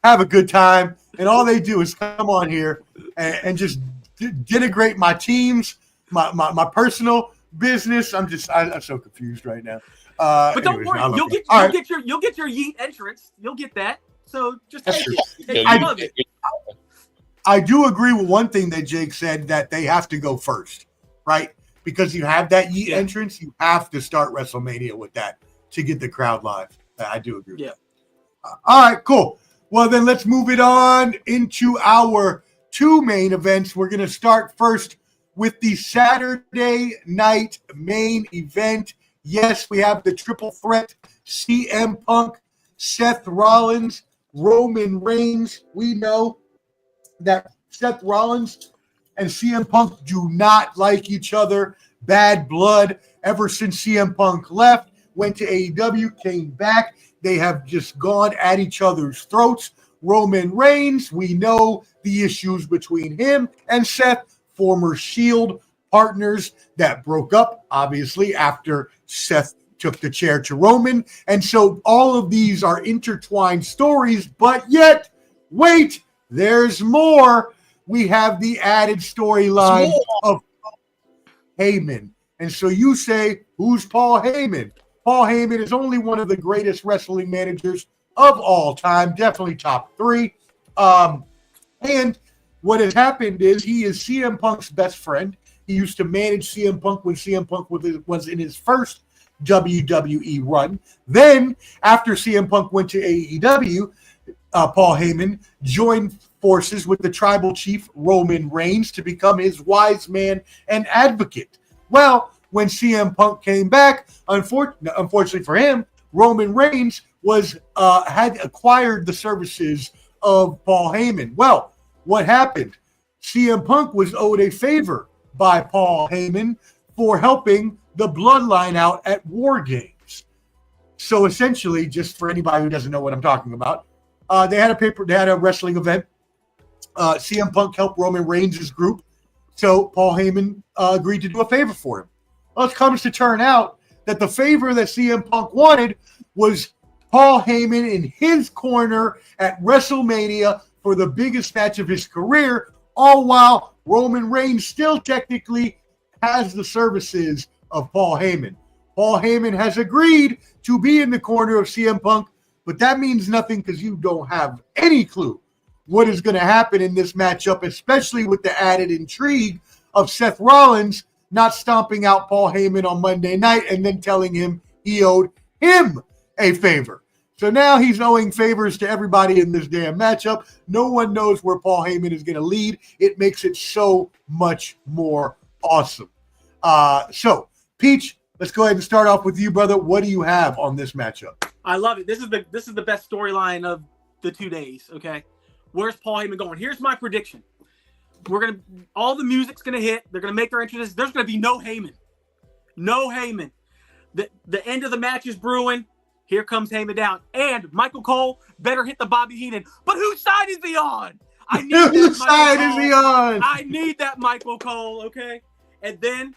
have a good time, and all they do is come on here and just denigrate my teams, my personal business. I'm so confused right now. But don't worry, you'll get your yeet entrance. You'll get that. So just take it. I do agree with one thing that Jake said, that they have to go first, right? Because you have that yeet entrance, you have to start WrestleMania with that to get the crowd live. I do agree. Yeah. All right, cool. Well, then let's move it on into our two main events. We're going to start first with the Saturday night main event. Yes, we have the triple threat: CM Punk, Seth Rollins, Roman Reigns. We know that Seth Rollins and CM Punk do not like each other. Bad blood ever since CM Punk left, went to AEW, came back. They have just gone at each other's throats. Roman Reigns, we know the issues between him and Seth, former Shield partners that broke up, obviously, after Seth took the chair to Roman. And so all of these are intertwined stories, but yet, wait, there's more. We have the added storyline of Heyman. And so you say, who's Paul Heyman? Paul Heyman is only one of the greatest wrestling managers of all time, definitely top 3. And what has happened is he is CM Punk's best friend. He used to manage CM Punk when CM Punk was in his first WWE run. Then, after CM Punk went to AEW, Paul Heyman joined forces with the tribal chief Roman Reigns to become his wise man and advocate. Well, when CM Punk came back, unfortunately for him, Roman Reigns had acquired the services of Paul Heyman. Well, what happened? CM Punk was owed a favor by Paul Heyman for helping the Bloodline out at War Games. So essentially, just for anybody who doesn't know what I'm talking about, they had a wrestling event. CM Punk helped Roman Reigns' group, so Paul Heyman agreed to do a favor for him. Well, it comes to turn out that the favor that CM Punk wanted was Paul Heyman in his corner at WrestleMania for the biggest match of his career, all while Roman Reigns still technically has the services of Paul Heyman. Paul Heyman has agreed to be in the corner of CM Punk, but that means nothing because you don't have any clue what is going to happen in this matchup, especially with the added intrigue of Seth Rollins not stomping out Paul Heyman on Monday night and then telling him he owed him a favor. So now he's owing favors to everybody in this damn matchup. No one knows where Paul Heyman is going to lead. It makes it so much more awesome. So, Peach, let's go ahead and start off with you, brother. What do you have on this matchup? I love it. This is the best storyline of the 2 days. Okay, where's Paul Heyman going? Here's my prediction. All the music's gonna hit. They're gonna make their entrance. There's gonna be no Heyman. No Heyman. The end of the match is brewing. Here comes Heyman down. And Michael Cole better hit the Bobby Heenan. But whose side is he on? I need that whose side is he on? I need that Michael Cole, okay? And then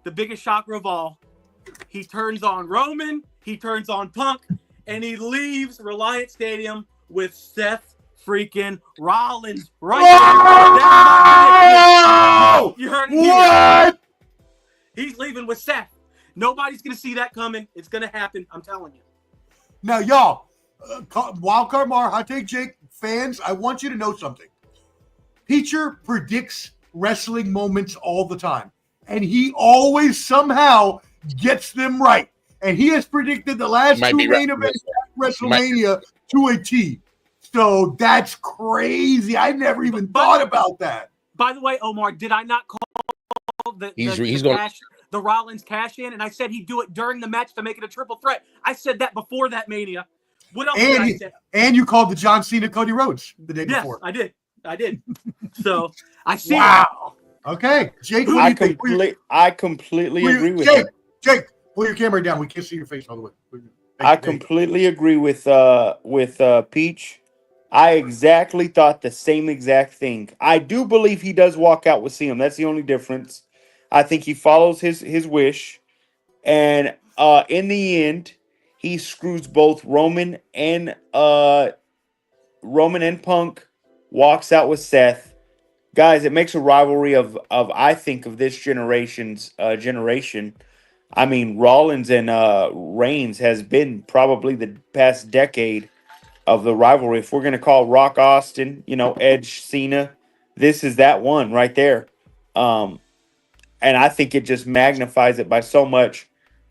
the biggest shocker of all, he turns on Roman, he turns on Punk, and he leaves Reliant Stadium with Seth freaking Rollins right there. You heard it here. What? He's leaving with Seth. Nobody's going to see that coming. It's going to happen. I'm telling you. Now, y'all, Wildcard Mar, Hot Take Jake, fans, I want you to know something. Peacher predicts wrestling moments all the time, and he always somehow gets them right. And he has predicted the last two main events at WrestleMania to a T. So that's crazy. I never even thought about that. By the way, Omar, did I not call the Rollins cash in? And I said he'd do it during the match to make it a triple threat. I said that before that Mania. What else did I say? And you called the John Cena Cody Rhodes the day before. Yes, I did. So I see. Wow. Okay. Jake, what do you think? I completely agree with you. Jake, pull your camera down. We can't see your face all the way. I completely agree with Peach. I exactly thought the same exact thing. I do believe he does walk out with CM. That's the only difference. I think he follows his wish. And in the end, he screws both Roman and Punk, walks out with Seth. Guys, it makes a rivalry of I think of this generation's generation. I mean, Rollins and Reigns has been probably the past decade of the rivalry. If we're going to call Rock Austin, Edge, Cena, this is that one right there. And I think it just magnifies it by so much.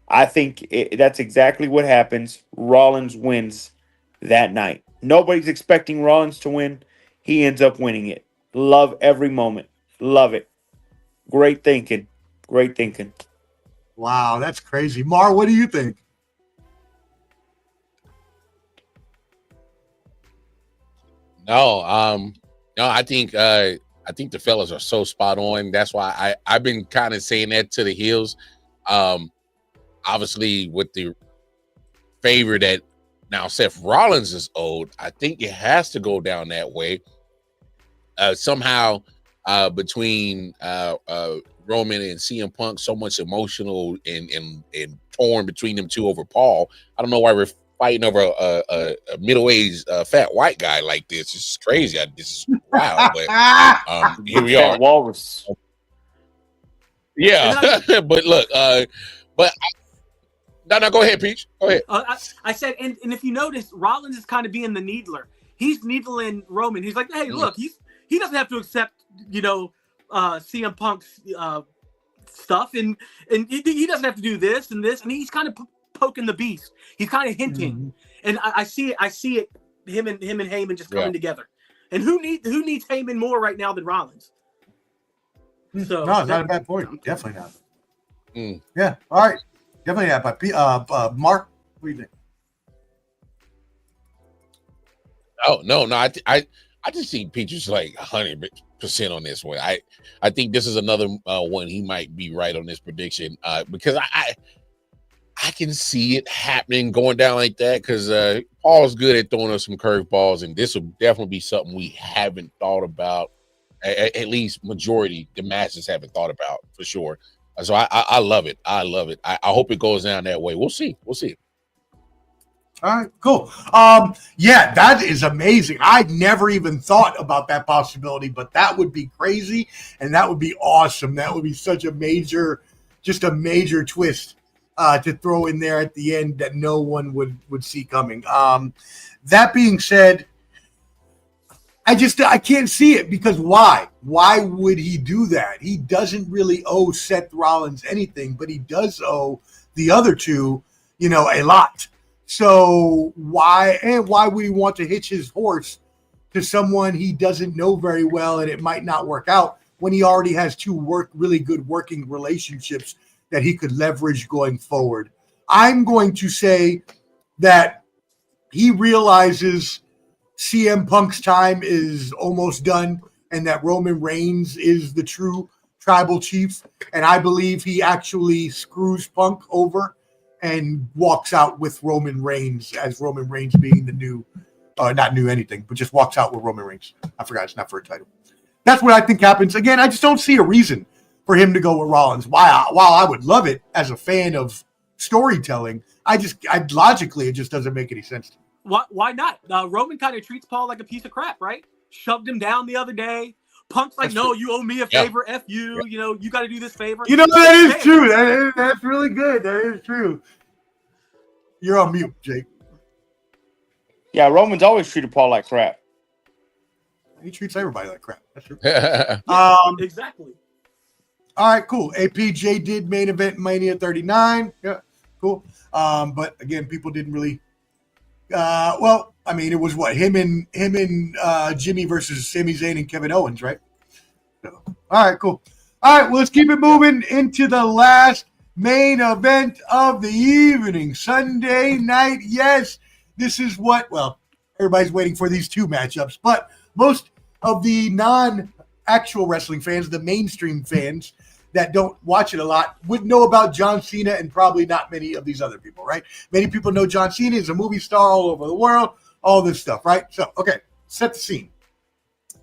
I think that's exactly what happens. Rollins wins that night. Nobody's expecting Rollins to win. He ends up winning it. Love every moment. Love it. Great thinking. Great thinking. Wow, that's crazy. Mar, what do you think? No, I think the fellas are so spot on. That's why I've been kind of saying that to the heels. Obviously, with the favor that now Seth Rollins is owed, I think it has to go down that way. Somehow, between Roman and CM Punk, so much emotional and torn between them two over Paul. I don't know why we're fighting over a middle-aged fat white guy like this. It's crazy. This is wild, but here we are. Walrus. Yeah, but look, no, go ahead, Peach. Go ahead. I said, and if you notice, Rollins is kind of being the needler. He's needling Roman. He's like, hey, look, he doesn't have to accept, CM Punk's stuff, and he doesn't have to do this and this, and he's kind of poking the beast. He's kind of hinting, and I see it. Him and Heyman just coming together. And who needs Heyman more right now than Rollins? So no, it's not a bad point. Definitely not. Yeah. All right. Definitely not. But Mark, what do you think? Oh no, I just think Peacher's like 100% on this one. I think this is another one he might be right on this prediction because I can see it happening going down like that because Paul's good at throwing us some curveballs, and this will definitely be something we haven't thought about. At least majority the masses haven't thought about for sure. So I love it. I love it. I hope it goes down that way. We'll see. All right, cool. Yeah, that is amazing. I never even thought about that possibility, but that would be crazy and that would be awesome. That would be such a major twist to throw in there at the end that no one would see coming. That being said, I can't see it because why? Why would he do that? He doesn't really owe Seth Rollins anything, but he does owe the other two, a lot. So why would he want to hitch his horse to someone he doesn't know very well and it might not work out when he already has two really good working relationships that he could leverage going forward? I'm going to say that he realizes CM Punk's time is almost done and that Roman Reigns is the true tribal chief. And I believe he actually screws Punk over and walks out with Roman Reigns as Roman Reigns being the new, not new anything, but just walks out with Roman Reigns. I forgot it's not for a title. That's what I think happens. Again, I just don't see a reason for him to go with Rollins. While I would love it as a fan of storytelling, Logically, it just doesn't make any sense to me. Why not? Roman kind of treats Paul like a piece of crap, right? Shoved him down the other day. Punk's like, no, you owe me a favor. F you. You know, you got to do this favor. You know, that is true. That's really good. That is true. You're on mute, Jake. Yeah, Roman's always treated Paul like crap. He treats everybody like crap. That's true. Exactly. All right, cool. APJ did main event Mania 39. Yeah, cool. But again, people didn't really. Well, I mean, it was what him and Jimmy versus Sami Zayn and Kevin Owens, right? So, all right, cool. All right, well, let's keep it moving into the last main event of the evening, Sunday night. Yes, this is what. Well, everybody's waiting for these two matchups, but most of the non-actual wrestling fans, the mainstream fans that don't watch it a lot, would know about John Cena and probably not many of these other people, right? Many people know John Cena is a movie star all over the world, all this stuff, right? So, okay, set the scene.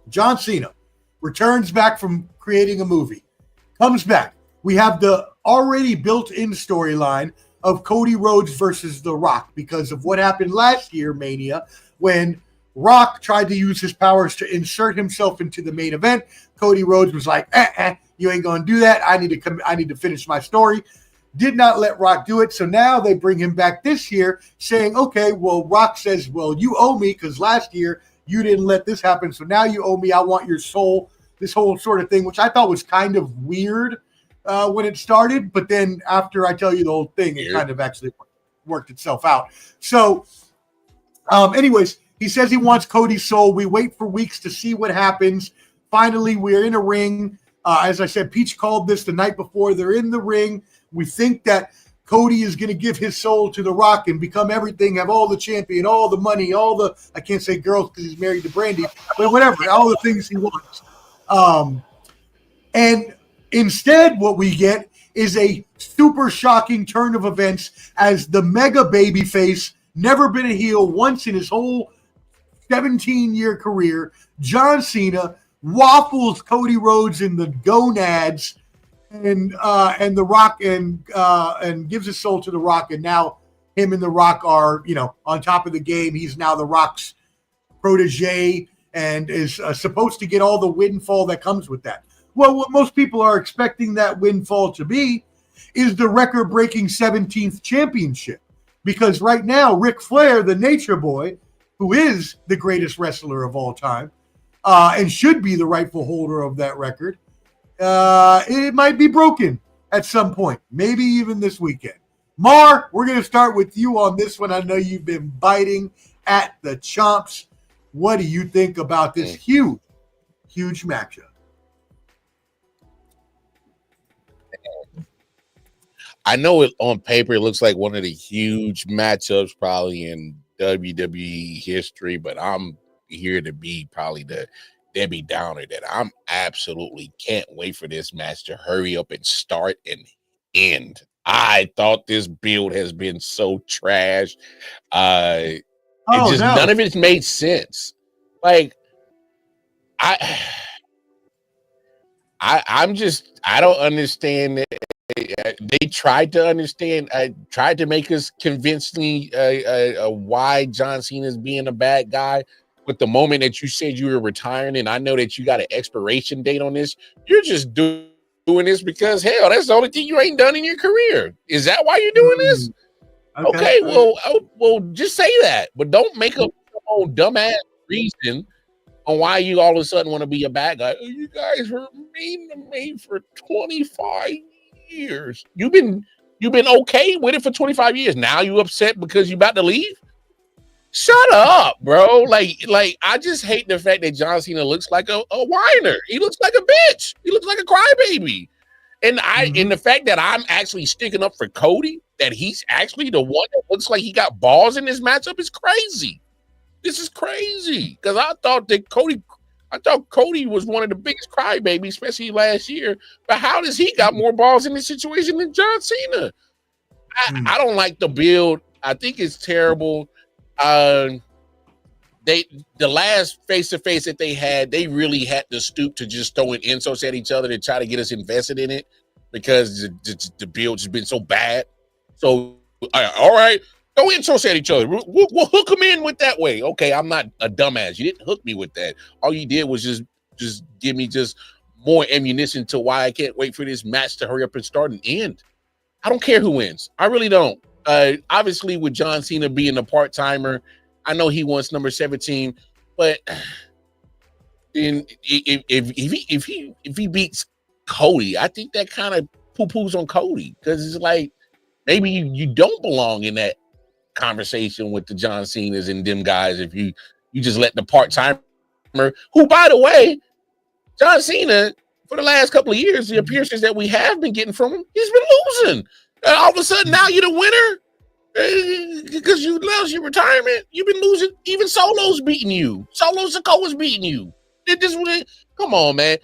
John Cena returns back from creating a movie, comes back. We have the already built-in storyline of Cody Rhodes versus The Rock because of what happened last year, Mania, when Rock tried to use his powers to insert himself into the main event. Cody Rhodes was like, you ain't going to do that. I need to finish my story. Did not let Rock do it. So now they bring him back this year saying, okay, well, Rock says, well, you owe me because last year you didn't let this happen. So now you owe me. I want your soul, this whole sort of thing, which I thought was kind of weird when it started. But then after I tell you the whole thing, it kind of actually worked itself out. So anyways, he says he wants Cody's soul. We wait for weeks to see what happens. Finally, we're in a ring. As I said, Peach called this the night before. They're in the ring. We think that Cody is going to give his soul to The Rock and become everything, have all the champion, all the money, all the, I can't say girls because he's married to Brandy, but whatever, all the things he wants. And instead, what we get is a super shocking turn of events as the mega baby face, never been a heel once in his whole 17-year career, John Cena waffles Cody Rhodes in the gonads and The Rock and gives his soul to The Rock, and now him and The Rock are, on top of the game. He's now The Rock's protege and is supposed to get all the windfall that comes with that. Well, what most people are expecting that windfall to be is the record-breaking 17th championship, because right now Ric Flair, the Nature Boy, who is the greatest wrestler of all time, and should be the rightful holder of that record, it might be broken at some point, maybe even this weekend. Mar, we're going to start with you on this one. I know you've been biting at the chomps. What do you think about this huge matchup? I know it on paper, it looks like one of the huge matchups probably in WWE history, but I'm here to be probably the Debbie Downer that I'm absolutely can't wait for this match to hurry up and start and end. I thought this build has been so trash. None of it made sense. Like I don't understand it. They tried to understand. I tried to make us convincingly why John Cena is being a bad guy. But the moment that you said you were retiring, and I know that you got an expiration date on this, you're just doing this because, hell, that's the only thing you ain't done in your career. Is that why you're doing this? Okay, well, just say that. But don't make up some old dumbass reason on why you all of a sudden want to be a bad guy. Oh, you guys were mean to me for 25 years. You've been okay with it for 25 years. Now you upset because you about to leave? Shut up, bro. Like I just hate the fact that John Cena looks like a whiner. He looks like a bitch. He looks like a crybaby. And and the fact that I'm actually sticking up for Cody, that he's actually the one that looks like he got balls in this matchup is crazy. This is crazy. Because I thought Cody was one of the biggest crybabies, especially last year. But how does he got more balls in this situation than John Cena? I don't like the build. I think it's terrible. The last face-to-face that they had, they really had to stoop to just throwing insults at each other to try to get us invested in it because the build has been so bad. So All right. Go insults at each other. We'll hook them in with that way. Okay, I'm not a dumbass. You didn't hook me with that. All you did was just give me just more ammunition to why I can't wait for this match to hurry up and start and end. I don't care who wins. I really don't. Obviously, with John Cena being a part-timer, I know he wants number 17, but if he beats Cody, I think that kind of poo-poos on Cody, because it's like maybe you don't belong in that conversation with the John Cenas and them guys if you just let the part-timer, who, by the way, John Cena, for the last couple of years, the appearances that we have been getting from him, he's been losing. All of a sudden, now you're the winner because you announced your retirement. You've been losing. Even Solo's beating you. Solo Sikoa's beating you. Come on, man.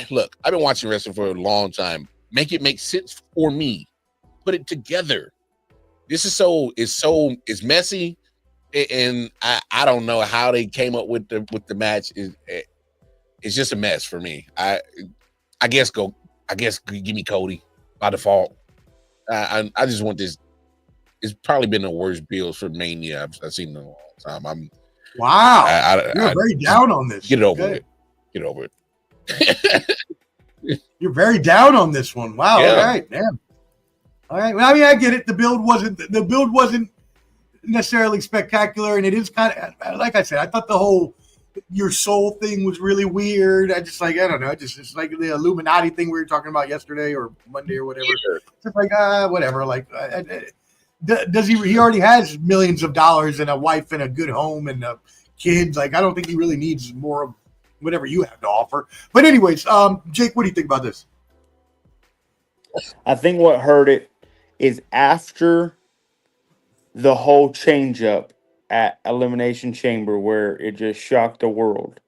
Look, I've been watching wrestling for a long time. Make it make sense for me. Put it together. This is messy, and I don't know how they came up with the match. It's just a mess for me. I guess give me Cody by default. I just want this. It's probably been the worst bills for Mania I've seen in a long time. You're very down on this. Get over it. Get over it. You're very down on this one. Wow. Yeah. All right, man. All right. Well, I mean, I get it. The build wasn't necessarily spectacular, and it is kind of, like I said, I thought the whole your soul thing was really weird. I don't know. It's like the Illuminati thing we were talking about yesterday or Monday or whatever. Sure. It's like whatever. Like, does he already has millions of dollars and a wife and a good home and kids? Like, I don't think he really needs more of whatever you have to offer. But anyways, Jake, what do you think about this? I think what hurt it is after the whole change up at Elimination Chamber where it just shocked the world.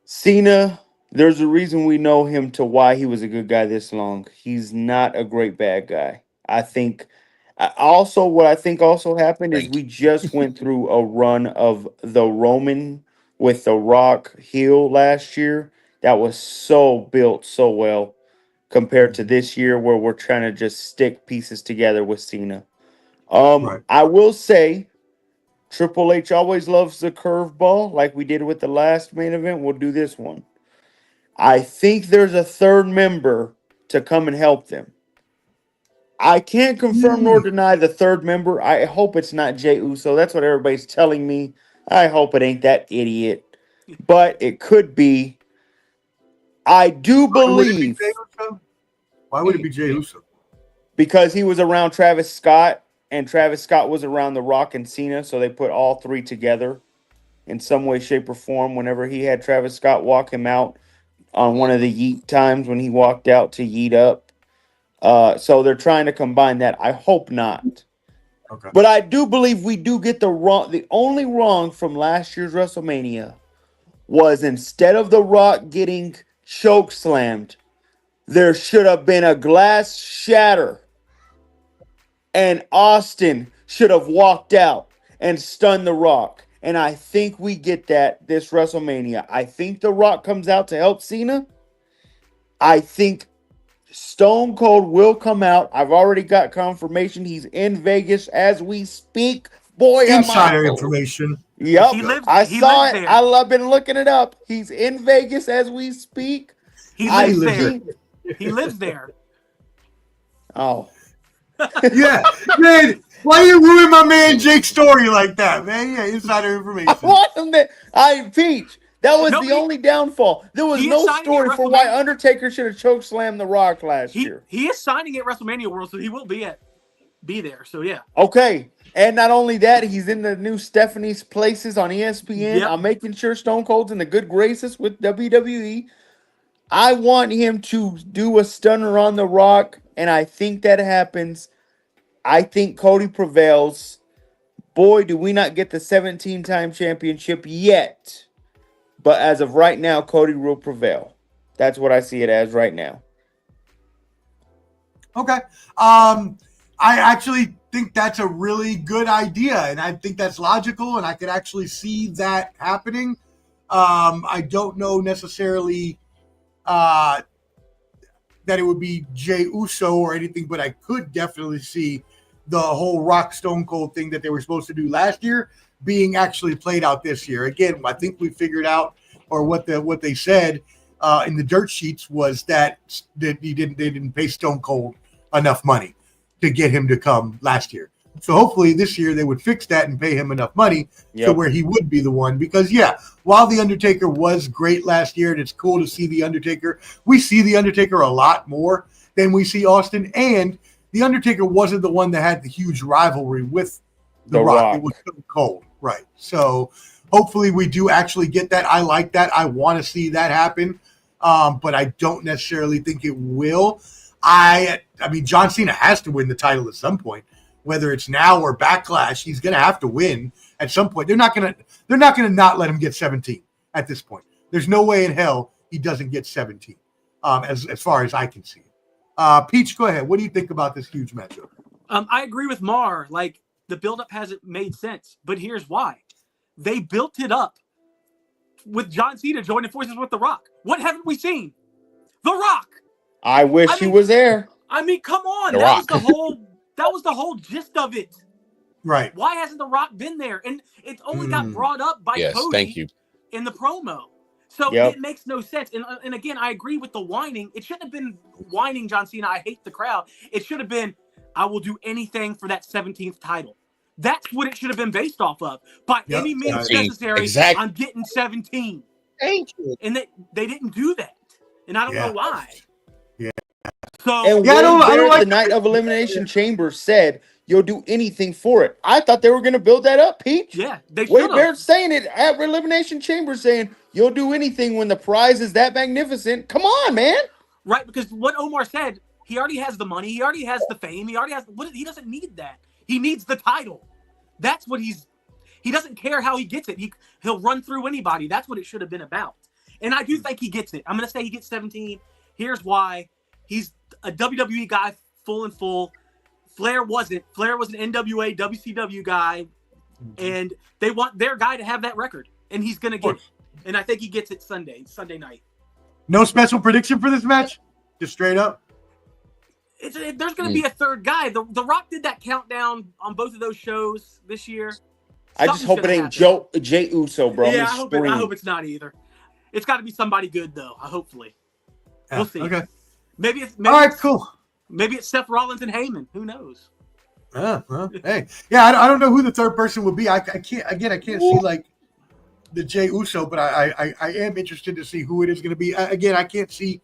Cena, there's a reason we know him to why he was a good guy this long. He's not a great bad guy. What I think also happened is we just went through a run of the Roman with the Rock heel last year. That was so built so well compared to this year where we're trying to just stick pieces together with Cena. Right. I will say Triple H always loves the curveball like we did with the last main event. We'll do this one. I think there's a third member to come and help them. I can't confirm nor deny the third member. I hope it's not Jey Uso. That's what everybody's telling me. I hope it ain't that idiot. But it could be. I do believe. Why would it be Jey Uso? Because he was around Travis Scott, and Travis Scott was around The Rock and Cena, so they put all three together in some way, shape, or form whenever he had Travis Scott walk him out on one of the yeet times when he walked out to yeet up. So they're trying to combine that. I hope not. Okay. But I do believe we do get the wrong. The only wrong from last year's WrestleMania was instead of The Rock getting choke slammed, there should have been a glass shatter, and Austin should have walked out and stunned The Rock. And I think we get that this WrestleMania. I think The Rock comes out to help Cena. I think Stone Cold will come out. I've already got confirmation he's in Vegas as we speak. Boy, insider information. Yep, I saw it. I've been looking it up. He's in Vegas as we speak. He lives there. He lives there. Oh. Yeah, man. Why you ruin my man Jake's story like that, man? Yeah, insider information. I want him to. Peach. That was the only downfall. There was no story for why Undertaker should have choke slammed The Rock last year. He is signing at WrestleMania World, so he will be there. So yeah. Okay. And not only that, he's in the new Stephanie's Places on ESPN. Yep. I'm making sure Stone Cold's in the good graces with WWE. I want him to do a stunner on The Rock, and I think that happens. I think Cody prevails. Boy, do we not get the 17-time championship yet. But as of right now, Cody will prevail. That's what I see it as right now. Okay. I actually think that's a really good idea, and I think that's logical, and I could actually see that happening. I don't know necessarily. that it would be Jey Uso or anything, but I could definitely see the whole Rock Stone Cold thing that they were supposed to do last year being actually played out this year. Again, I think we figured out, or what they said in the dirt sheets was that they didn't pay Stone Cold enough money to get him to come last year. So hopefully this year they would fix that and pay him enough money to where he would be the one. Because, while The Undertaker was great last year, and it's cool to see The Undertaker, we see The Undertaker a lot more than we see Austin. And The Undertaker wasn't the one that had the huge rivalry with The Rock. It was Stone Cold. Right. So hopefully we do actually get that. I like that. I want to see that happen. But I don't necessarily think it will. I mean, John Cena has to win the title at some point. Whether it's now or Backlash, he's going to have to win at some point. They're not going to not let him get 17 at this point. There's no way in hell he doesn't get 17, as far as I can see. Peach, go ahead. What do you think about this huge matchup? I agree with Mar. Like, the buildup hasn't made sense, but here's why. They built it up with John Cena joining forces with The Rock. What haven't we seen? The Rock. I wish he was there. I mean, come on. The That Rock. was the whole that was the whole gist of it. Right. Why hasn't The Rock been there? And it only got brought up by Cody thank you. in the promo. So it makes no sense. And again, I agree with the whining. It shouldn't have been whining John Cena. I hate the crowd. It should have been, I will do anything for that 17th title. That's what it should have been based off of. By any means necessary, exactly. I'm getting 17. Thank you. And they didn't do that. And I don't know why. Yeah. So and the night of Elimination Chamber said, you'll do anything for it. I thought they were going to build that up, Peach. Yeah, they should. Wait, they're saying it at Elimination Chamber, saying you'll do anything when the prize is that magnificent. Come on, man. Right, because what Omar said, he already has the money, he already has the fame, he already has he doesn't need that. He needs the title. That's what he doesn't care how he gets it. He'll run through anybody. That's what it should have been about. And I do think he gets it. I'm going to say he gets 17. Here's why. He's a WWE guy full and full. Flair wasn't. Flair was an NWA, WCW guy, and they want their guy to have that record, and he's going to get it. And I think he gets it Sunday night. No special prediction for this match? Just straight up? There's going to be a third guy. The Rock did that countdown on both of those shows this year. I just hope it ain't Jey Uso, bro. Yeah, I hope it's not either. It's got to be somebody good, though. Hopefully. We'll see. Okay. Maybe all right, cool. Maybe it's Seth Rollins and Heyman. Who knows? Hey. Yeah, I don't know who the third person would be. I can't see like the Jey Uso, but I am interested to see who it is going to be. Again, I can't see.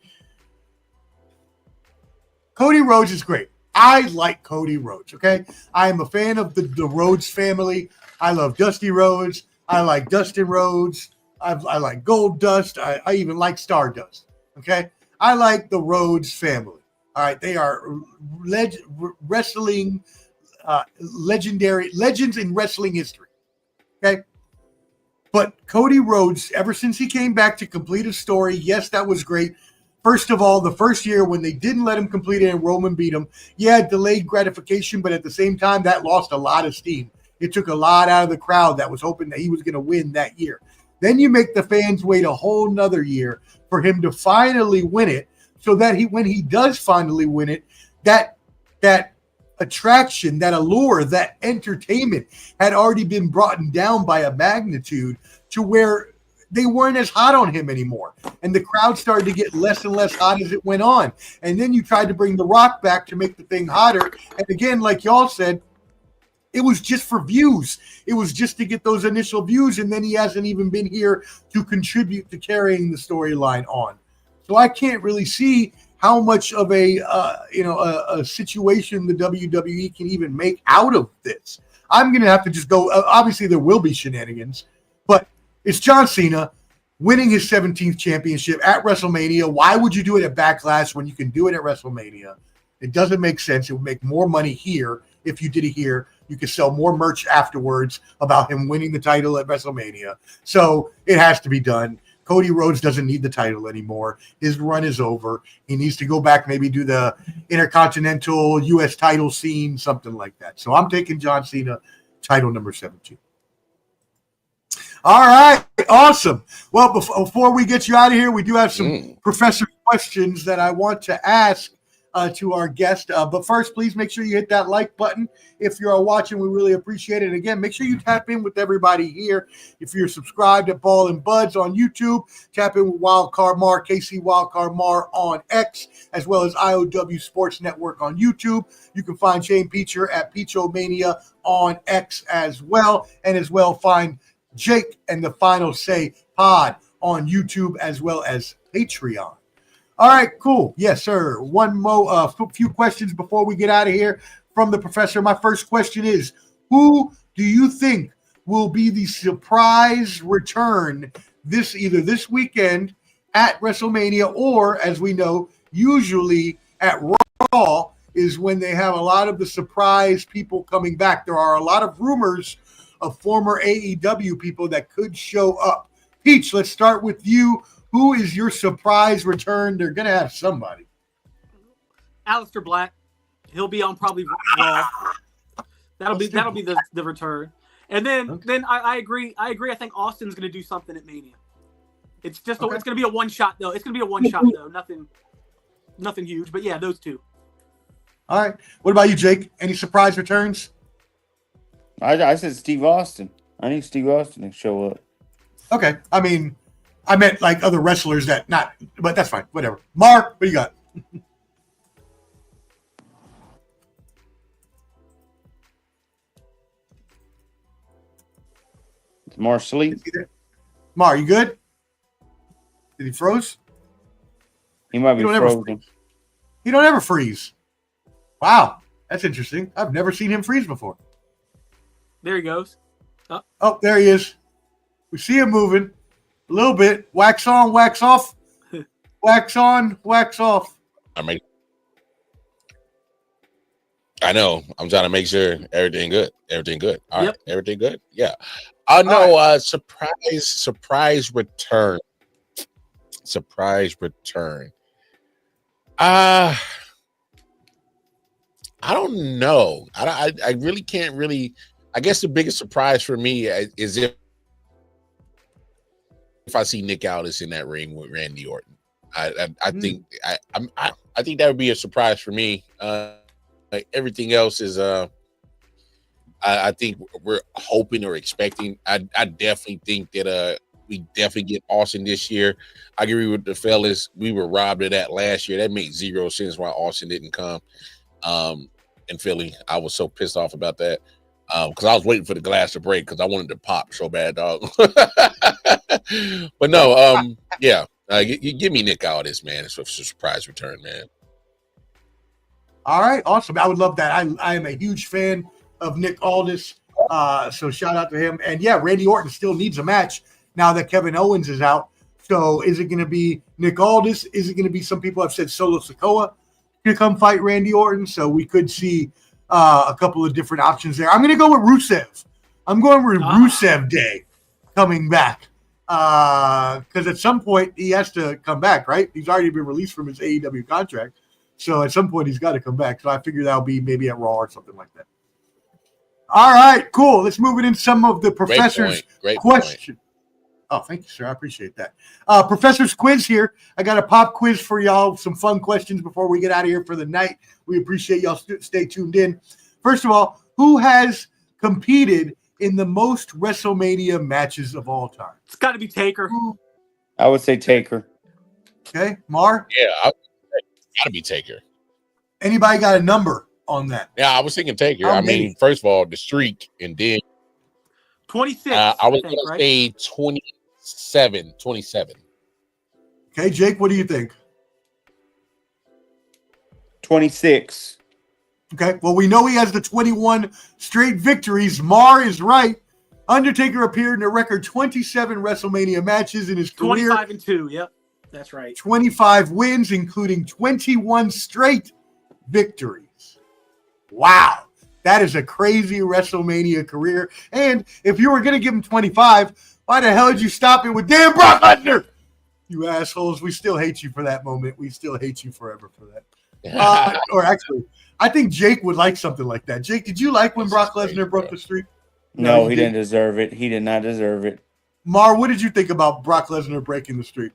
Cody Rhodes is great. I like Cody Rhodes, okay? I am a fan of the Rhodes family. I love Dusty Rhodes. I like Dustin Rhodes. I like Gold Dust. I even like Stardust, okay? I like the Rhodes family. All right, they are wrestling legendary legends in wrestling history. Okay, but Cody Rhodes, ever since he came back to complete his story, yes, that was great. First of all, the first year when they didn't let him complete it and Roman beat him, delayed gratification, but at the same time, that lost a lot of steam. It took a lot out of the crowd that was hoping that he was going to win that year. Then you make the fans wait a whole nother year for him to finally win it, so that when he does finally win it, that attraction, that allure, that entertainment had already been brought down by a magnitude to where they weren't as hot on him anymore. And the crowd started to get less and less hot as it went on. And then you tried to bring The Rock back to make the thing hotter. And again, like y'all said, it was just for views. It was just to get those initial views. And then he hasn't even been here to contribute to carrying the storyline on. So I can't really see how much of a situation the WWE can even make out of this. I'm going to have to just go. Obviously, there will be shenanigans, but it's John Cena winning his 17th championship at WrestleMania. Why would you do it at Backlash when you can do it at WrestleMania? It doesn't make sense. It would make more money here if you did it here. You could sell more merch afterwards about him winning the title at WrestleMania. So it has to be done. Cody Rhodes doesn't need the title anymore. His run is over. He needs to go back, maybe do the Intercontinental U.S. title scene, something like that. So I'm taking John Cena, title number 17. All right, awesome. Well, before we get you out of here, we do have some professor questions that I want to ask to our guest. But first, please make sure you hit that like button. If you're watching, we really appreciate it. And again, make sure you tap in with everybody here. If you're subscribed at Ball and Buds on YouTube, tap in with Wildcard Mar, KC Wildcard Mar on X, as well as I.O.W Sports Network on YouTube. You can find Shane Peacher at Peachomania on X as well. And as well, find Jake and the Final Say Pod on YouTube as well as Patreon. All right, cool. Yes, sir. One more, few questions before we get out of here from the professor. My first question is, who do you think will be the surprise return either this weekend at WrestleMania or, as we know, usually at Raw is when they have a lot of the surprise people coming back. There are a lot of rumors of former AEW people that could show up. Peach, let's start with you. Who is your surprise return? They're going to have somebody. Aleister Black. He'll be on probably Raw. That'll be the return. And then I agree. I think Austin's going to do something at Mania. It's just it's going to be a one shot though. It's going to be a one shot though. Nothing huge. But yeah, those two. All right. What about you, Jake? Any surprise returns? I said Steve Austin. I need Steve Austin to show up. Okay. I mean, I meant like other wrestlers but that's fine. Whatever. Mark, what do you got? Is Mar asleep? Mar, you good? Did he froze? He might be frozen. He don't ever freeze. Wow. That's interesting. I've never seen him freeze before. There he goes. Oh, there he is. We see him moving. A little bit. Wax on, wax off. Wax on, wax off. I know. I'm trying to make sure everything good. Everything good. All right. Everything good? Yeah. No, surprise return. Surprise return. I don't know. I really can't really. I guess the biggest surprise for me is if I see Nick Aldis in that ring with Randy Orton. I think I think that would be a surprise for me. Everything else is I think we're hoping or expecting. I definitely think that we definitely get Austin this year. I agree with the fellas. We were robbed of that last year. That makes zero sense why Austin didn't come in Philly. I was so pissed off about that. Because I was waiting for the glass to break because I wanted to pop so bad, dog. But no, yeah. Give me Nick Aldis, man. It's a surprise return, man. All right, awesome. I would love that. I am a huge fan of Nick Aldis, so shout out to him. And yeah, Randy Orton still needs a match now that Kevin Owens is out. So is it going to be Nick Aldis? Is it going to be, some people have said Solo Sikoa to come fight Randy Orton? So we could see a couple of different options there. I'm going to go with Rusev. I'm going with Rusev Day coming back because at some point he has to come back, right? He's already been released from his AEW contract. So at some point he's got to come back. So I figure that'll be maybe at Raw or something like that. All right, cool. Let's move it into some of the professor's questions. Oh, thank you, sir. I appreciate that. Professor's quiz here. I got a pop quiz for y'all. Some fun questions before we get out of here for the night. We appreciate y'all stay tuned in. First of all, who has competed in the most WrestleMania matches of all time? It's got to be Taker. I would say Taker. Okay, Mar? Yeah, got to be Taker. Anybody got a number on that? Yeah, I was thinking Taker. I mean, first of all, the streak, and then 26. I was going to say 27. Okay, Jake, what do you think? 26. Okay, well, we know he has the 21 straight victories. Mar is right. Undertaker appeared in a record 27 WrestleMania matches in his career. 25-2, yep, that's right. 25 wins, including 21 straight victories. Wow, that is a crazy WrestleMania career. And if you were going to give him 25, why the hell did you stop it with damn Brock Lesnar? You assholes, we still hate you for that moment. We still hate you forever for that. Or actually, I think Jake would like something like that. Jake, did you like when Brock Lesnar broke the streak? No, he didn't deserve it. He did not deserve it. Mar, what did you think about Brock Lesnar breaking the streak?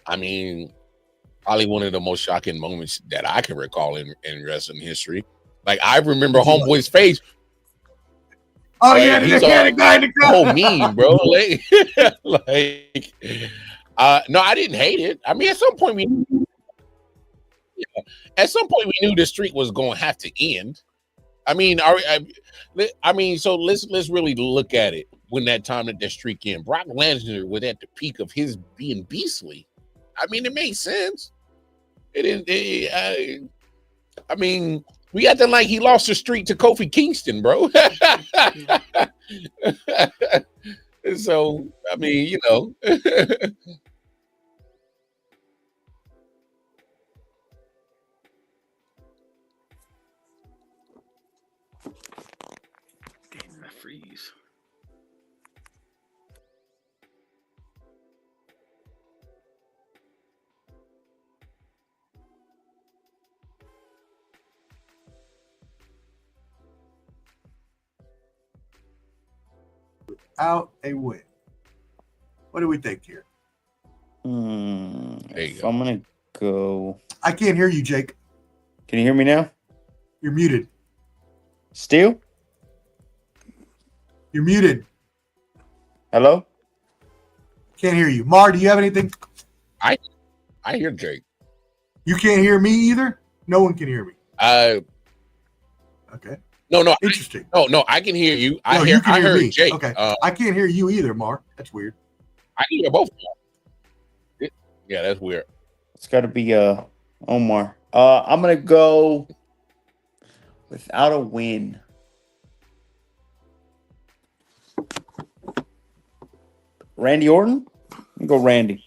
I mean, probably one of the most shocking moments that I can recall in wrestling history. Like, I remember Homeboy's face. Oh, yeah, the mechanic guy in the crowd. Oh, mean, bro. No, I didn't hate it. I mean, at some point we knew the streak was going to have to end. I mean, so let's really look at it. When that time that streak ended, Brock Lesnar was at the peak of his being beastly. I mean, it made sense. I mean, we acting like he lost the streak to Kofi Kingston, bro. So, I mean, you know. Damn, referees. Out a win. What do we think here? I'm gonna go. I can't hear you, Jake. Can you hear me now? You're muted. Still? You're muted. Hello? Can't hear you. Mar, do you have anything? I hear Jake. You can't hear me either? No one can hear me. Okay. No. Interesting. No, I can hear you. I heard me. Jake. Okay. I can't hear you either, Mar. That's weird. I can hear both of you. Yeah, that's weird. It's got to be Omar. I'm gonna go without a win. Randy Orton? I'm gonna go Randy.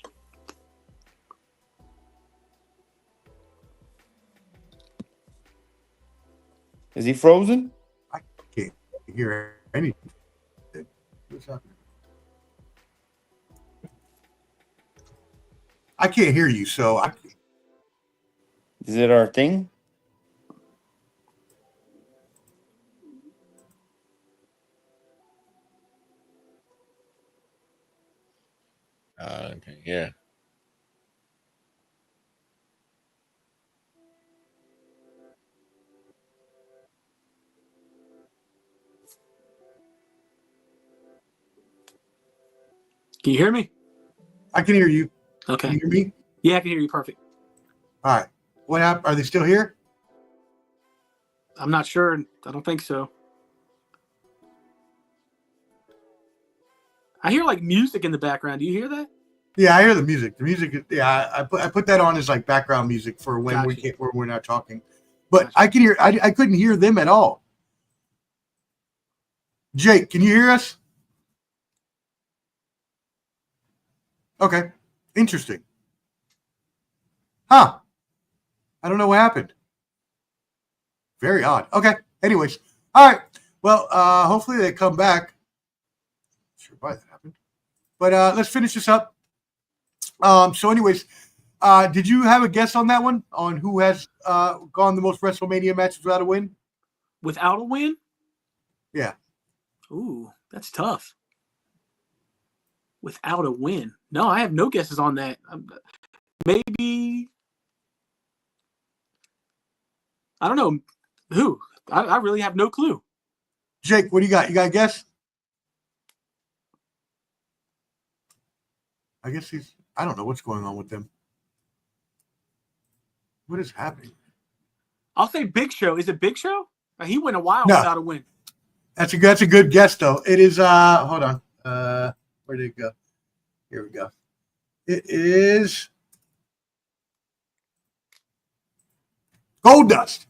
Is he frozen? I can't hear anything. What's happening? I can't hear you, so I. Is it our thing? Okay, yeah. Can you hear me? I can hear you. Okay. Can you hear me? Yeah, I can hear you perfect. All right. What happened? Are they still here? I'm not sure. I don't think so. I hear like music in the background. Do you hear that? Yeah, I hear the music. The music, yeah, I put that on as like background music for when Gotcha. we can't, where we're not talking. But gotcha. I can hear. I couldn't hear them at all. Jake, can you hear us? Okay, interesting. Huh? I don't know what happened. Very odd. Okay. Anyways, all right. Well, hopefully they come back. Not sure why that happened, but let's finish this up. So anyways, did you have a guess on that one, on who has gone the most WrestleMania matches without a win? Without a win? Yeah. Ooh, that's tough. Without a win. No, I have no guesses on that. Maybe, I don't know who. I really have no clue. Jake, what do you got? You got a guess? I guess I don't know what's going on with them. What is happening? I'll say Big Show. Is it Big Show? He went a while without a win. That's a good guess though. It is hold on. Where did it go? Here we go. It is Goldust.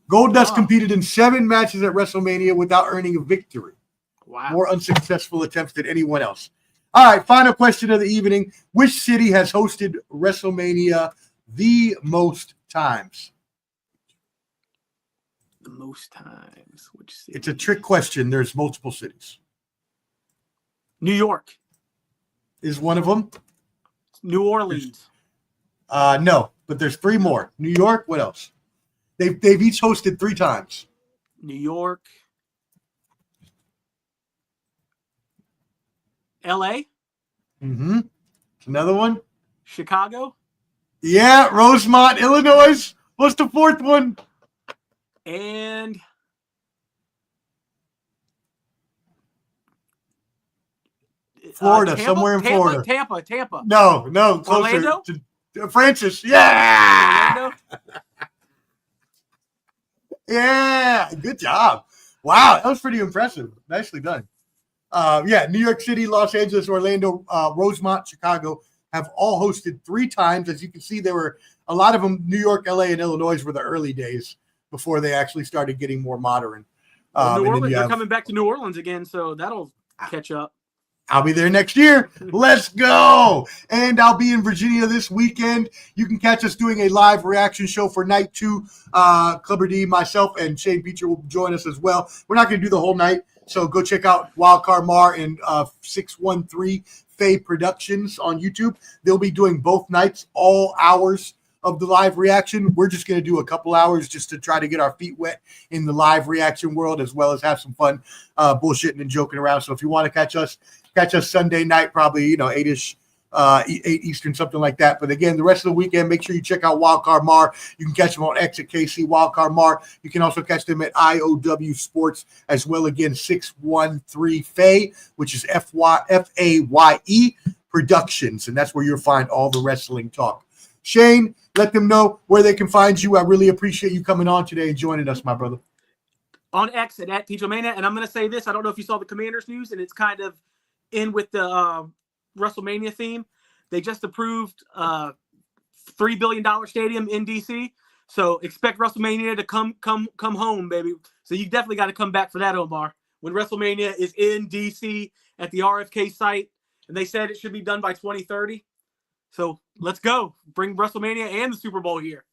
Goldust competed in 7 matches at WrestleMania without earning a victory. Wow. More unsuccessful attempts than anyone else. All right, final question of the evening. Which city has hosted WrestleMania the most times? The most times. Which city? It's a trick question. There's multiple cities. New York. Is one of them? New Orleans. No, but there's 3 more. New York, what else? They've each hosted 3 times. New York. L.A. Mm-hmm. Another one. Chicago. Yeah, Rosemont, Illinois. What's the fourth one? And Florida, somewhere in Florida. Tampa. No, closer. Orlando? To Francis. Yeah. Orlando? Yeah, good job. Wow, that was pretty impressive. Nicely done. New York City, Los Angeles, Orlando, Rosemont, Chicago have all hosted 3 times. As you can see, there were a lot of them. New York, LA, and Illinois were the early days before they actually started getting more modern. New Orleans, they're coming back to New Orleans again, so that'll catch up. I'll be there next year. Let's go. And I'll be in Virginia this weekend. You can catch us doing a live reaction show for night 2. Clubber D, myself, and Shane Beecher will join us as well. We're not going to do the whole night, so go check out Wildcard Mar and 613 Faye Productions on YouTube. They'll be doing both nights, all hours of the live reaction. We're just going to do a couple hours just to try to get our feet wet in the live reaction world, as well as have some fun bullshitting and joking around. So if you want to catch us Sunday night, probably 8-ish, 8 Eastern, something like that. But again, the rest of the weekend, make sure you check out Wildcard Mar. You can catch them on X at KC Wildcard Mar. You can also catch them at I.O.W Sports as well. Again, 613 Faye, which is FAYE Productions, and that's where you'll find all the wrestling talk. Shane, let them know where they can find you. I really appreciate you coming on today and joining us, my brother. On X at TJOmania, and I'm going to say this. I don't know if you saw the Commanders news, and it's kind of in with the WrestleMania theme. They just approved $3 billion stadium in DC, so expect WrestleMania to come home, baby. So you definitely got to come back for that, Omar. When WrestleMania is in DC at the RFK site, and they said it should be done by 2030. So let's go. Bring WrestleMania and the Super Bowl here.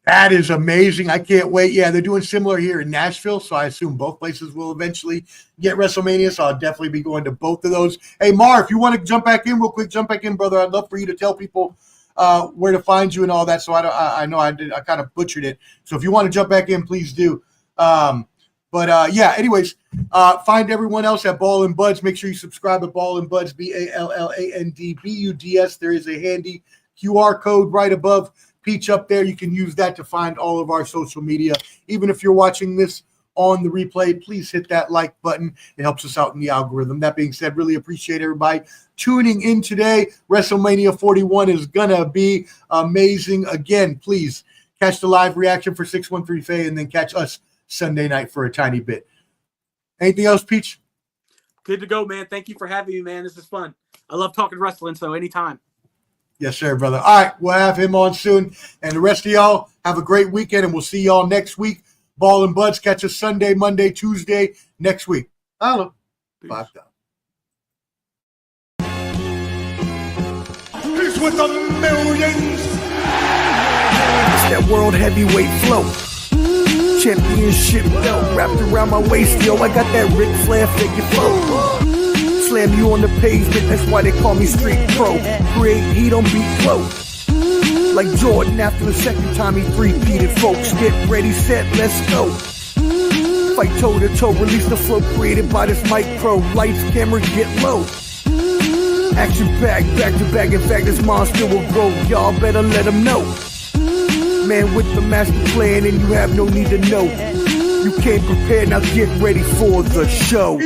That is amazing. I can't wait. Yeah, they're doing similar here in Nashville, so I assume both places will eventually get WrestleMania, so I'll definitely be going to both of those. Hey, Mar, if you want to jump back in real quick, jump back in, brother. I'd love for you to tell people where to find you and all that, so I know I kind of butchered it. So if you want to jump back in, please do. Anyways, find everyone else at Ball and Buds. Make sure you subscribe at Ball and Buds, BALLANDBUDS. There is a handy QR code right above Peach up there. You can use that to find all of our social media. Even if you're watching this on the replay, please hit that like button. It helps us out in the algorithm. That being said, really appreciate everybody tuning in today. WrestleMania 41 is going to be amazing. Again, please catch the live reaction for 613 Faye and then catch us Sunday night for a tiny bit. Anything else, Peach? Good to go, man. Thank you for having me, man. This is fun. I love talking wrestling, so anytime. Yes, sir, brother. All right, we'll have him on soon. And the rest of y'all, have a great weekend, and we'll see y'all next week. Ball and Buds, catch us Sunday, Monday, Tuesday next week. Hello. 5 down. He's with the millions. It's that world heavyweight flow. Championship belt wrapped around my waist, yo. I got that Ric Flair figure flow. Slam you on the pavement, that's why they call me Street Pro. Create heat on beat flow. Like Jordan after the second time he three-peated, folks. Get ready, set, let's go. Fight toe to toe, release the flow created by this mic pro. Lights, camera, get low. Action packed, back to back. In fact, this monster will go. Y'all better let him know. Man with the master plan, and you have no need to know. You came prepared, now get ready for the show.